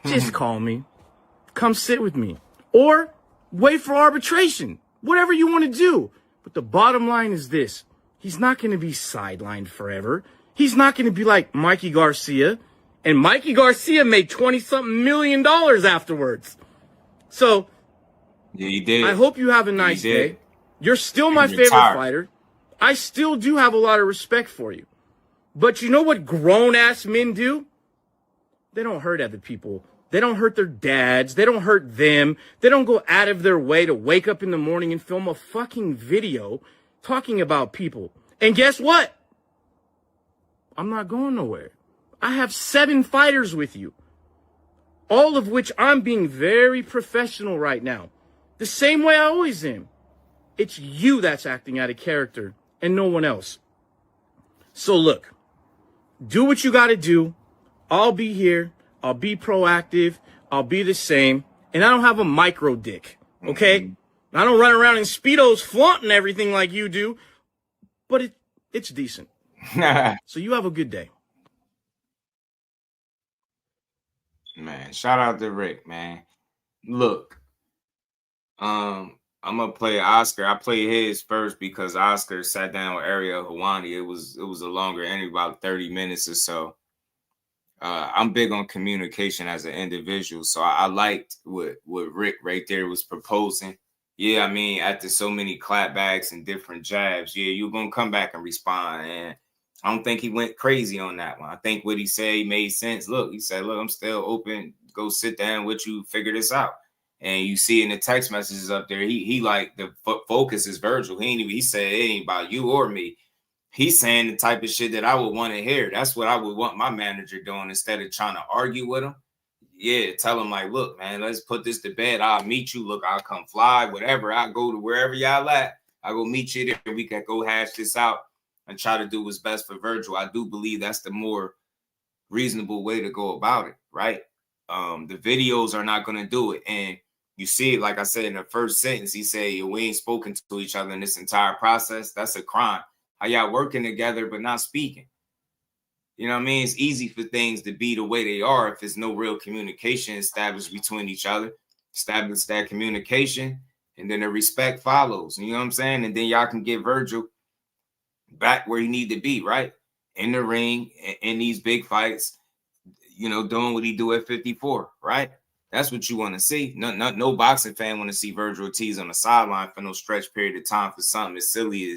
Just call me. Come sit with me. Or wait for arbitration. Whatever you want to do. But the bottom line is this. He's not going to be sidelined forever. He's not going to be like Mikey Garcia. And Mikey Garcia made 20-something million afterwards. So, yeah, you did. I hope you have a nice day. You're still my favorite fighter. I still do have a lot of respect for you. But you know what grown-ass men do? They don't hurt other people. They don't hurt their dads. They don't hurt them. They don't go out of their way to wake up in the morning and film a fucking video talking about people. And guess what? I'm not going nowhere. I have 7 fighters with you, all of which I'm being very professional right now. The same way I always am. It's you that's acting out of character and no one else. So look, do what you got to do. I'll be here. I'll be proactive. I'll be the same. And I don't have a micro dick, okay? I don't run around in Speedos flaunting everything like you do, but it's decent. So you have a good day. Man, shout out to Rick, man. Look, I'm gonna play Oscar. I played his first because Oscar sat down with Ariel Hawani. It was a longer interview, about 30 minutes or so. I'm big on communication as an individual, so I liked what Rick right there was proposing. Yeah, I mean, after so many clapbacks and different jabs, yeah, you're gonna come back and respond. And I don't think he went crazy on that one. I think what he said made sense. Look, he said, look, I'm still open. Go sit down with you, figure this out. And you see in the text messages up there, he like the focus is Vergil. He said it ain't about you or me. He's saying the type of shit that I would want to hear. That's what I would want my manager doing instead of trying to argue with him. Yeah, tell him like, look, man, let's put this to bed. I'll meet you. Look, I'll come fly, whatever. I'll go to wherever y'all at. I'll go meet you there. We can go hash this out and try to do what's best for Vergil. I do believe that's the more reasonable way to go about it, right? The videos are not going to do it. And you see it, like I said, in the first sentence, he said, we ain't spoken to each other in this entire process. That's a crime. How y'all working together but not speaking? You know what I mean? It's easy for things to be the way they are if there's no real communication established between each other. Establish that communication, and then the respect follows. You know what I'm saying? And then y'all can get Vergil back where he need to be, right? In the ring, in these big fights, you know, doing what he do at 54, right? That's what you want to see. No boxing fan want to see Vergil Ortiz on the sideline for no stretch period of time for something as silly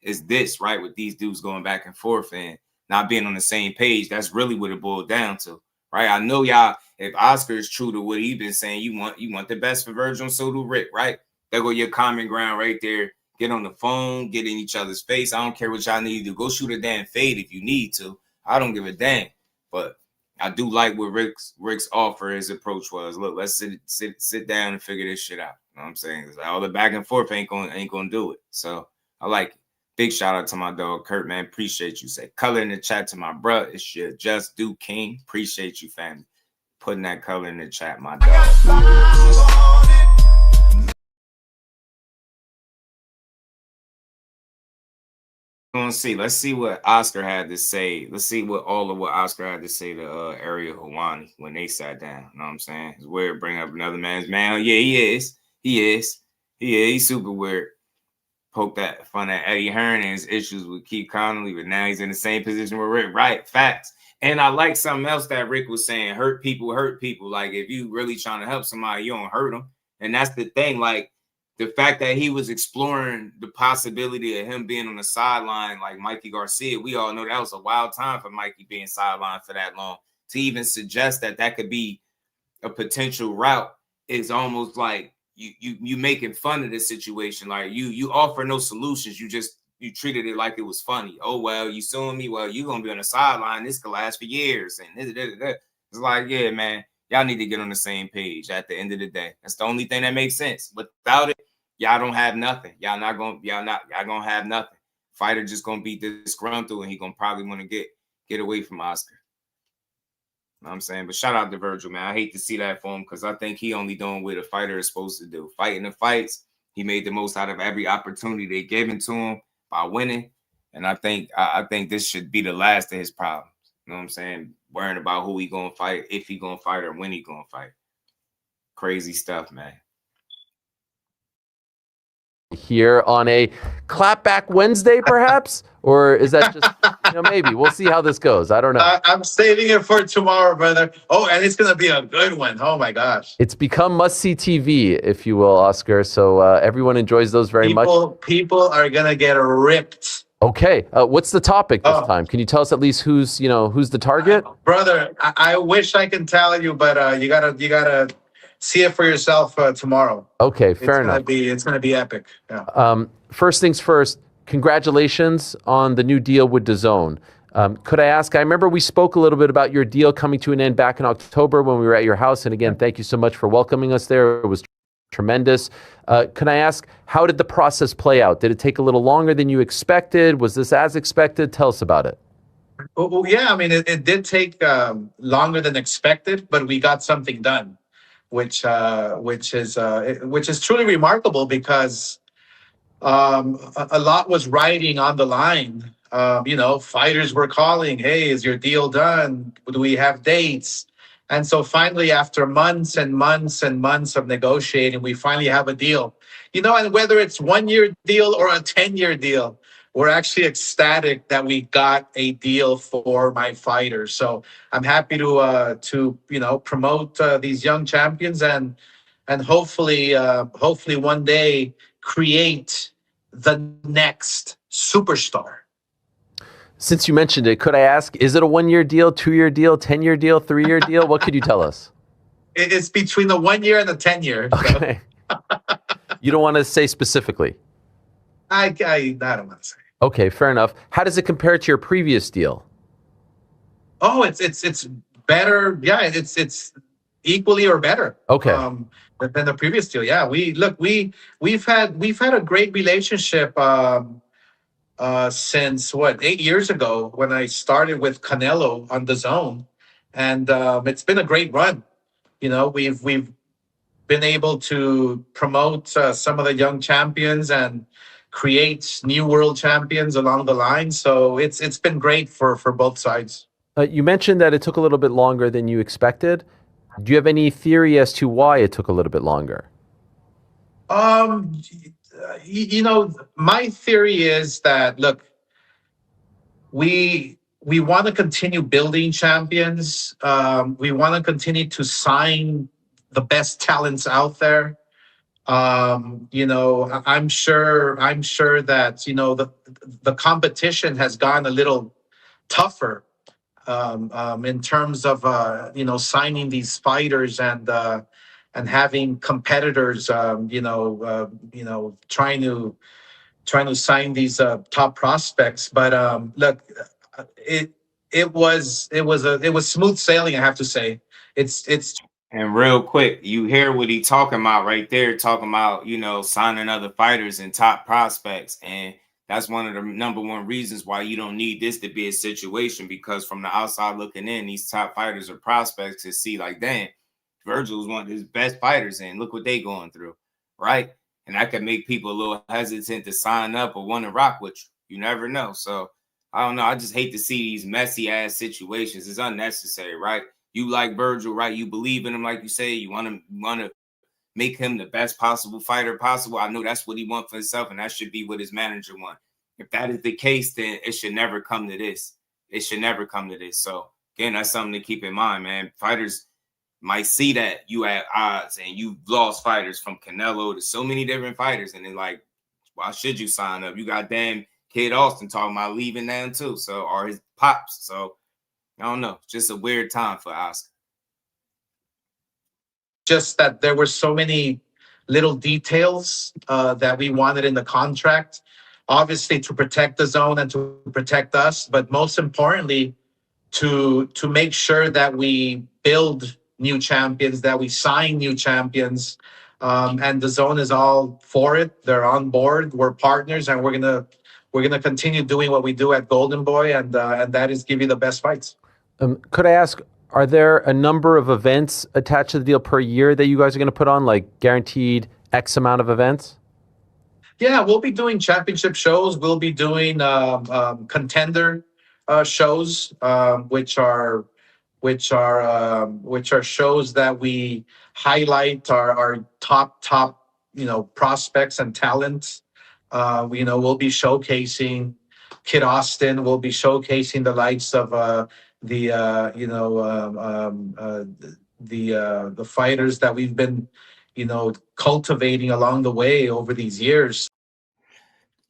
as this, right? With these dudes going back and forth and not being on the same page. That's really what it boiled down to, right? I know y'all, if Oscar is true to what he's been saying, you want the best for Vergil, and so do Rick, right? There go your common ground right there. Get on the phone, get in each other's face. I don't care what y'all need to do. Go shoot a damn fade if you need to. I don't give a damn. But I do like what Rick's offer, his approach was. Look, let's sit down and figure this shit out. You know what I'm saying? All the back and forth ain't gonna do it. So I like it. Big shout out to my dog Kurt, man. Appreciate you. Say color in the chat to my bro. It's your Just Do King. Appreciate you, family. Putting that color in the chat, my dog. Let's see what Oscar had to say. Let's see what Oscar had to say to Ariel Helwani when they sat down. You know what I'm saying? It's weird bring up another man's man. Yeah, he is. He's super weird. Poke that fun at Eddie Hearn and his issues with Keith Connolly, but now he's in the same position with Rick. Right, facts. And I like something else that Rick was saying. Hurt people. Like, if you really trying to help somebody, you don't hurt them. And that's the thing. Like, the fact that he was exploring the possibility of him being on the sideline like Mikey Garcia, we all know that was a wild time for Mikey being sidelined for that long. To even suggest that could be a potential route is almost like you making fun of this situation. Like you offer no solutions. You treated it like it was funny. Oh, well, you suing me. Well, you're going to be on the sideline. This could last for years. And it's like, yeah, man, y'all need to get on the same page at the end of the day. That's the only thing that makes sense. Without it, y'all don't have nothing. Y'all gonna have nothing. Fighter just gonna be disgruntled and he gonna probably want to get away from Oscar. You know what I'm saying? But shout out to Vergil, man. I hate to see that for him because I think he only doing what a fighter is supposed to do. Fighting the fights. He made the most out of every opportunity they gave to him by winning. And I think this should be the last of his problems. You know what I'm saying? Worrying about who he gonna fight, if he gonna fight, or when he gonna fight. Crazy stuff, man. Here on a Clapback Wednesday, perhaps? Or is that just, maybe. We'll see how this goes. I don't know. I'm saving it for tomorrow, brother. Oh, and it's going to be a good one. Oh, my gosh. It's become must-see TV, if you will, Oscar. So everyone enjoys those very much. People are going to get ripped. Okay. What's the topic this time? Can you tell us at least who's the target? Brother, I wish I can tell you, but you gotta see it for yourself tomorrow. Okay, fair enough. It's gonna be epic. Yeah. First things first, congratulations on the new deal with DAZN. Could I ask, I remember we spoke a little bit about your deal coming to an end back in October when we were at your house. And again, thank you so much for welcoming us there. It was tremendous. Can I ask, how did the process play out? Did it take a little longer than you expected? Was this as expected? Tell us about it. Well, yeah, I mean, it did take longer than expected, but we got something done. Which is truly remarkable because a lot was riding on the line. Fighters were calling, "Hey, is your deal done? Do we have dates?" And so finally, after months and months and months of negotiating, we finally have a deal. And whether it's 1-year deal or a 10-year deal, we're actually ecstatic that we got a deal for my fighters. So I'm happy to promote these young champions and hopefully one day create the next superstar. Since you mentioned it, could I ask, is it a 1-year deal, 2-year deal, 10-year deal, 3-year deal? What could you tell us? It's between the 1 year and the 10 year. Okay. You don't want to say specifically? I don't want to say. Okay, fair enough. How does it compare to your previous deal? Oh, it's better. Yeah, it's equally or better. Okay. Than the previous deal. Yeah, we've had a great relationship since 8 years ago when I started with Canelo on DAZN. and it's been a great run. You know, we've been able to promote some of the young champions and create new world champions along the line. So it's been great for both sides. You mentioned that it took a little bit longer than you expected. Do you have any theory as to why it took a little bit longer? You know, my theory is that, look, we want to continue building champions. We want to continue to sign the best talents out there. You know, I'm sure that, you know, the competition has gone a little tougher in terms of you know, signing these fighters and having competitors you know, trying to sign these top prospects. But look, it was smooth sailing, I have to say. It's And real quick, you hear what he talking about right there, talking about, you know, signing other fighters and top prospects. And that's one of the number one reasons why you don't need this to be a situation, because from the outside looking in, these top fighters or prospects to see like, damn, Vergil is one of his best fighters and look what they going through, right? And that could make people a little hesitant to sign up or want to rock with you. You never know. So I don't know. I just hate to see these messy ass situations. It's unnecessary, right? You like Vergil, right? You believe in him, like you say. You want to make him the best possible fighter possible. I know that's what he wants for himself, and that should be what his manager wants. If that is the case, then it should never come to this. It should never come to this. So again, that's something to keep in mind, man. Fighters might see that you at odds and you've lost fighters from Canelo to so many different fighters, and they're like, why should you sign up? You got damn Kid Austin talking about leaving them too, so, or his pops. So I don't know. Just a weird time for Oscar. just that there were so many little details that we wanted in the contract, obviously to protect the zone and to protect us, but most importantly, to make sure that we build new champions, that we sign new champions, and the zone is all for it. They're on board. We're partners, and we're gonna continue doing what we do at Golden Boy, and that is give you the best fights. Could I ask, are there a number of events attached to the deal per year that you guys are going to put on, like guaranteed X amount of events? Yeah, we'll be doing championship shows. We'll be doing contender shows, which are shows that we highlight our top prospects and talents. We'll be showcasing Kid Austin. We'll be showcasing the likes of the fighters that we've been cultivating along the way over these years.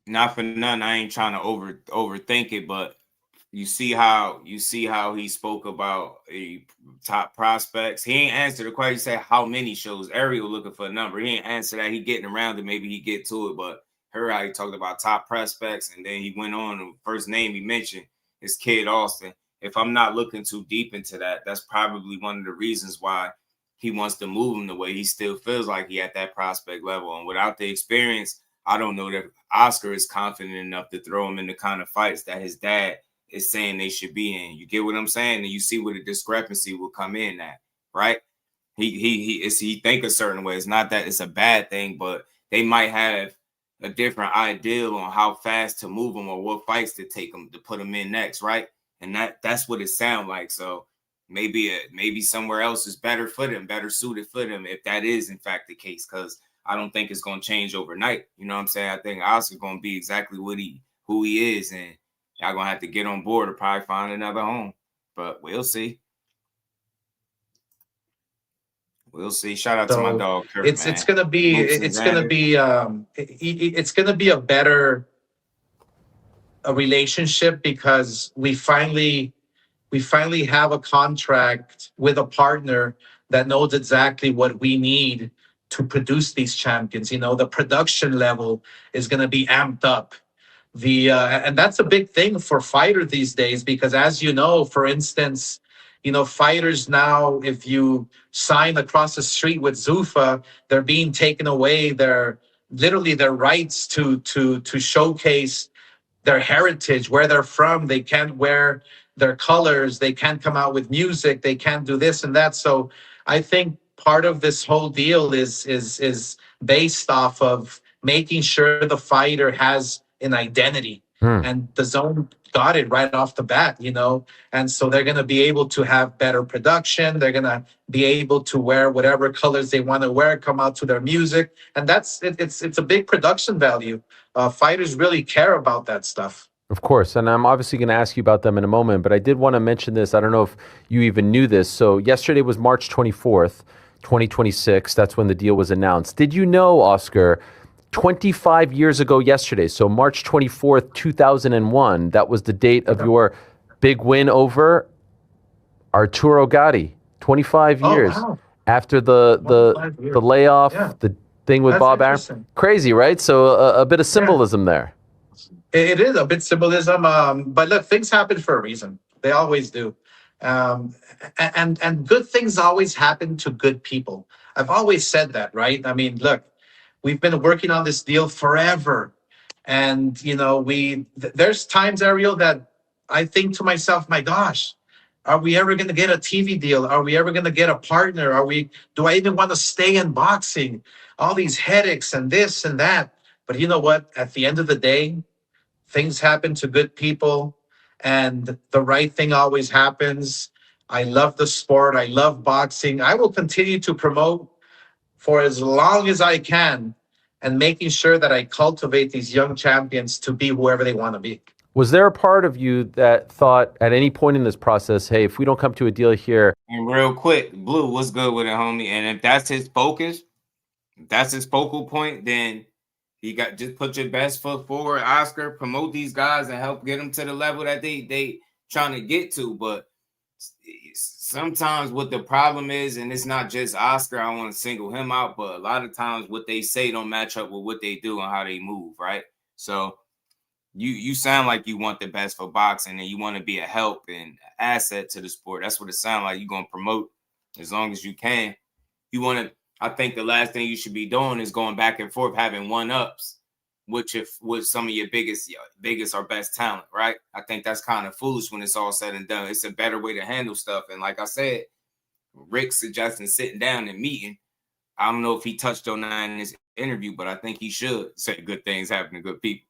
Not for none, I ain't trying to overthink it, but you see how he spoke about top prospects. He ain't answered the question. He said how many shows. Ariel looking for a number. He ain't answer that. He getting around it. Maybe he get to it, but heard how he talked about top prospects, and then he went on. The first name he mentioned is Kid Austin. If I'm not looking too deep into that, that's probably one of the reasons why he wants to move him the way he still feels like he at that prospect level. And without the experience, I don't know that Oscar is confident enough to throw him in the kind of fights that his dad is saying they should be in. You get what I'm saying? And you see where the discrepancy will come in at, right? He think a certain way. It's not that it's a bad thing, but they might have a different ideal on how fast to move him or what fights to take him to put him in next, right? And that's what it sounds like. So maybe somewhere else is better for them, better suited for them, if that is in fact the case, because I don't think it's going to change overnight. You know what I'm saying? I think Oscar's going to be exactly who he is, and y'all going to have to get on board or probably find another home. But we'll see. We'll see. Shout out to my dog Kurt, it's gonna be a better relationship, because we finally have a contract with a partner that knows exactly what we need to produce these champions. The production level is going to be amped up. And that's a big thing for fighters these days, because as you know, for instance, fighters now, if you sign across the street with Zuffa, they're being taken away their rights to showcase their heritage, where they're from. They can't wear their colors. They can't come out with music. They can't do this and that. So I think part of this whole deal is based off of making sure the fighter has an identity. And the zone got it right off the bat, you know. And so they're going to be able to have better production. They're going to be able to wear whatever colors they want to wear, come out to their music. And that's it's a big production value. Fighters really care about that stuff. Of course, and I'm obviously going to ask you about them in a moment, but I did want to mention this. I don't know if you even knew this. So yesterday was March 24th, 2026. That's when the deal was announced. Did you know, Oscar, 25 years ago yesterday, so March 24th, 2001, that was the date of your big win over Arturo Gatti. 25 years after the layoff, the thing with Bob Arum. Crazy, right? So a bit of symbolism there. It is a bit symbolism, but look, things happen for a reason. They always do. And good things always happen to good people. I've always said that, right? I mean, look, we've been working on this deal forever. And, you know, there's times, Ariel, that I think to myself, my gosh, are we ever going to get a TV deal? Are we ever going to get a partner? Do I even want to stay in boxing? All these headaches and this and that. But you know what? At the end of the day, things happen to good people and the right thing always happens. I love the sport. I love boxing. I will continue to promote for as long as I can and making sure that I cultivate these young champions to be whoever they want to be. Was there a part of you that thought at any point in this process, hey, if we don't come to a deal here? And real quick, Blue, what's good with it, homie? And if that's his focus, if that's his focal point, then just put your best foot forward, Oscar, promote these guys and help get them to the level that they trying to get to. But sometimes what the problem is, and it's not just Oscar, I want to single him out, but a lot of times what they say don't match up with what they do and how they move, right? So you sound like you want the best for boxing and you want to be a help and asset to the sport. That's what it sounds like. You're going to promote as long as you can. You want to, I think the last thing you should be doing is going back and forth, having one-ups, with some of your biggest or best talent, right? I think that's kind of foolish when it's all said and done. It's a better way to handle stuff. And like I said, Rick suggesting sitting down and meeting. I don't know if he touched on that in his interview, but I think he should say good things happen to good people.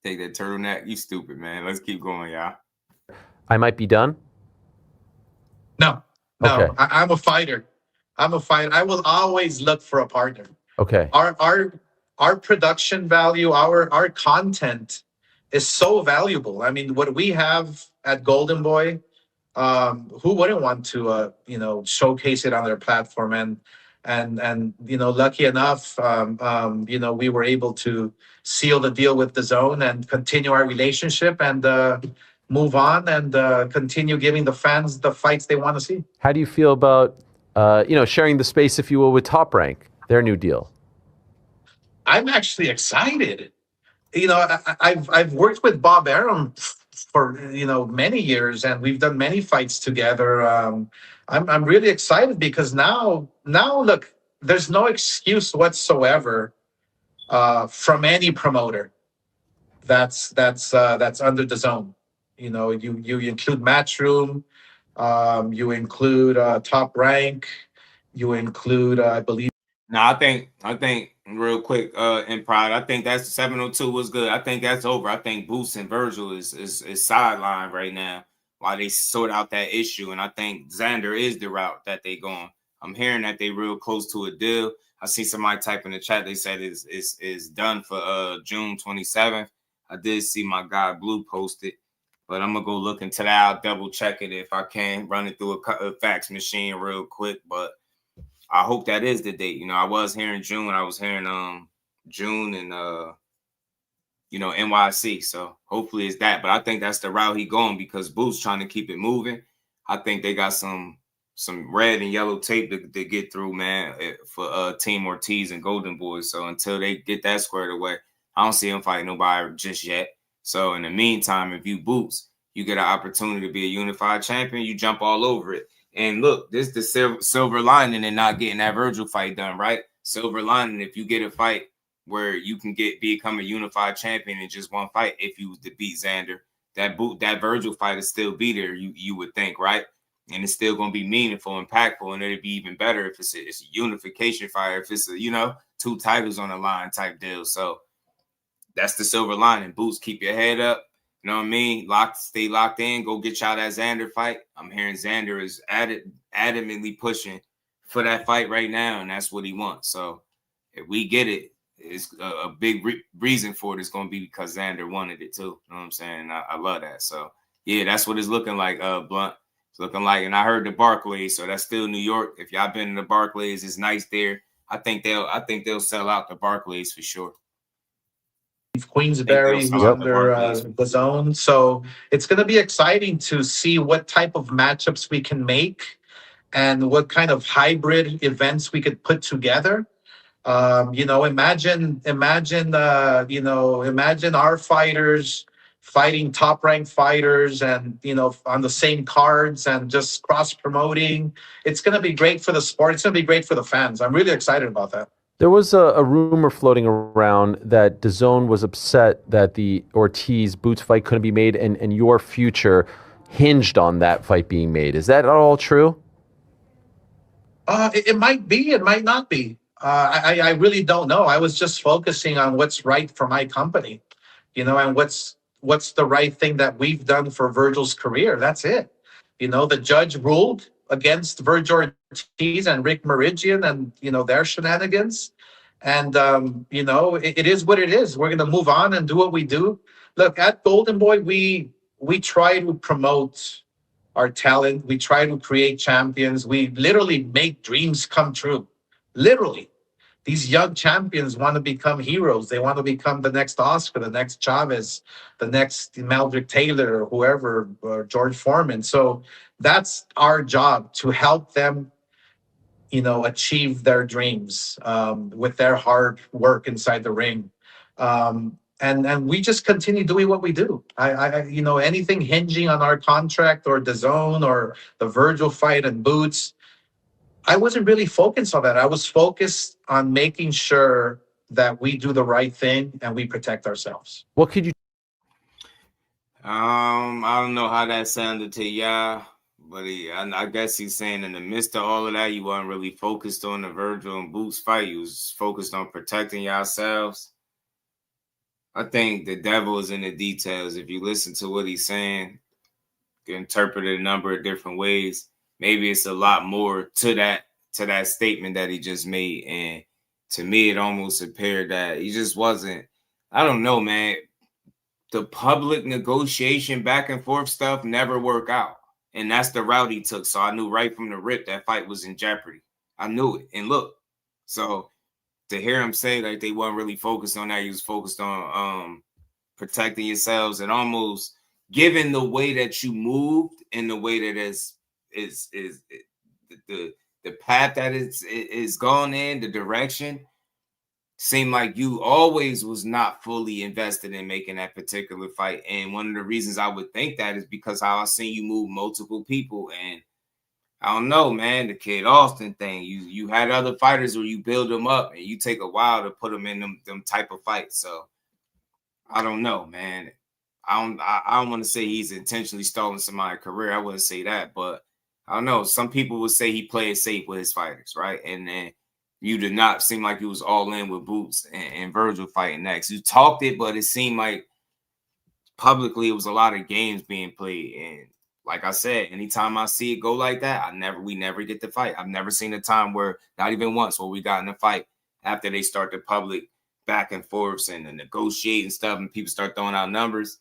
Take that turtleneck. You stupid, man. Let's keep going, y'all. I might be done? No. Okay. I'm a fighter. I will always look for a partner. Okay. Our production value, our content is so valuable. I mean, what we have at Golden Boy, who wouldn't want to, showcase it on their platform? And lucky enough, we were able to seal the deal with the Zone and continue our relationship and move on and continue giving the fans the fights they want to see. How do you feel about, sharing the space, if you will, with Top Rank, their new deal? I'm actually excited. I've worked with Bob Arum for many years, and we've done many fights together. I'm really excited because now look, there's no excuse whatsoever from any promoter that's under the Zone. You include Matchroom, you include Top Rank, you include I believe. No, I think real quick, in Pride, I think that's 702 was good. I think that's over. I think Boost and Vergil is sidelined right now while they sort out that issue. And I think Xander is the route that they going. I'm hearing that they real close to a deal. I see somebody type in the chat. They said it's done for June 27th. I did see my guy Blue posted, but I'm gonna go look into that. I'll double check it if I can, run it through a fax machine real quick. But I hope that is the date. I was hearing June. I was hearing June and NYC. So hopefully it's that. But I think that's the route he going because Boo's trying to keep it moving. I think they got some red and yellow tape to get through, man, for Team Ortiz and Golden Boys. So until they get that squared away, I don't see him fighting nobody just yet. So in the meantime, if you Boots, you get an opportunity to be a unified champion, you jump all over it. And look, this is the silver lining in not getting that Vergil fight done, right? Silver lining, if you get a fight where you can become a unified champion in just one fight, if you was to beat Xander, that Vergil fight will still be there. You would think, right? And it's still going to be meaningful, impactful, and it'd be even better if it's a unification fight, if it's a 2 titles on the line type deal. So that's the silver lining. Boots, keep your head up. You know what I mean? Stay locked in. Go get y'all that Xander fight. I'm hearing Xander is adamantly pushing for that fight right now, and that's what he wants. So if we get it, it's a big reason for it is going to be because Xander wanted it too. You know what I'm saying? I love that. So yeah, that's what it's looking like. Blunt, it's looking like. And I heard the Barclays, so that's still New York. If y'all been in the Barclays, it's nice there. I think they'll sell out the Barclays for sure. Queensberry, who's under the zone. So it's going to be exciting to see what type of matchups we can make and what kind of hybrid events we could put together. Imagine our fighters fighting top-ranked fighters and, on the same cards and just cross-promoting. It's going to be great for the sport. It's going to be great for the fans. I'm really excited about that. There was a rumor floating around that DAZN was upset that the Ortiz-Boots fight couldn't be made, and your future hinged on that fight being made. Is that all true? It might be. It might not be. I really don't know. I was just focusing on what's right for my company, and what's the right thing that we've done for Vergil's career. That's it. The judge ruled against Vergil Ortiz and Rick Mirigian and, their shenanigans. And, it is what it is. We're going to move on and do what we do. Look, at Golden Boy, we try to promote our talent. We try to create champions. We literally make dreams come true. Literally. These young champions want to become heroes. They want to become the next Oscar, the next Chavez, the next Meldrick Taylor, or whoever, or George Foreman. So that's our job, to help them, achieve their dreams with their hard work inside the ring. And we just continue doing what we do. Anything hinging on our contract or DAZN or the Vergil fight and Boots, I wasn't really focused on that. I was focused on making sure that we do the right thing and we protect ourselves. What could you? I don't know how that sounded to y'all, but I guess he's saying in the midst of all of that, you weren't really focused on the Vergil and Boots fight. You was focused on protecting yourselves. I think the devil is in the details. If you listen to what he's saying, you can interpret it a number of different ways. Maybe it's a lot more to that statement that he just made. And to me, it almost appeared that he just wasn't, I don't know, man. The public negotiation back and forth stuff never worked out. And that's the route he took. So I knew right from the rip that fight was in jeopardy. I knew it. And look, so to hear him say like they weren't really focused on that, he was focused on protecting yourselves, and almost given the way that you moved and the way that is the path that is gone in, the direction, seemed like you always was not fully invested in making that particular fight. And one of the reasons I would think that is because how I seen you move multiple people. And I don't know, man, the Kid Austin thing, you had other fighters where you build them up and you take a while to put them in them type of fights. So I don't know, man. I don't want to say he's intentionally stalling somebody's career. I wouldn't say that, but I don't know. Some people would say he played safe with his fighters, right? And then you did not seem like you was all in with Boots and Vergil fighting next. You talked it, but it seemed like publicly it was a lot of games being played. And like I said, anytime I see it go like that, we never get the fight. I've never seen a time where, not even once, where we got in a fight after they start the public back and forths and the negotiating stuff and people start throwing out numbers.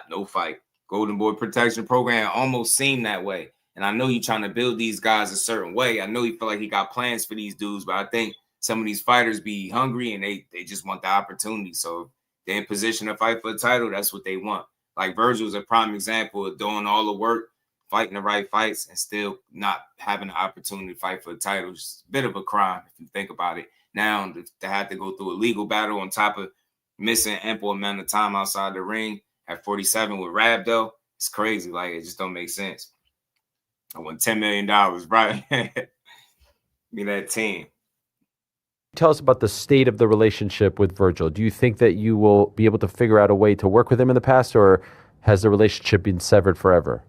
No fight. Golden Boy Protection Program almost seemed that way. And I know you're trying to build these guys a certain way. I know you feel like he got plans for these dudes, but I think some of these fighters be hungry and they just want the opportunity. So they're in position to fight for the title. That's what they want. Like Vergil is a prime example of doing all the work, fighting the right fights, and still not having the opportunity to fight for the title. It's a bit of a crime if you think about it. Now to have to go through a legal battle on top of missing ample amount of time outside the ring at 47 with Rabdo, it's crazy. Like, it just don't make sense. I won $10 million, right? Give me that 10. Tell us about the state of the relationship with Vergil. Do you think that you will be able to figure out a way to work with him in the past, or has the relationship been severed forever?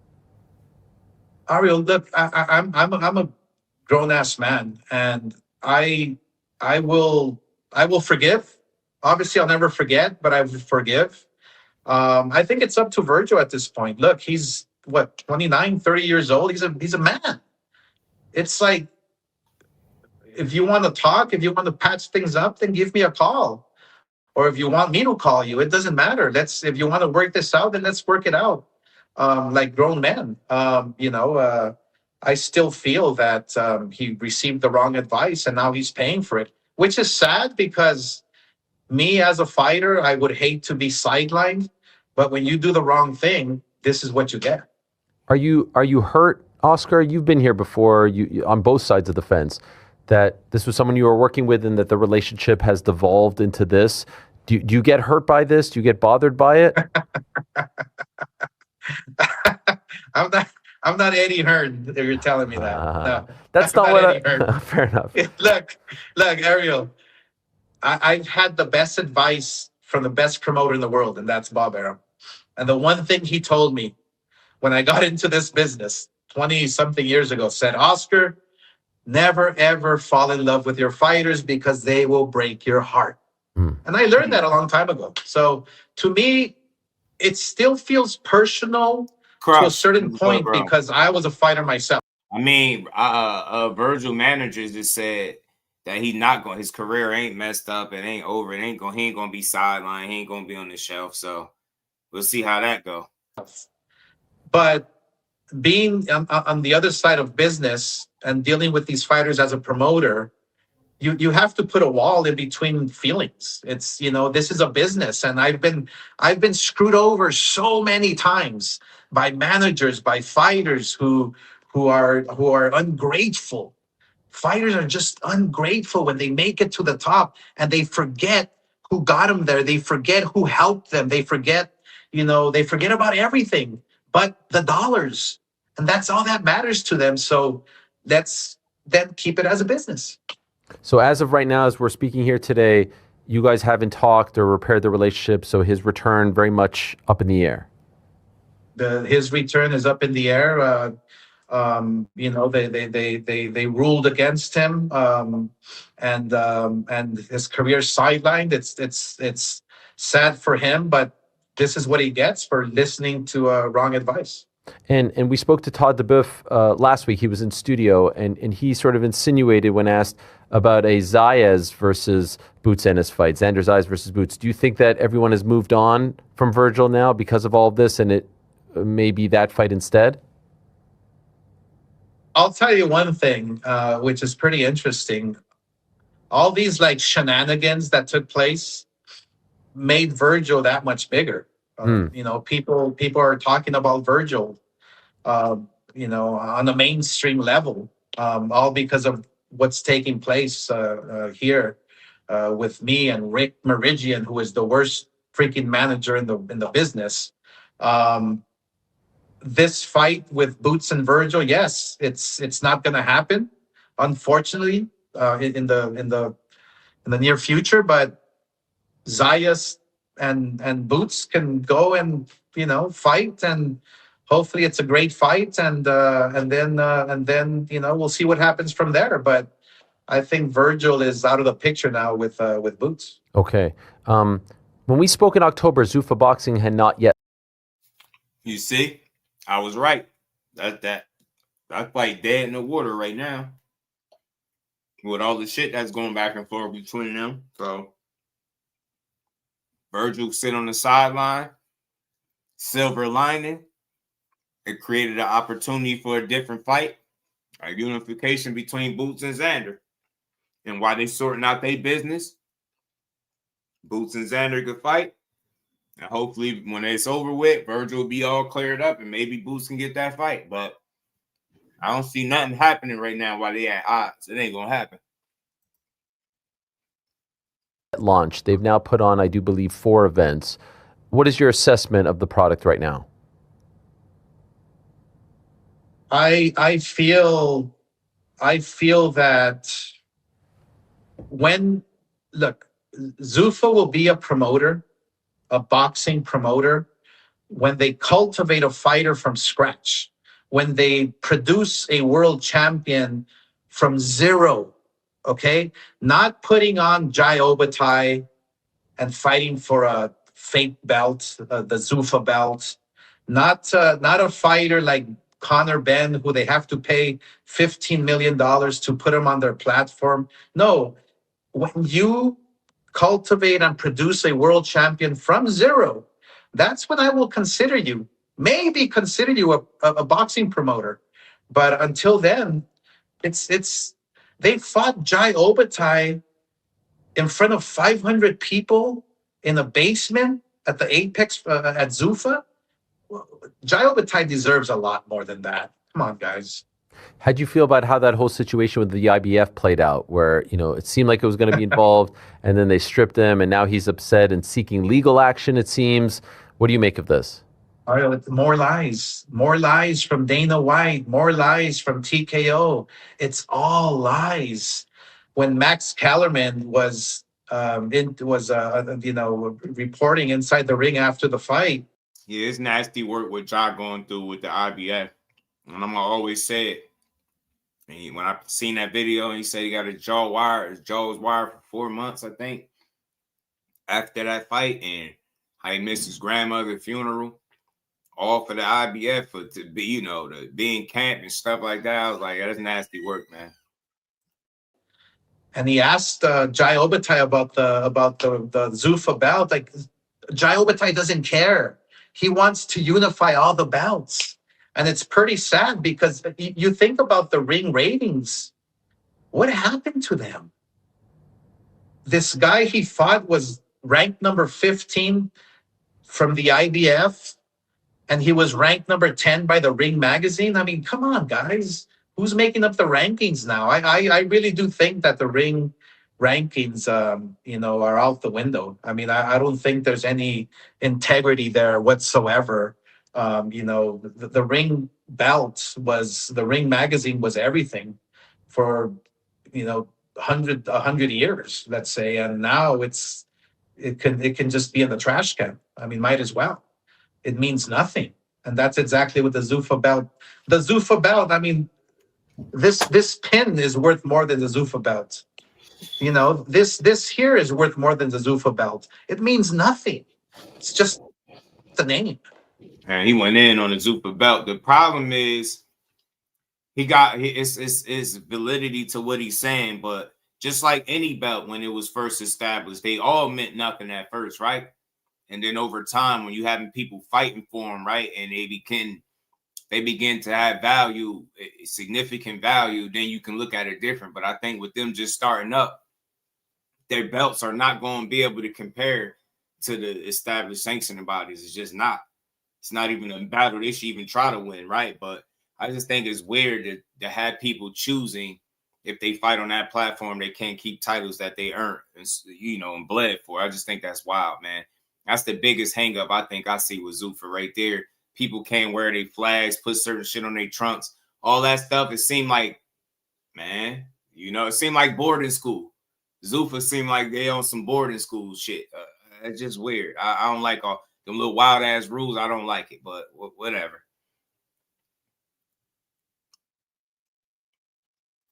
Ariel, look, I'm a grown ass man, and I will forgive. Obviously, I'll never forget, but I will forgive. I think it's up to Vergil at this point. Look, he's what, 29, 30 years old. He's a man. It's like, if you want to talk, if you want to patch things up, then give me a call. Or if you want me to call you, it doesn't matter. If you want to work this out, then let's work it out. Like grown men. I still feel that he received the wrong advice and now he's paying for it, which is sad because me as a fighter, I would hate to be sidelined. But when you do the wrong thing, this is what you get. Are you hurt, Oscar? You've been here before, you on both sides of the fence, that this was someone you were working with and that the relationship has devolved into this. Do you get hurt by this? Do you get bothered by it? I'm not Eddie Hearn, if you're telling me that. No, that's not what fair enough. Look, Ariel, I've had the best advice from the best promoter in the world, and that's Bob Arum. And the one thing he told me when I got into this business 20-something years ago said, Oscar, never, ever fall in love with your fighters because they will break your heart. And I learned that a long time ago. So to me, it still feels personal to a certain point because I was a fighter myself. I mean, Vergil managers just said that his career ain't messed up. It ain't over. He ain't gonna be sidelined. He ain't gonna be on the shelf. So we'll see how that go. But being on the other side of business and dealing with these fighters as a promoter, you have to put a wall in between feelings. It's, this is a business, and I've been screwed over so many times by managers, by fighters who are ungrateful. Fighters are just ungrateful when they make it to the top and they forget who got them there. They forget who helped them. They forget, they forget about everything but the dollars. And that's all that matters to them. So let's then keep it as a business. So as of right now, as we're speaking here today, you guys haven't talked or repaired the relationship. So his return very much up in the air. His return is up in the air. They ruled against him, and his career sidelined. It's sad for him, but this is what he gets for listening to wrong advice. And we spoke to Todd DeBoeuf last week. He was in studio, and he sort of insinuated when asked about a Zayas versus Boots Ennis fight, Xander Zayas versus Boots. Do you think that everyone has moved on from Vergil now because of all of this, and it may be that fight instead? I'll tell you one thing, which is pretty interesting. All these shenanigans that took place made Vergil that much bigger. People are talking about Vergil, on a mainstream level, all because of what's taking place here with me and Rick Mirigian, who is the worst freaking manager in the business. This fight with Boots and Vergil, yes, it's not going to happen, unfortunately, in the near future. But Zayas and Boots can go and fight, and hopefully it's a great fight, and then we'll see what happens from there. But I think Vergil is out of the picture now with Boots. Okay. When we spoke in October, Zuffa Boxing had not yet. You see, I was right. That fight dead in the water right now with all the shit that's going back and forth between them. So Vergil sit on the sideline, silver lining. It created an opportunity for a different fight, a unification between Boots and Xander. And while they sorting out their business, Boots and Xander could fight. And hopefully when it's over with, Vergil will be all cleared up and maybe Boots can get that fight. But I don't see nothing happening right now while they at odds. It ain't going to happen. Launch. They've now put on, I do believe, 4 events. What is your assessment of the product right now? I feel that Zuffa will be a promoter, a boxing promoter, when they cultivate a fighter from scratch, when they produce a world champion from zero, okay? Not putting on Jai Obatai and fighting for a fake belt, the Zuffa belt, not a fighter like Conor Benn, who they have to pay $15 million to put him on their platform. No, when you cultivate and produce a world champion from zero, that's when I will consider you, maybe consider you a boxing promoter. But until then, they fought Jai Obatai in front of 500 people in a basement at the Apex at Zuffa. Jai Obatai deserves a lot more than that. Come on, guys. How'd you feel about how that whole situation with the IBF played out, where, you know, it seemed like it was going to be involved and then they stripped him and now he's upset and seeking legal action, it seems. What do you make of this? More lies from Dana White, more lies from TKO. It's all lies. When Max Kellerman was reporting inside the ring after the fight. Yeah, it's nasty work what Ja going through with the IBF. And I'm gonna always say it. And when I seen that video and he said he got his jaw was wired for 4 months, I think, after that fight, and how he missed his grandmother's funeral, all for the IBF, to be, you know, to be in camp and stuff like that. I was like, yeah, that's nasty work, man. And he asked Jai Obatai about the Zuffa belt. Like, Jai Obatai doesn't care. He wants to unify all the belts. And it's pretty sad because you think about the ring ratings. What happened to them? This guy he fought was ranked number 15 from the IBF, and he was ranked number 10 by the Ring magazine. I mean, come on, guys. Who's making up the rankings now? I really do think that the Ring rankings, are out the window. I mean, I don't think there's any integrity there whatsoever. The Ring belt the Ring magazine was everything for, 100 years, let's say. And now it can just be in the trash can. I mean, might as well. It means nothing. And that's exactly what the Zuffa belt. The Zuffa belt, I mean, this pin is worth more than the Zuffa belt. This here is worth more than the Zuffa belt. It means nothing. It's just the name. And he went in on the Zuffa belt. The problem is it's validity to what he's saying, but just like any belt when it was first established, they all meant nothing at first, right? And then over time, when you having people fighting for them, right, and they begin to have value, significant value, then you can look at it different. But I think with them just starting up, their belts are not going to be able to compare to the established sanctioning bodies. It's just not. It's not even a battle they should even try to win, right? But I just think it's weird to have people choosing, if they fight on that platform, they can't keep titles that they earned and bled for. I just think that's wild, man. That's the biggest hang up I think I see with Zuffa right there. People can't wear their flags, put certain shit on their trunks, all that stuff. It seemed like, man, it seemed like boarding school. Zuffa seemed like they on some boarding school shit. It's just weird. I don't like all them little wild ass rules. I don't like it, but whatever.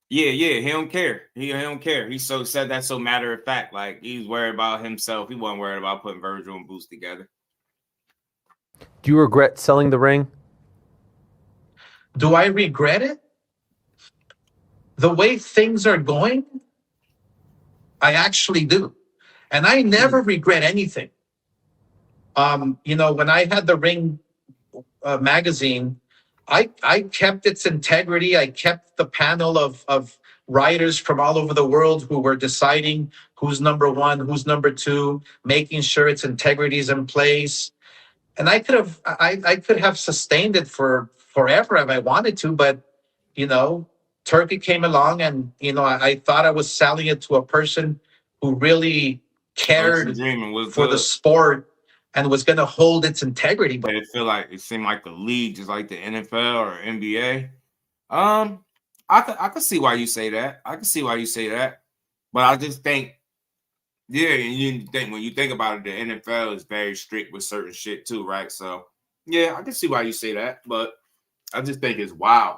Yeah, he don't care. He don't care. He said that so matter of fact. Like, he's worried about himself. He wasn't worried about putting Vergil and Boots together. Do you regret selling the ring? Do I regret it? The way things are going, I actually do. And I never regret anything. When I had the Ring magazine, I kept its integrity. I kept the panel of writers from all over the world who were deciding who's number one, who's number two, making sure its integrity is in place. And I could have sustained it for forever if I wanted to, but Turkey came along, and I thought I was selling it to a person who really cared for the sport and was going to hold its integrity. But it seemed like the league, just like the NFL or NBA. I could see why you say that. But I just think, yeah, and when you think about it, the NFL is very strict with certain shit too, right? So Yeah, I can see why you say that, but I just think it's wild.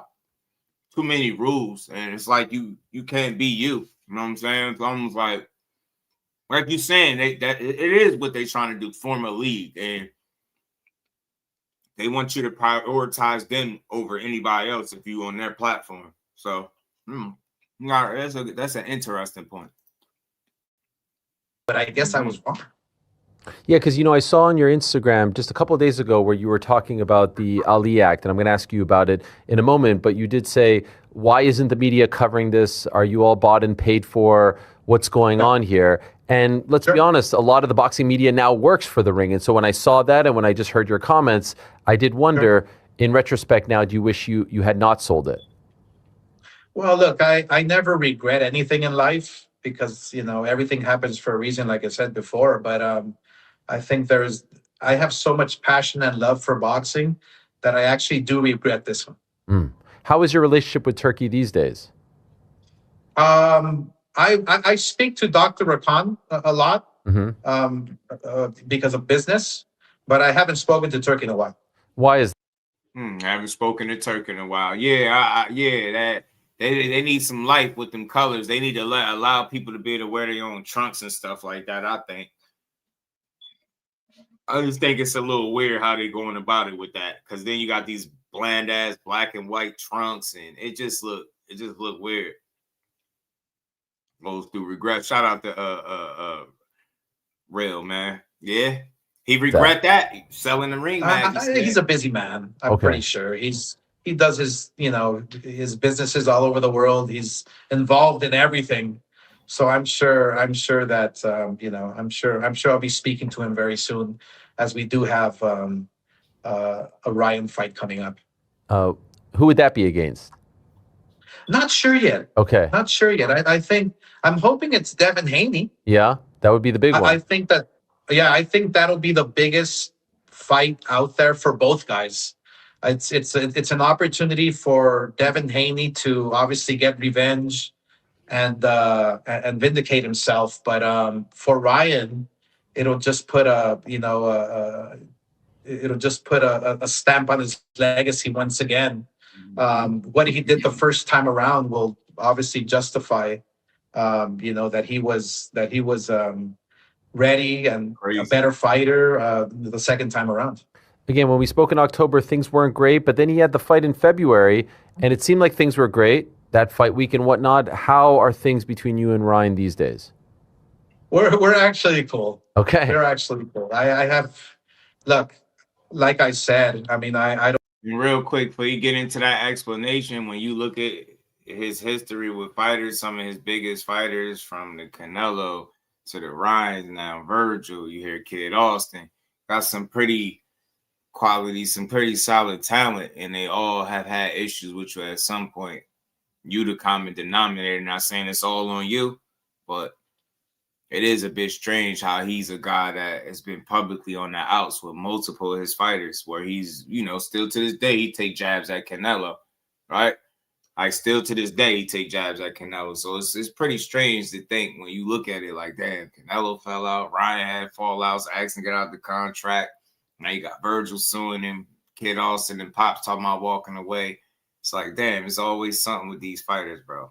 Too many rules, and it's like you can't be you. You know what I'm saying? It's almost like you're saying, that it is what they're trying to do, form a league, and they want you to prioritize them over anybody else if you on their platform. So, that's an interesting point. But I guess I was wrong. Yeah, because, I saw on your Instagram just a couple of days ago where you were talking about the Ali Act, and I'm going to ask you about it in a moment, but you did say, why isn't the media covering this? Are you all bought and paid for? What's going on here? And let's be honest, a lot of the boxing media now works for the ring. And so when I saw that and when I just heard your comments, I did wonder, in retrospect now, do you wish you had not sold it? Well, look, I never regret anything in life because, everything happens for a reason, like I said before. But I think I have so much passion and love for boxing that I actually do regret this one. How is your relationship with Turkey these days? I speak to Dr. Rakan a lot because of business, but I haven't spoken to Turkey in a while. Why is I haven't spoken to Turkey in a while. Yeah, that they need some life with them colors. They need to allow people to be able to wear their own trunks and stuff like that, I think. I just think it's a little weird how they're going about it with that, because then you got these bland ass black and white trunks, and it just look weird. Goes through regret. Shout out to Real, man. Yeah, he regret that selling the ring. He's a busy man. I'm pretty sure he does his his businesses all over the world. He's involved in everything. So I'm sure that I'm sure I'll be speaking to him very soon, as we do have a Ryan fight coming up. Who would that be against? Not sure yet. Okay. Not sure yet. I'm hoping it's Devin Haney. Yeah, that would be the big one. I think that'll be the biggest fight out there for both guys. It's an opportunity for Devin Haney to obviously get revenge and vindicate himself. But for Ryan, it'll just put a stamp on his legacy once again. What he did the first time around will obviously justify, that he was ready and a better fighter the second time around. Again, when we spoke in October, things weren't great, but then he had the fight in February, and it seemed like things were great, that fight week and whatnot. How are things between you and Ryan these days? We're actually cool. Okay. We're actually cool. Look, like I said, I don't. Real quick, before you get into that explanation, when you look at his history with fighters, some of his biggest fighters, from the Canelo to the Ryans, now Vergil, you hear Kid Austin, got some pretty quality, some pretty solid talent, and they all have had issues with you at some point. You the common denominator. Not saying it's all on you, but it is a bit strange how he's a guy that has been publicly on the outs with multiple of his fighters, where he's, still to this day, he take jabs at Canelo, right? Still to this day, he take jabs at Canelo. So it's pretty strange to think when you look at it like, damn, Canelo fell out, Ryan had fallouts, asked to get out the contract. Now you got Vergil suing him, Kid Austin and Pops talking about walking away. It's like, damn, it's always something with these fighters, bro.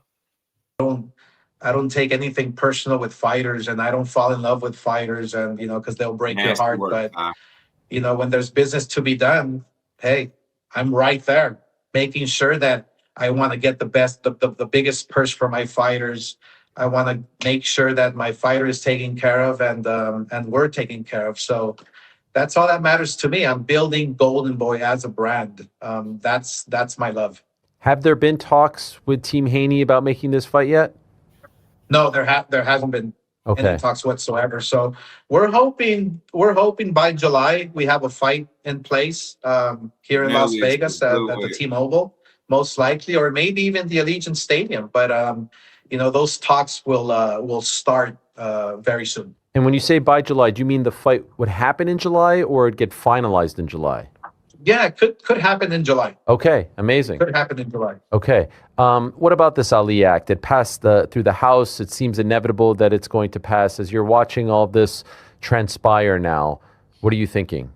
I don't take anything personal with fighters, and I don't fall in love with fighters, and because they'll break your heart. But when there's business to be done, hey, I'm right there, making sure that I want to get the best, the biggest purse for my fighters. I want to make sure that my fighter is taken care of, and we're taken care of. So that's all that matters to me. I'm building Golden Boy as a brand. That's my love. Have there been talks with Team Haney about making this fight yet? No, there hasn't been any talks whatsoever. So we're hoping by July we have a fight in place here in Las Vegas at the T-Mobile, most likely, or maybe even the Allegiant Stadium. But those talks will start very soon. And when you say by July, do you mean the fight would happen in July or it'd get finalized in July? Yeah, it could happen in July. Okay, amazing. Could happen in July. Okay. What about this Ali Act? It passed through the House. It seems inevitable that it's going to pass. As you're watching all this transpire now, what are you thinking?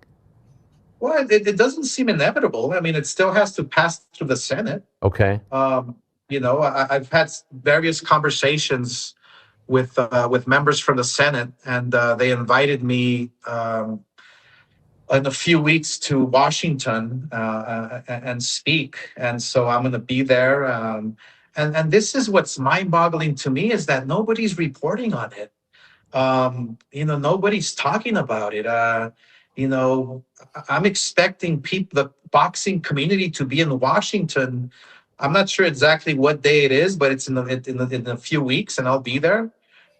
Well, it doesn't seem inevitable. I mean, it still has to pass through the Senate. Okay. I've had various conversations with members from the Senate, and they invited me in a few weeks to Washington and speak. And so I'm going to be there. And this is what's mind-boggling to me is that nobody's reporting on it. Nobody's talking about it. I'm expecting the boxing community to be in Washington. I'm not sure exactly what day it is, but it's in a few weeks, and I'll be there.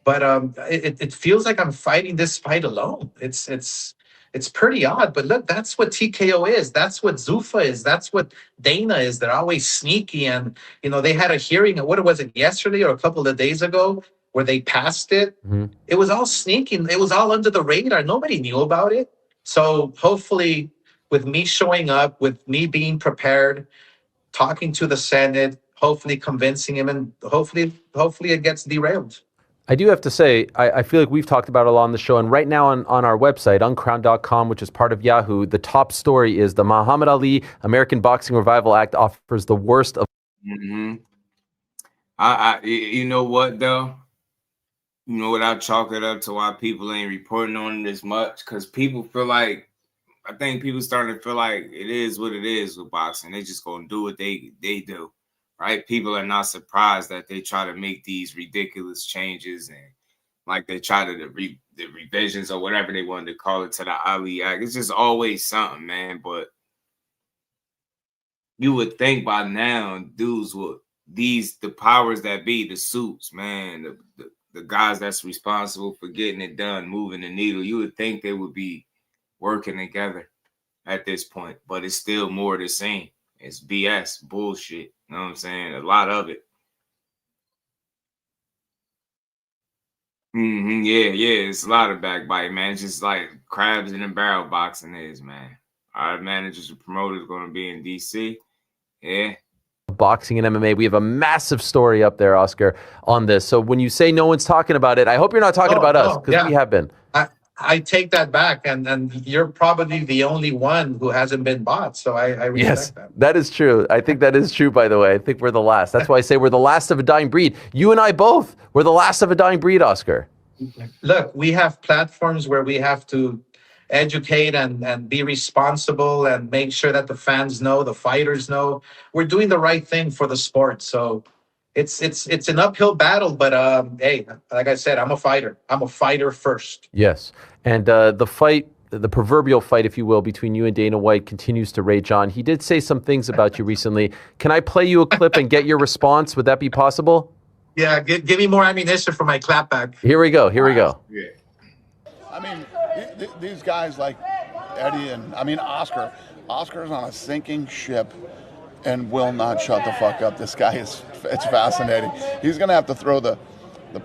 But it feels like I'm fighting this fight alone. It's pretty odd. But look, that's what TKO is. That's what Zuffa is. That's what Dana is. They're always sneaky. And they had a hearing. What was it, yesterday or a couple of days ago, where they passed it? Mm-hmm. It was all sneaking. It was all under the radar. Nobody knew about it. So hopefully, with me showing up, with me being prepared, talking to the Senate, hopefully convincing him, and hopefully it gets derailed. I do have to say, I feel like we've talked about it a lot on the show, and right now on our website, uncrowned.com, which is part of Yahoo, the top story is the Muhammad Ali American Boxing Revival Act offers the worst of... Mm-hmm. You know what, though? You know what, I chalk it up to why people ain't reporting on it as much, because people feel like, I think people starting to feel like it is what it is with boxing. They just gonna do what they do. Right? People are not surprised that they try to make these ridiculous changes and like they try to the revisions or whatever they wanted to call it to the Ali Act. It's just always something, man. But you would think by now, dudes would the powers that be, the suits, man, the guys that's responsible for getting it done, moving the needle, you would think they would be working together at this point. But it's still more the same. It's BS, bullshit. You know what I'm saying? A lot of it. Yeah. It's a lot of backbite, man. It's just like crabs in a barrel boxing is, man. Our managers and promoters going to be in DC. Yeah. Boxing and MMA. We have a massive story up there, Oscar, on this. So when you say no one's talking about it, I hope you're not talking about us, because we have been. I take that back, and you're probably the only one who hasn't been bought. So I respect that. That is true. I think that is true, by the way. I think we're the last. That's why I say we're the last of a dying breed. You and I both. We're the last of a dying breed, Oscar. Look, we have platforms where we have to educate and be responsible and make sure that the fans know, the fighters know. We're doing the right thing for the sport. So it's an uphill battle, but hey, like I said, I'm a fighter. I'm a fighter first. Yes. And the fight, the proverbial fight, if you will, between you and Dana White continues to rage on. He did say some things about you recently. Can I play you a clip and get your response? Would that be possible? Yeah, give me more ammunition for my clapback. Here we go. Yeah. I mean, these guys like Eddie and, Oscar. Oscar's on a sinking ship and will not shut the fuck up. This guy it's fascinating. He's going to have to throw the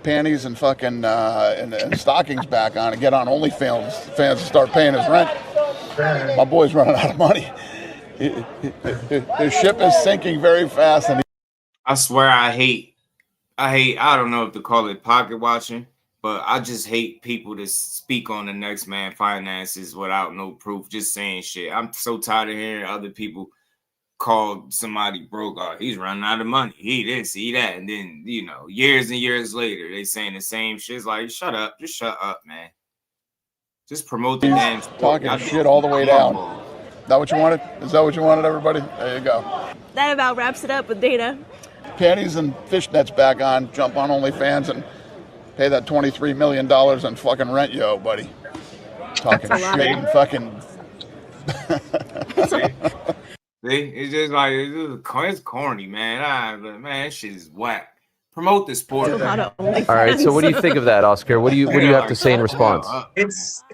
panties and fucking and stockings back on and get on OnlyFans to start paying his rent. My boy's running out of money. His ship is sinking very fast. And I swear I don't know if to call it pocket watching, but I just hate people to speak on the next man finances without no proof, just saying shit. I'm so tired of hearing other people call somebody broke. Oh, he's running out of money. He this, he that. And then, years and years later, they saying the same shit. It's like, shut up. Just shut up, man. Just promote the damn sport. Talking shit all the way down. Is that what you wanted? Is that what you wanted, everybody? There you go. That about wraps it up with Dana. Panties and fishnets back on, jump on OnlyFans and pay that $23 million in fucking rent, yo, buddy. Talking shit and fucking... See, it's just like, it's corny, man. Man, shit is whack. Promote the sport. All right, so what do you think of that, Oscar? What do you have to say in response?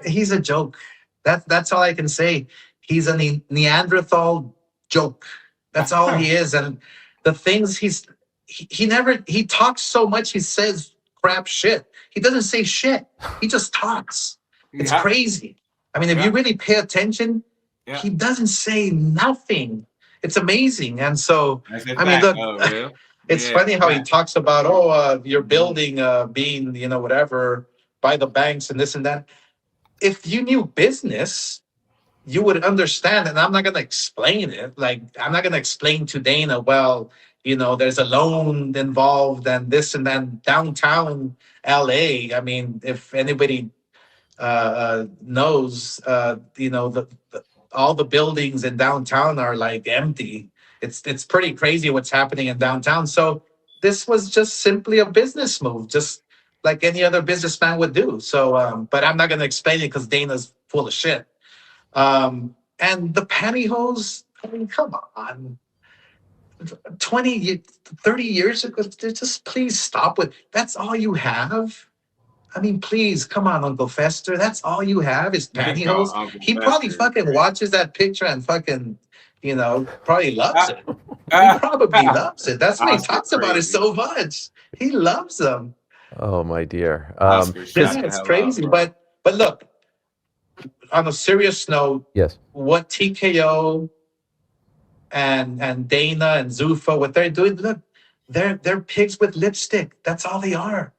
He's a joke. That's all I can say. He's a Neanderthal joke. That's all he is. And the things he talks so much, he says crap shit. He doesn't say shit. He just talks. It's crazy. I mean, if you really pay attention, he doesn't say nothing. It's amazing. And so, I mean, look, it's funny how he talks about, your building being, whatever, by the banks and this and that. If you knew business, you would understand. And I'm not going to explain it. Like, I'm not going to explain to Dana, well, you know, there's a loan involved and this and then downtown LA. I mean, if anybody knows, you know, all the buildings in downtown are like empty. It's pretty crazy what's happening in downtown. So this was just simply a business move, just like any other businessman would do. So, but I'm not going to explain it because Dana's full of shit. And the pantyhose, I mean, come on. 30 years ago, just please stop with, that's all you have? I mean, please, come on, Uncle Fester. That's all you have is pantyhose. He probably fucking watches that picture and fucking, you know, probably loves it. He probably loves it. That's why he talks about it so much. He loves them. Oh my dear. Yeah, it's crazy. But look, on a serious note, yes, what TKO and Dana and Zuffa, what they're doing, look, they're pigs with lipstick. That's all they are.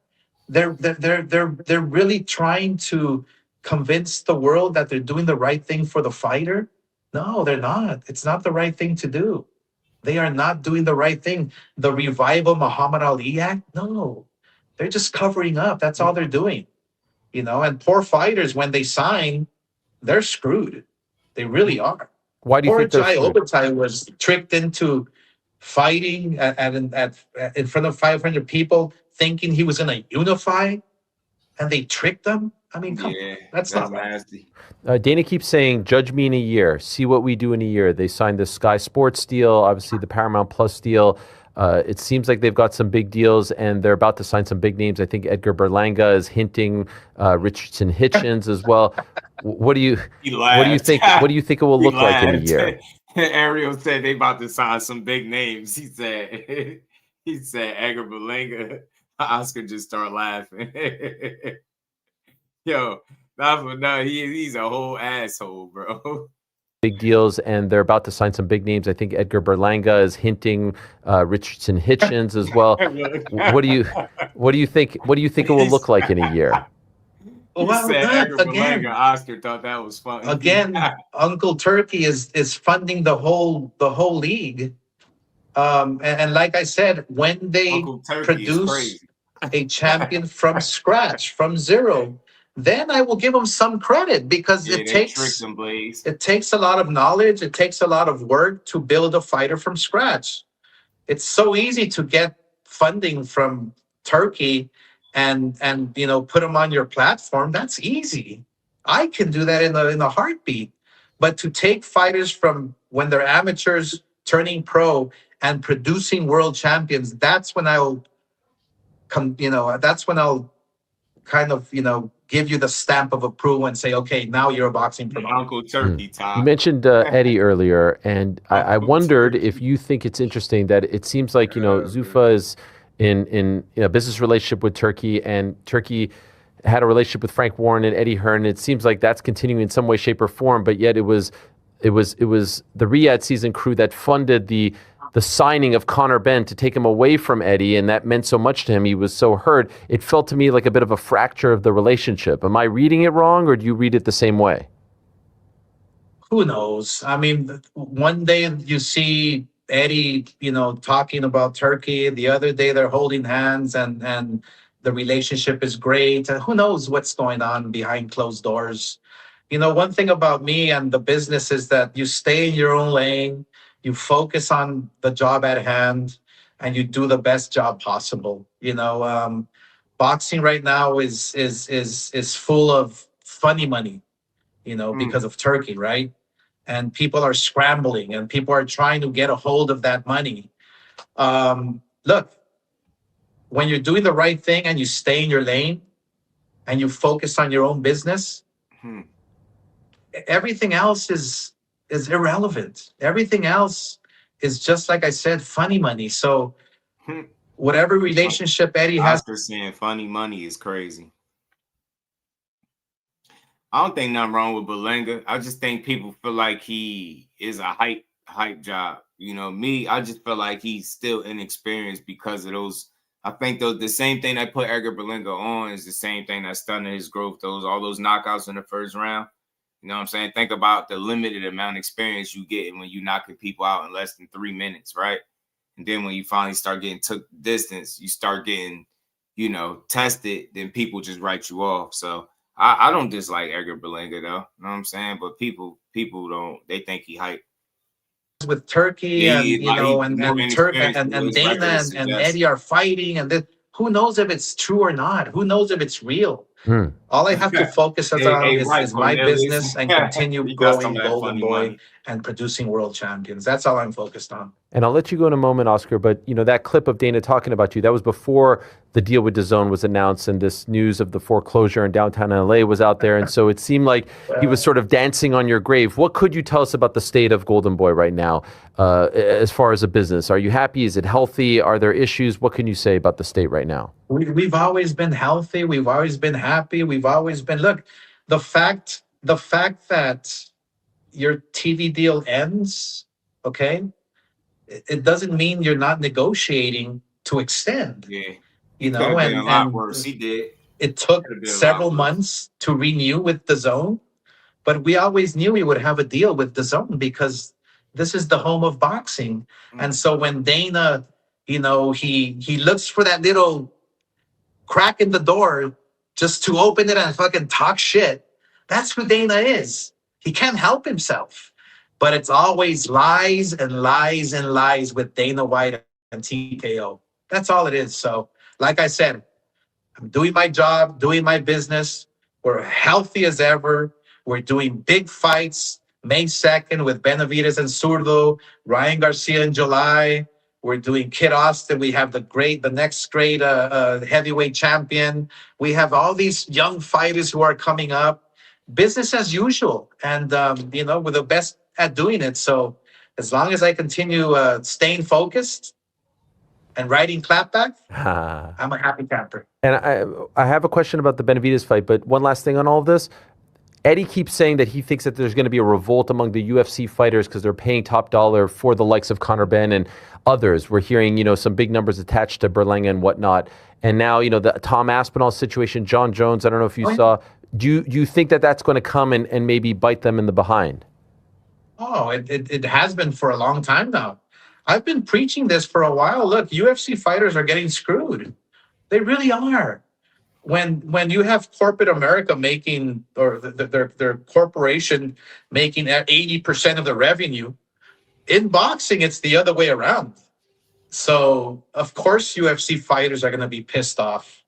They're really trying to convince the world that they're doing the right thing for the fighter. No, they're not. It's not the right thing to do. They are not doing the right thing. The Revival Muhammad Ali Act, no. They're just covering up. That's all they're doing. You know, and poor fighters, when they sign, they're screwed. They really are. Why do you think they're Jai screwed? Obertai was tricked into fighting in front of 500 people, thinking he was going to unify, and they tricked him. I mean, come on, that's not nasty. Dana keeps saying, "Judge me in a year. See what we do in a year." They signed the Sky Sports deal, obviously the Paramount Plus deal. It seems like they've got some big deals, and they're about to sign some big names. I think Edgar Berlanga is hinting, Richardson Hitchens as well. What do you think? What do you think it will look like in a year? Ariel said they about to sign some big names. He said Edgar Berlanga. Oscar just started laughing. Yo, he's a whole asshole, bro. Big deals, and they're about to sign some big names. I think Edgar Berlanga is hinting, Richardson Hitchens as well. What do you think? What do you think it will look like in a year? Well, said Edgar again, Berlanga. Oscar thought that was funny. Again, Uncle Turkey is funding the whole league. And like I said, when they produce a champion from scratch, from zero, then I will give them some credit, because it takes a lot of knowledge, it takes a lot of work to build a fighter from scratch. It's so easy to get funding from Turkey and you know, put them on your platform. That's easy. I can do that in a heartbeat. But to take fighters from when they're amateurs turning pro and producing world champions, that's when I'll kind of, you know, give you the stamp of approval and say, okay, now you're a boxing promoter. Uncle Turkey time. You mentioned Eddie earlier, and I wondered if you think it's interesting that it seems like, you know, Zuffa is in a business relationship with Turkey, and Turkey had a relationship with Frank Warren and Eddie Hearn. It seems like that's continuing in some way, shape, or form, but yet it was the Riyadh season crew that funded the signing of Conor Benn to take him away from Eddie, and that meant so much to him. He was so hurt. It felt to me like a bit of a fracture of the relationship. Am I reading it wrong, or do you read it the same way? Who knows? I mean, one day you see Eddie, you know, talking about Turkey. The other day they're holding hands and the relationship is great. And who knows what's going on behind closed doors? You know, one thing about me and the business is that you stay in your own lane. You focus on the job at hand, and you do the best job possible. You know, boxing right now is full of funny money, you know, because of Turkey, right? And people are scrambling, and people are trying to get a hold of that money. Look, when you're doing the right thing and you stay in your lane, and you focus on your own business, everything else is irrelevant. Everything else is just, like I said, funny money. So whatever relationship Eddie has. Oscar saying funny money is crazy. I don't think nothing wrong with Berlanga. I just think people feel like he is a hype job. You know, me, I just feel like he's still inexperienced because of those. I think the same thing that put Edgar Berlanga on is the same thing that stunted his growth. All those knockouts in the first round. You know what I'm saying? Think about the limited amount of experience you get when you knocking people out in less than 3 minutes, right? And then when you finally start getting took distance, you start getting, you know, tested, then people just write you off. So I don't dislike Edgar Berlanga, though. You know what I'm saying? But people don't, they think he hype. With Turkey and you know and Dana and Eddie are fighting, and then who knows if it's true or not? Who knows if it's real? All I have to focus on is my business and continue growing Golden Boy and producing world champions. That's all I'm focused on. And I'll let you go in a moment, Oscar, but you know that clip of Dana talking about you, that was before the deal with DAZN was announced and this news of the foreclosure in downtown LA was out there. And so it seemed like he was sort of dancing on your grave. What could you tell us about the state of Golden Boy right now as far as a business? Are you happy? Is it healthy? Are there issues? What can you say about the state right now? We've always been healthy. We've always been happy. We've always been, look, the fact that your TV deal ends, okay, it doesn't mean you're not negotiating to extend. Yeah. You know, and worse. He did. It took several months to renew with DAZN, but we always knew we would have a deal with DAZN because this is the home of boxing. And so when Dana, you know, he looks for that little crack in the door just to open it and fucking talk shit, that's who Dana is. He can't help himself. But it's always lies and lies and lies with Dana White and TKO. That's all it is. So, like I said, I'm doing my job, doing my business. We're healthy as ever. We're doing big fights. May 2nd with Benavidez and Zurdo, Ryan Garcia in July. We're doing Kid Austin. We have the next great heavyweight champion. We have all these young fighters who are coming up. Business as usual. And, you know, we're the best at doing it. So as long as I continue staying focused and writing Clapback, I'm a happy camper. And I have a question about the Benavidez fight, but one last thing on all of this. Eddie keeps saying that he thinks that there's going to be a revolt among the UFC fighters because they're paying top dollar for the likes of Conor Benn and others. We're hearing, you know, some big numbers attached to Berlanga and whatnot. And now, you know, the Tom Aspinall situation, John Jones, I don't know if you saw. Do you think that that's going to come and maybe bite them in the behind? Oh, it has been for a long time now. I've been preaching this for a while. Look, UFC fighters are getting screwed. They really are. When you have corporate America making, or their corporation making 80% of the revenue, in boxing, it's the other way around. So, of course, UFC fighters are going to be pissed off.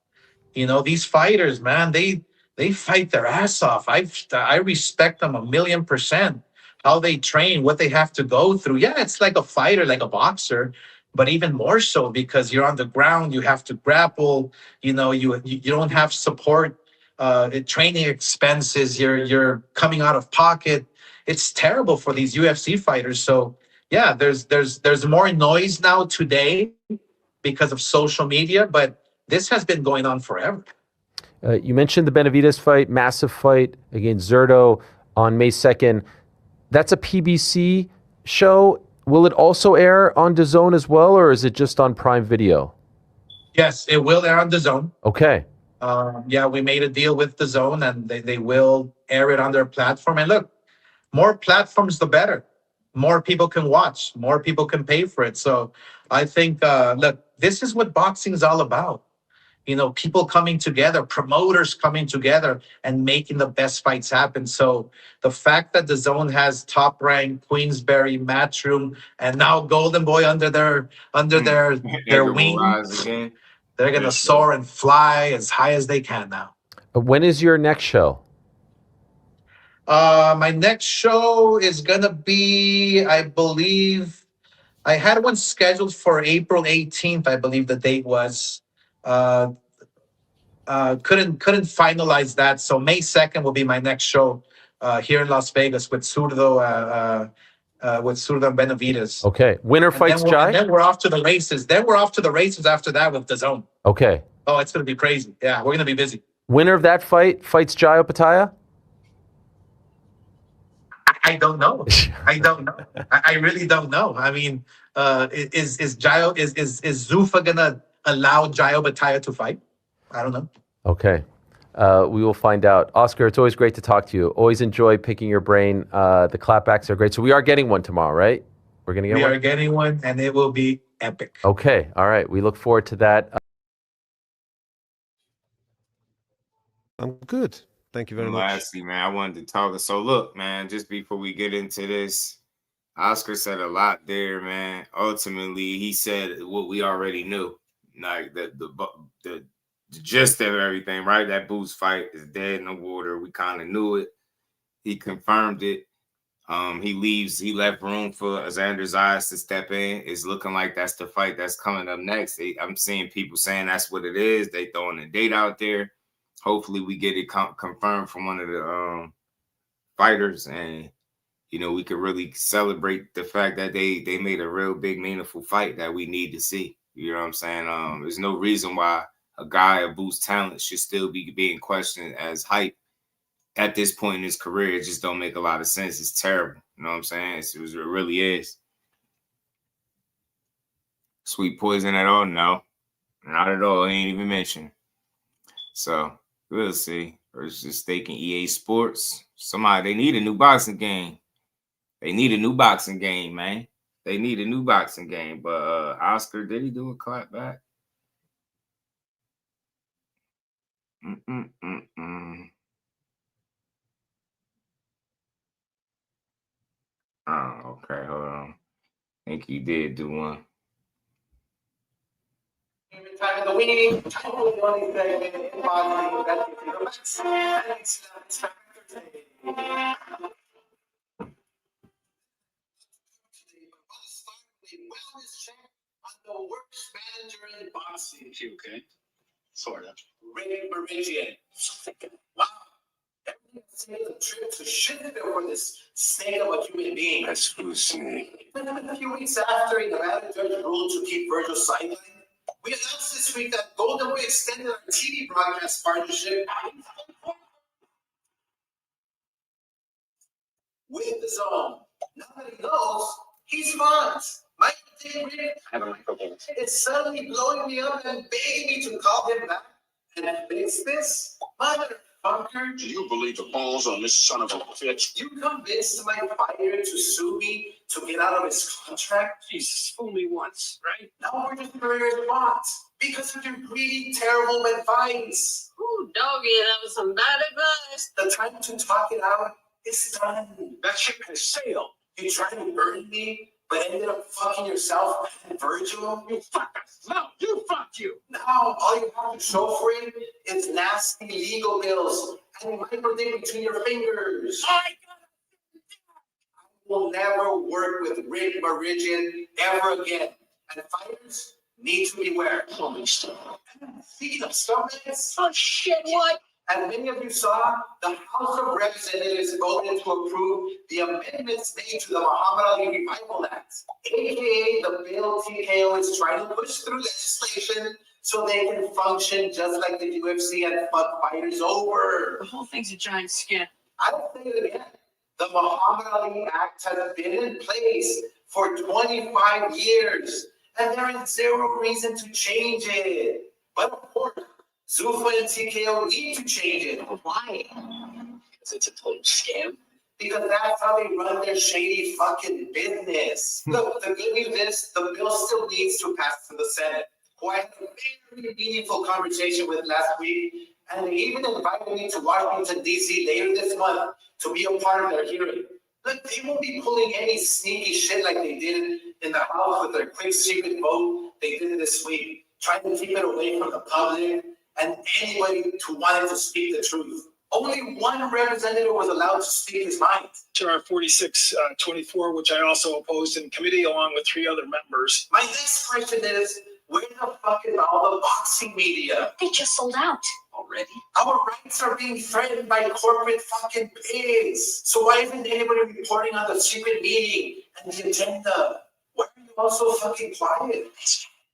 You know, these fighters, man, they fight their ass off. I respect them 1,000,000%. How they train, what they have to go through. Yeah, it's like a fighter, like a boxer, but even more so because you're on the ground, you have to grapple, you know, you don't have support, training expenses, you're coming out of pocket. It's terrible for these UFC fighters. So yeah, there's more noise now today because of social media, but this has been going on forever. You mentioned the Benavidez fight, massive fight against Zurdo on May 2nd. That's a PBC show. Will it also air on DAZN as well, or is it just on Prime Video? Yes, it will air on DAZN. Okay. Yeah, we made a deal with DAZN, and they will air it on their platform. And look, more platforms, the better. More people can watch. More people can pay for it. So I think, look, this is what boxing is all about. You know, people coming together, promoters coming together and making the best fights happen. So the fact that DAZN has Top Rank, Queensberry, Matchroom, and now Golden Boy under their wing, they're going to soar and fly as high as they can now. When is your next show? My next show is going to be, I believe, I had one scheduled for April 18th, I believe the date was. Couldn't finalize that, so May 2nd will be my next show here in Las Vegas with Zurdo and Benavidez. Okay, winner fights Jai. And then we're off to the races. After that with DAZN. Okay. Oh, it's gonna be crazy. Yeah, we're gonna be busy. Winner of that fight fights Jai Opetaia? I don't know. I really don't know. I mean, is Zuffa gonna allow Jai Opetaia to fight? I don't know. Okay. We will find out. Oscar, it's always great to talk to you. Always enjoy picking your brain. The clapbacks are great. So we are getting one tomorrow, right? We're going to get one? We are getting one, and it will be epic. Okay. All right. We look forward to that. I'm good. Thank you very much. Lastly, man, I wanted to talk. So look, man, just before we get into this, Oscar said a lot there, man. Ultimately, he said what we already knew, like the gist of everything, right? That Boots fight is dead in the water. We kind of knew it. He confirmed it. He left room for Xander Zayas to step in. It's looking like that's the fight that's coming up next. I'm seeing people saying that's what it is. They throwing a date out there. Hopefully we get it confirmed from one of the fighters, and we could really celebrate the fact that they made a real big, meaningful fight that we need to see. You know what I'm saying? There's no reason why a guy of Boots' talent should still be being questioned as hype at this point in his career. It just don't make a lot of sense. It's terrible. You know what I'm saying? It really is. Sweet poison at all? No, not at all. He ain't even mentioned. So we'll see. Or it's just staking EA Sports. They need a new boxing game. They need a new boxing game, man. They need a new boxing game. But Oscar, did he do a clapback? Oh, okay. Hold on. I think he did do one. Time in the week, totally only thing in boxing that wellness check on the worst manager in boxing. Okay, sort of. Rick Mirigian. Wow. Everything a trip to shit over this state of a human being. That's who's saying. A few weeks after the manager ruled to keep Vergil sidelined, we announced this week that Golden Boy extended our TV broadcast partnership with the Zone. Now that he knows, he's fine. My Rick is suddenly blowing me up and begging me to call him back and fix this. Motherfucker. Do you believe the balls on this son of a bitch? You convinced my fighter to sue me to get out of his contract? Jesus, fool me once, right? Now we're just very response because of your greedy, terrible advice. Ooh, doggy, that was some bad advice. The time to talk it out is done. That ship has sailed. You tried to burn me, but ended up fucking yourself and Vergil. You fuck us. No, you fuck you. Now all you have to show for it is nasty legal bills and microdip between your fingers. I will never work with Rick Mirigian ever again. And fighters need to beware. Speaking of scumbags, oh shit, what? As many of you saw, the House of Representatives voted to approve the amendments made to the Muhammad Ali Revival Act, aka the bill TKO is trying to push through legislation so they can function just like the UFC and fuck fighters over. The whole thing's a giant scam. I'll say it again. The Muhammad Ali Act has been in place for 25 years, and there is zero reason to change it. But of course, Zuffa and TKO need to change it. Why? Because it's a total scam. Because that's how they run their shady fucking business. Look, the good news is the bill still needs to pass to the Senate, who I had a very meaningful conversation with last week, and they even invited me to Washington, D.C. later this month to be a part of their hearing. Look, they won't be pulling any sneaky shit like they did in the House with their quick secret vote they did this week, trying to keep it away from the public and anybody who wanted to speak the truth. Only one representative was allowed to speak his mind. HR 4624, which I also opposed in committee along with 3 other members. My next question is, where the fuck is all the boxing media? They just sold out. Already? Our rights are being threatened by corporate fucking pigs. So why isn't anybody reporting on the secret meeting and the agenda? Why are you all so fucking quiet?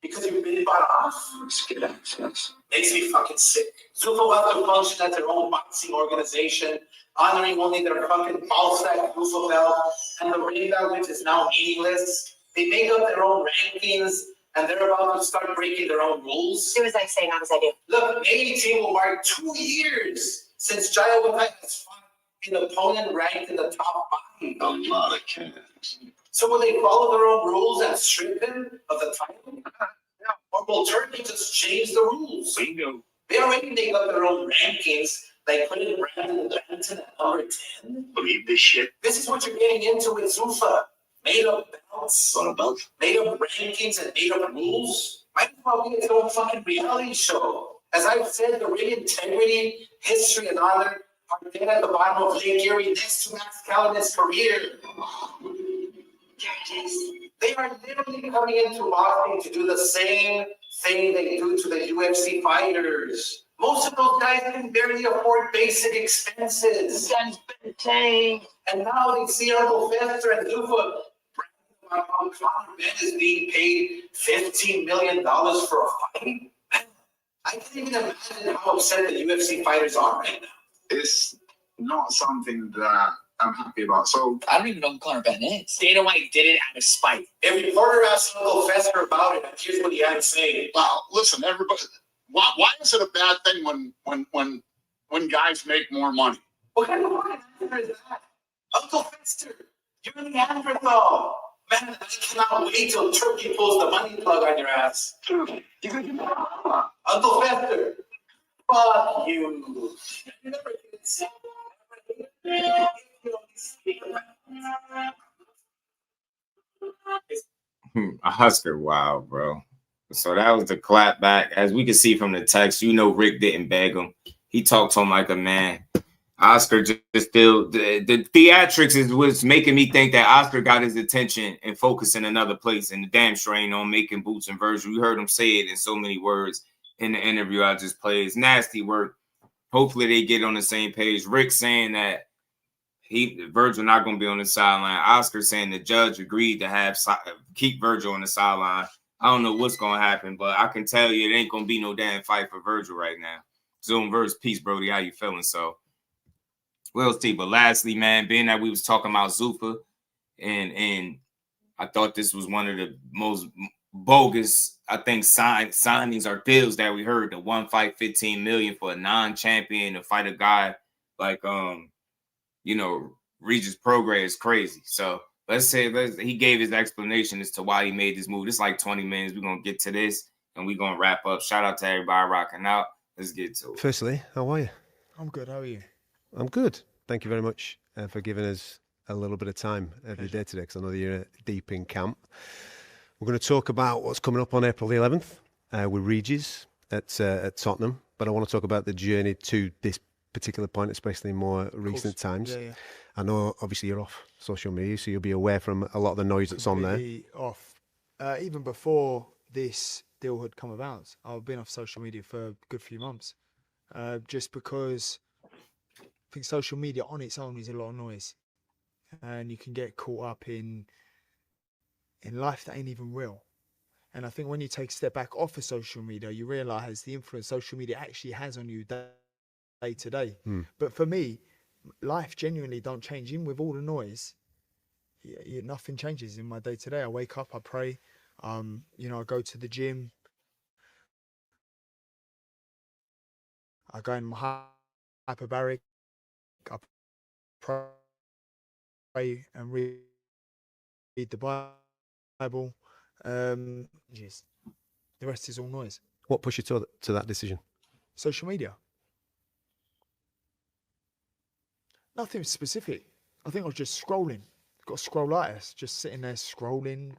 Because you've been bought off? Get access. Makes me fucking sick. Zuffa will have to function as their own boxing organization, honoring only their fucking ball-stack Zuffa belt and the ring belt, which is now meaningless. They make up their own rankings and they're about to start breaking their own rules. Do as I say, not as I do. Look, May 18 will mark 2 years since Jaya has fought an opponent ranked in the top 5. A lot of cats. So will they follow their own rules and strip him of the title? Or will Turkey just change the rules? Bingo. They already make up their own rankings, like putting Brandon Benton at number 10. Believe this shit. This is what you're getting into with Zuffa. Made up belts. What about? Made up rankings and made up rules. Might as well be its own fucking reality show. As I've said, the ring integrity, history, and honor are dead at the bottom of Lake Erie next to Max Callan's career. There it is. They are literally coming into boxing to do the same thing they do to the UFC fighters. Most of those guys can barely afford basic expenses. And now they see Uncle Fester and Zuffa bragging about how Conor Benn is being paid $15 million for a fight. I can't even imagine how upset the UFC fighters are right now. It's not something that I'm happy about. So I don't even know who Conor Benn is. Dana White did it out of spite. A reporter asked Uncle Fester about it, and here's what he had to say. Wow, listen, everybody. Why is it a bad thing when guys make more money? What kind of answer is that? Uncle Fester, you're the Neanderthal. Man, I cannot wait till Turkey pulls the money plug on your ass. Dude, you're gonna get Uncle Fester, fuck you. You never get sick. Oscar, wow, bro. So that was the clapback. As we can see from the text, you know Rick didn't beg him. He talked to him like a man. Oscar just still the theatrics is what's making me think that Oscar got his attention and focused in another place, and the damn sure ain't on making boots and Vergil. You heard him say it in so many words in the interview I just played. It's nasty work. Hopefully they get on the same page. Rick saying that Vergil not going to be on the sideline. Oscar saying the judge agreed to keep Vergil on the sideline. I don't know what's going to happen, but I can tell you it ain't going to be no damn fight for Vergil right now. Zoom versus peace, Brody. How you feeling? So we'll see. But lastly, man, being that we was talking about Zuffa, and I thought this was one of the most bogus, I think, signings or deals that we heard. The one fight, $15 million for a non-champion to fight a guy like Regis Prograis is crazy. So he gave his explanation as to why he made this move. It's like 20 minutes. We're gonna get to this and we're gonna wrap up. Shout out to everybody rocking out. Let's get to it. Firstly, how are you? I'm good. How are you? I'm good. Thank you very much for giving us a little bit of time every day today, because I know that you're deep in camp. We're going to talk about what's coming up on April the 11th with Regis at Tottenham, but I want to talk about the journey to this particular point, especially in more recent times. Yeah. I know, obviously, you're off social media, so you'll be aware from a lot of the noise that's on there. Off. Even before this deal had come about, I've been off social media for a good few months, just because I think social media on its own is a lot of noise, and you can get caught up in life that ain't even real. And I think when you take a step back off of social media, you realise the influence social media actually has on you day to day. But for me, life genuinely don't change. Even with all the noise, nothing changes in my day to day. I wake up, I pray, I go to the gym, I go in my hyperbaric, I pray and read the Bible. The rest is all noise. What pushed you to that decision? Social media. Nothing specific. I think I was just scrolling. Got scrollitis, just sitting there scrolling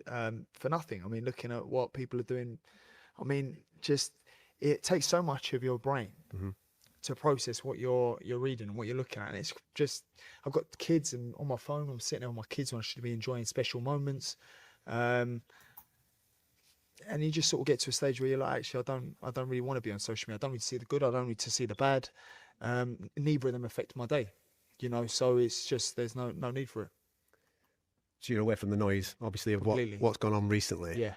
for nothing. I mean, looking at what people are doing. I mean, it takes so much of your brain to process what you're reading and what you're looking at. And it's just, I've got kids and on my phone, I'm sitting there with my kids when I should be enjoying special moments. And you just sort of get to a stage where you're like, actually, I don't really want to be on social media. I don't need to see the good. I don't need to see the bad. Neither of them affect my day, so it's just, there's no need for it. So you're away from the noise, obviously, of what's gone on recently. Yeah.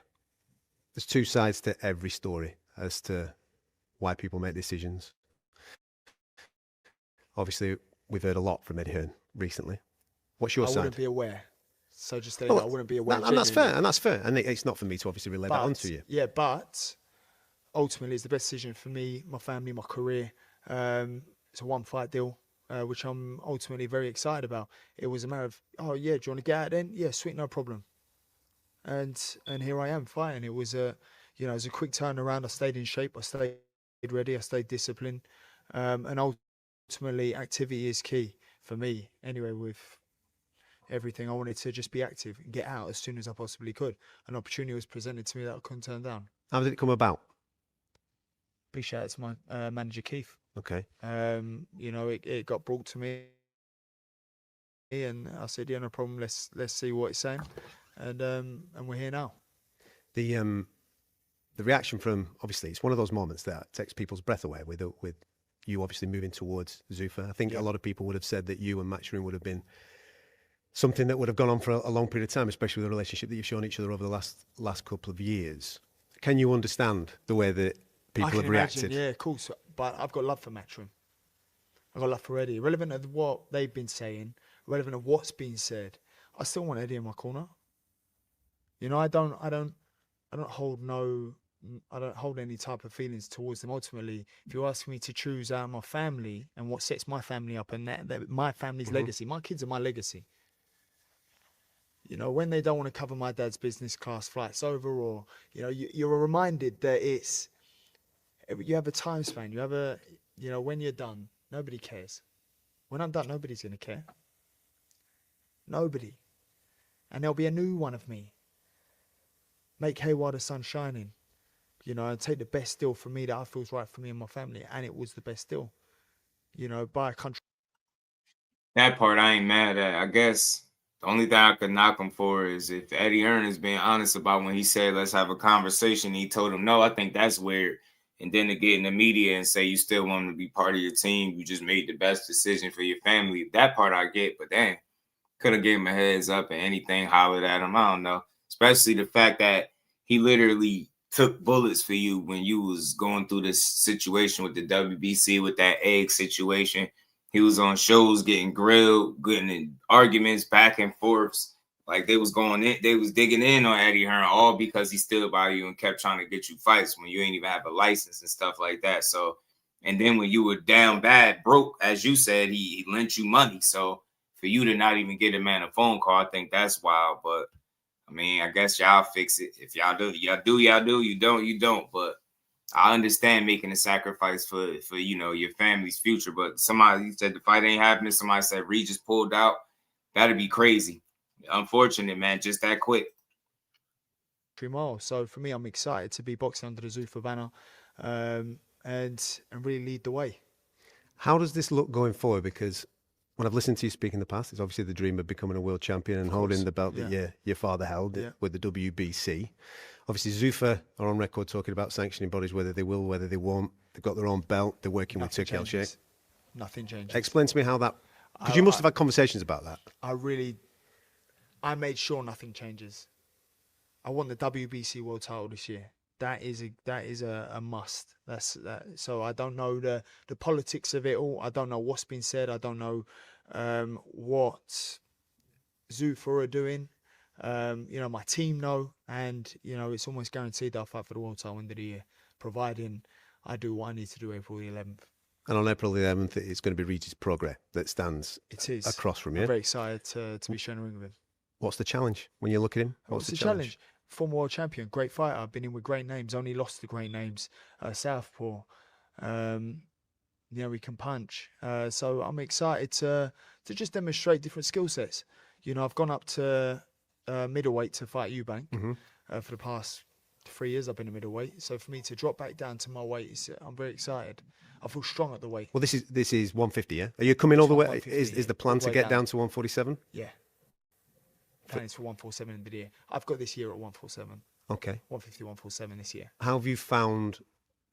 There's two sides to every story as to why people make decisions. Obviously, we've heard a lot from Eddie Hearn recently. What's your side? I wouldn't be aware. So just saying, I wouldn't be aware. And that's fair. And that's fair. And it's not for me to obviously relay that onto you. Yeah, but ultimately, it's the best decision for me, my family, my career. It's a 1-fight deal, which I'm ultimately very excited about. It was a matter of, oh yeah, do you want to get out then? Yeah, sweet, no problem. And here I am fighting. It was it was a quick turnaround. I stayed in shape. I stayed ready. I stayed disciplined. And ultimately, activity is key for me. Anyway, with everything, I wanted to just be active and get out as soon as I possibly could. An opportunity was presented to me that I couldn't turn down. How did it come about? Big shout out to my manager Keith. Okay. It got brought to me, and I said, "Yeah, no problem. Let's see what it's saying," and we're here now. The reaction from, obviously, it's one of those moments that takes people's breath away. With you obviously moving towards Zuffa, I think a lot of people would have said that you and Matchroom would have been something that would have gone on for a long period of time, especially with the relationship that you've shown each other over the last couple of years. Can you understand the way that people have reacted? Yeah, of course. But I've got love for Matchroom. I've got love for Eddie. Irrelevant of what they've been saying, irrelevant of what's been said, I still want Eddie in my corner. I don't hold any type of feelings towards them. Ultimately, if you ask me to choose out my family and what sets my family up and that my family's legacy, my kids are my legacy. When they don't want to cover my dad's business class flights over, or you're reminded that you have a time span. You have when you're done, nobody cares. When I'm done, nobody's gonna care. Nobody. And there'll be a new one of me. Make hay while the sun's shining. And take the best deal for me that I feels right for me and my family. And it was the best deal. Buy a country. That part I ain't mad at. I guess the only thing I could knock him for is if Eddie Hearn is being honest about when he said, let's have a conversation, he told him no. I think that's weird. And then to get in the media and say you still want him to be part of your team, you just made the best decision for your family. That part I get, but dang, could have gave him a heads up and anything, hollered at him. I don't know. Especially the fact that he literally took bullets for you when you was going through this situation with the WBC, with that egg situation. He was on shows getting grilled, getting in arguments back and forths. Like they was digging in on Eddie Hearn, all because he stood by you and kept trying to get you fights when you ain't even have a license and stuff like that. So, and then when you were down bad, broke, as you said, he lent you money. So for you to not even get a man a phone call, I think that's wild. But I mean, I guess y'all fix it. If y'all do, y'all do. You don't, you don't. But I understand making a sacrifice for your family's future. But somebody said the fight ain't happening. Somebody said Regis pulled out. That'd be crazy. Unfortunate, man. Just that quick. So for me, I'm excited to be boxing under the Zuffa banner, and really lead the way. How does this look going forward? Because when I've listened to you speak in the past, it's obviously the dream of becoming a world champion and holding the belt that your father held with the WBC. Obviously, Zuffa are on record talking about sanctioning bodies, whether they will, whether they won't. They've got their own belt. They're working with Turkey Al-Sheikh. Nothing changes. Explain to me how that... Because you must have had conversations about that. I made sure nothing changes. I want the WBC world title this year. That is a must. So I don't know the politics of it all. I don't know what's been said. I don't know what Zuffa are doing. My team know, and it's almost guaranteed that I'll fight for the world title end of the year, providing I do what I need to do April the 11th. And on April the 11th, it's going to be Regis Progress that stands across from you. I'm very excited to be sharing a ring with him. What's the challenge when you look at him? What's the challenge? Former world champion, great fighter. I've been in with great names, only lost to great names. Southpaw. We can punch. So I'm excited to just demonstrate different skill sets. I've gone up to middleweight to fight Eubank. For the past 3 years I've been a middleweight. So for me to drop back down to my weight, I'm very excited. I feel strong at the weight. Well, this is 150, yeah? Are you coming all the way? Is the plan to get down to 147? Yeah. Plans for 147 in the year. I've got this year at 147. Okay. 150, 147 this year. How have you found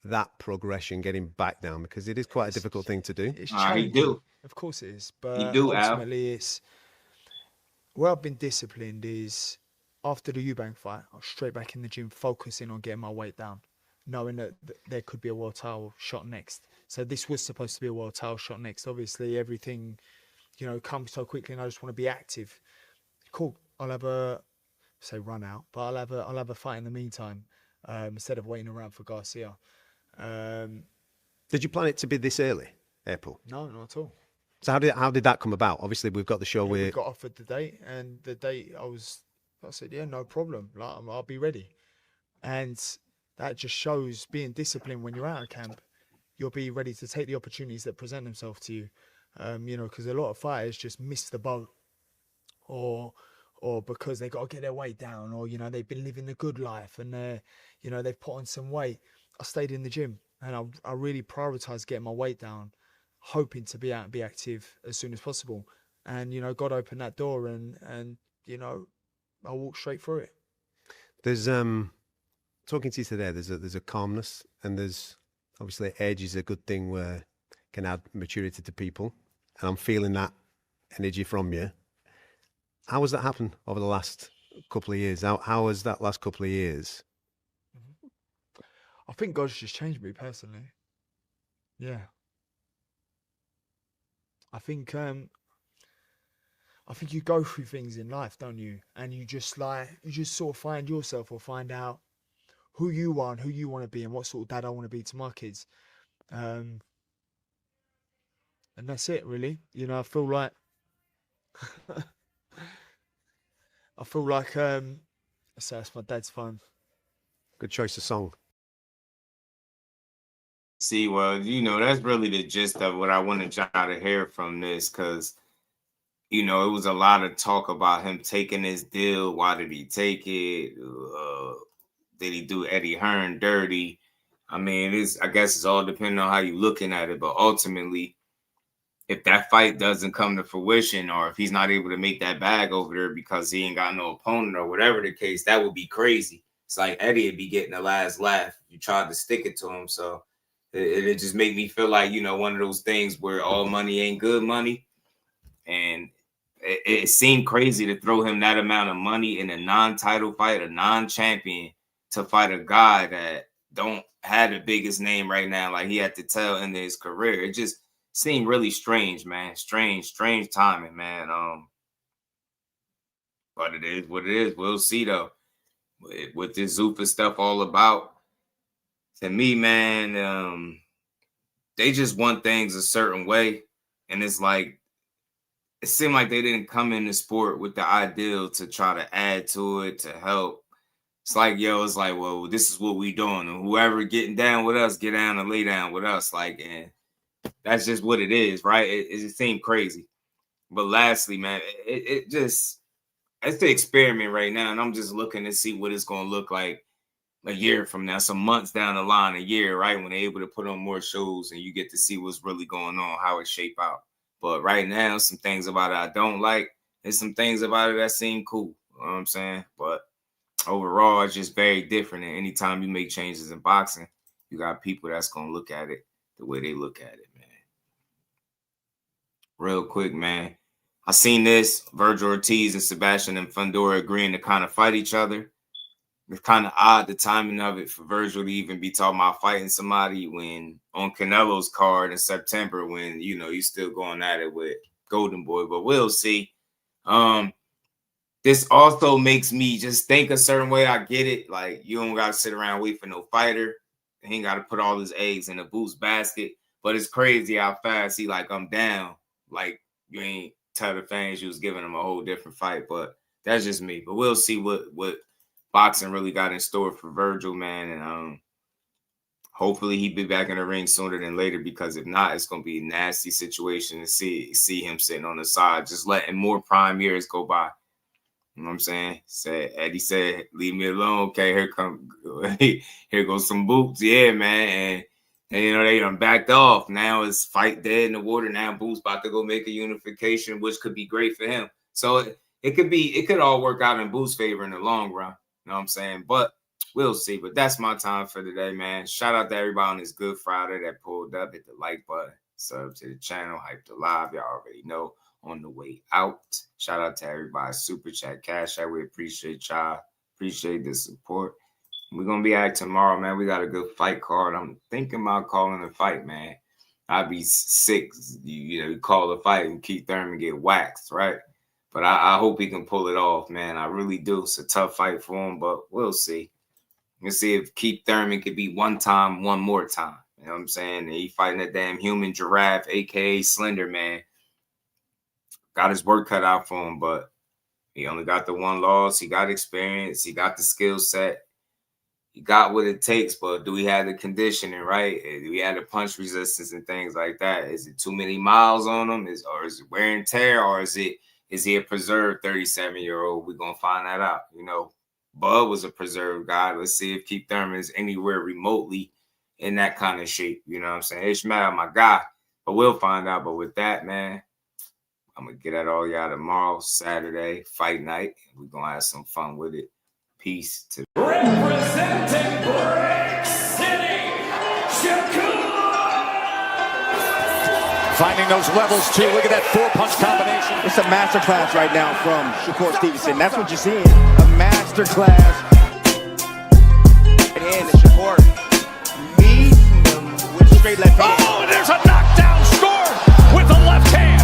that progression getting back down? Because it is quite a difficult thing to do. It's challenging. Of course it is. But ultimately, it's where I've been disciplined is after the Eubank fight, I was straight back in the gym, focusing on getting my weight down, knowing that there could be a world title shot next. So this was supposed to be a world title shot next. Obviously, everything, comes so quickly, and I just want to be active. Cool. say run out, but I'll have a fight in the meantime, instead of waiting around for Garcia. Did you plan it to be this early, April? No, not at all. So how did that come about? Obviously, we've got the show We got offered the date, and the date I said, yeah, no problem. Like, I'll be ready. And that just shows being disciplined when you're out of camp. You'll be ready to take the opportunities that present themselves to you. You know, because a lot of fighters just miss the boat, or because they got to get their weight down, or, you know, they've been living the good life and they've put on some weight. I stayed in the gym and I really prioritized getting my weight down, hoping to be out and be active as soon as possible. And, you know, God opened that door and you know, I walked straight through it. There's talking to you today, there's a calmness, and there's obviously age is a good thing where can add maturity to people, and I'm feeling that energy from you. How has that happened over the last couple of years? How has that last couple of years? I think God's just changed me personally. Yeah. I think you go through things in life, don't you? And you just sort of find yourself, or find out who you are and who you want to be and what sort of dad I want to be to my kids. And that's it, really. You know, I feel like so that's my dad's phone. Good choice of song. See, well, you know, that's really the gist of what I wanted y'all to hear from this, because, you know, it was a lot of talk about him taking this deal. Why did he take it? Did he do Eddie Hearn dirty? I mean, I guess it's all depending on how you're looking at it. But ultimately, if that fight doesn't come to fruition, or if he's not able to make that bag over there because he ain't got no opponent or whatever the case, that would be crazy. It's like Eddie would be getting the last laugh. You tried to stick it to him. So it just made me feel like, you know, one of those things where all money ain't good money. And it seemed crazy to throw him that amount of money in a non-title fight, a non-champion, to fight a guy that don't have the biggest name right now, like he had to tell in his career. It just seemed really strange, man. Strange timing, man. But it is what it is. We'll see, though. What this Zuffa stuff all about, to me, man, they just want things a certain way. And it's like, it seemed like they didn't come in the sport with the ideal to try to add to it, to help. It's like, it's like, well, this is what we doing. And whoever getting down with us, get down and lay down with us. Like, and that's just what it is, right? It seemed crazy. But lastly, man, it's the experiment right now. And I'm just looking to see what it's going to look like a year from now, some months down the line, a year, right? When they're able to put on more shows and you get to see what's really going on, how it shape out. But right now, some things about it I don't like. There's some things about it that seem cool. You know what I'm saying? But overall, it's just very different. And anytime you make changes in boxing, you got people that's going to look at it the way they look at it, man. Real quick, man. I seen this, Vergil Ortiz and Sebastian and Fundora agreeing to kind of fight each other. It's kind of odd, the timing of it, for Vergil to even be talking about fighting somebody when on Canelo's card in September, when, you know, he's still going at it with Golden Boy, but we'll see. This also makes me just think a certain way. I get it. Like, you don't got to sit around and wait for no fighter. He ain't got to put all his eggs in a Boost basket. But it's crazy how fast he like, I'm down. Like, you ain't tell the fans you was giving him a whole different fight. But that's just me. But we'll see what boxing really got in store for Vergil, man. And hopefully he be back in the ring sooner than later, because if not, it's going to be a nasty situation to see him sitting on the side, just letting more prime years go by. You know what I'm saying? Eddie said, leave me alone. Okay, here goes some boots. Yeah, man. And you know, they done backed off. Now it's fight dead in the water. Now Boots about to go make a unification, which could be great for him. So it could all work out in Boots' favor in the long run. You know what I'm saying? But we'll see. But that's my time for today, man. Shout out to everybody on this Good Friday that pulled up. Hit the like button. Sub to the channel. Hype the live. Y'all already know. On the way out. Shout out to everybody. Super Chat, Cash App. We appreciate y'all. Appreciate the support. We're going to be at tomorrow, man. We got a good fight card. I'm thinking about calling a fight, man. I'd be sick. You know, you call a fight and Keith Thurman get waxed, right? But I hope he can pull it off, man. I really do. It's a tough fight for him, but we'll see. We'll see if Keith Thurman could beat one more time. You know what I'm saying? And he fighting that damn human giraffe, a.k.a. Slender Man. Got his work cut out for him, but he only got the one loss. He got experience. He got the skill set. He got what it takes, but do we have the conditioning, right? Do we have the punch resistance and things like that? Is it too many miles on him? Or is it wear and tear? Or is he a preserved 37-year-old? We're going to find that out. You know, Bud was a preserved guy. Let's see if Keith Thurman is anywhere remotely in that kind of shape. You know what I'm saying? Ishmael, my guy. But we'll find out. But with that, man, I'm going to get at all y'all tomorrow, Saturday, fight night. We're going to have some fun with it. Peace to representing Brick City, Shakur. Finding those levels too. Look at that 4-punch combination. It's a masterclass right now from Shakur Stevenson. That's what you're seeing. A masterclass. And Shakur meeting them with straight left hand. Oh, there's a knockdown score with the left hand.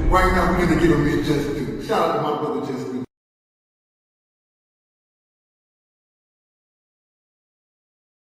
Right now, we're going to give him his just due. Shout out to my brother, Just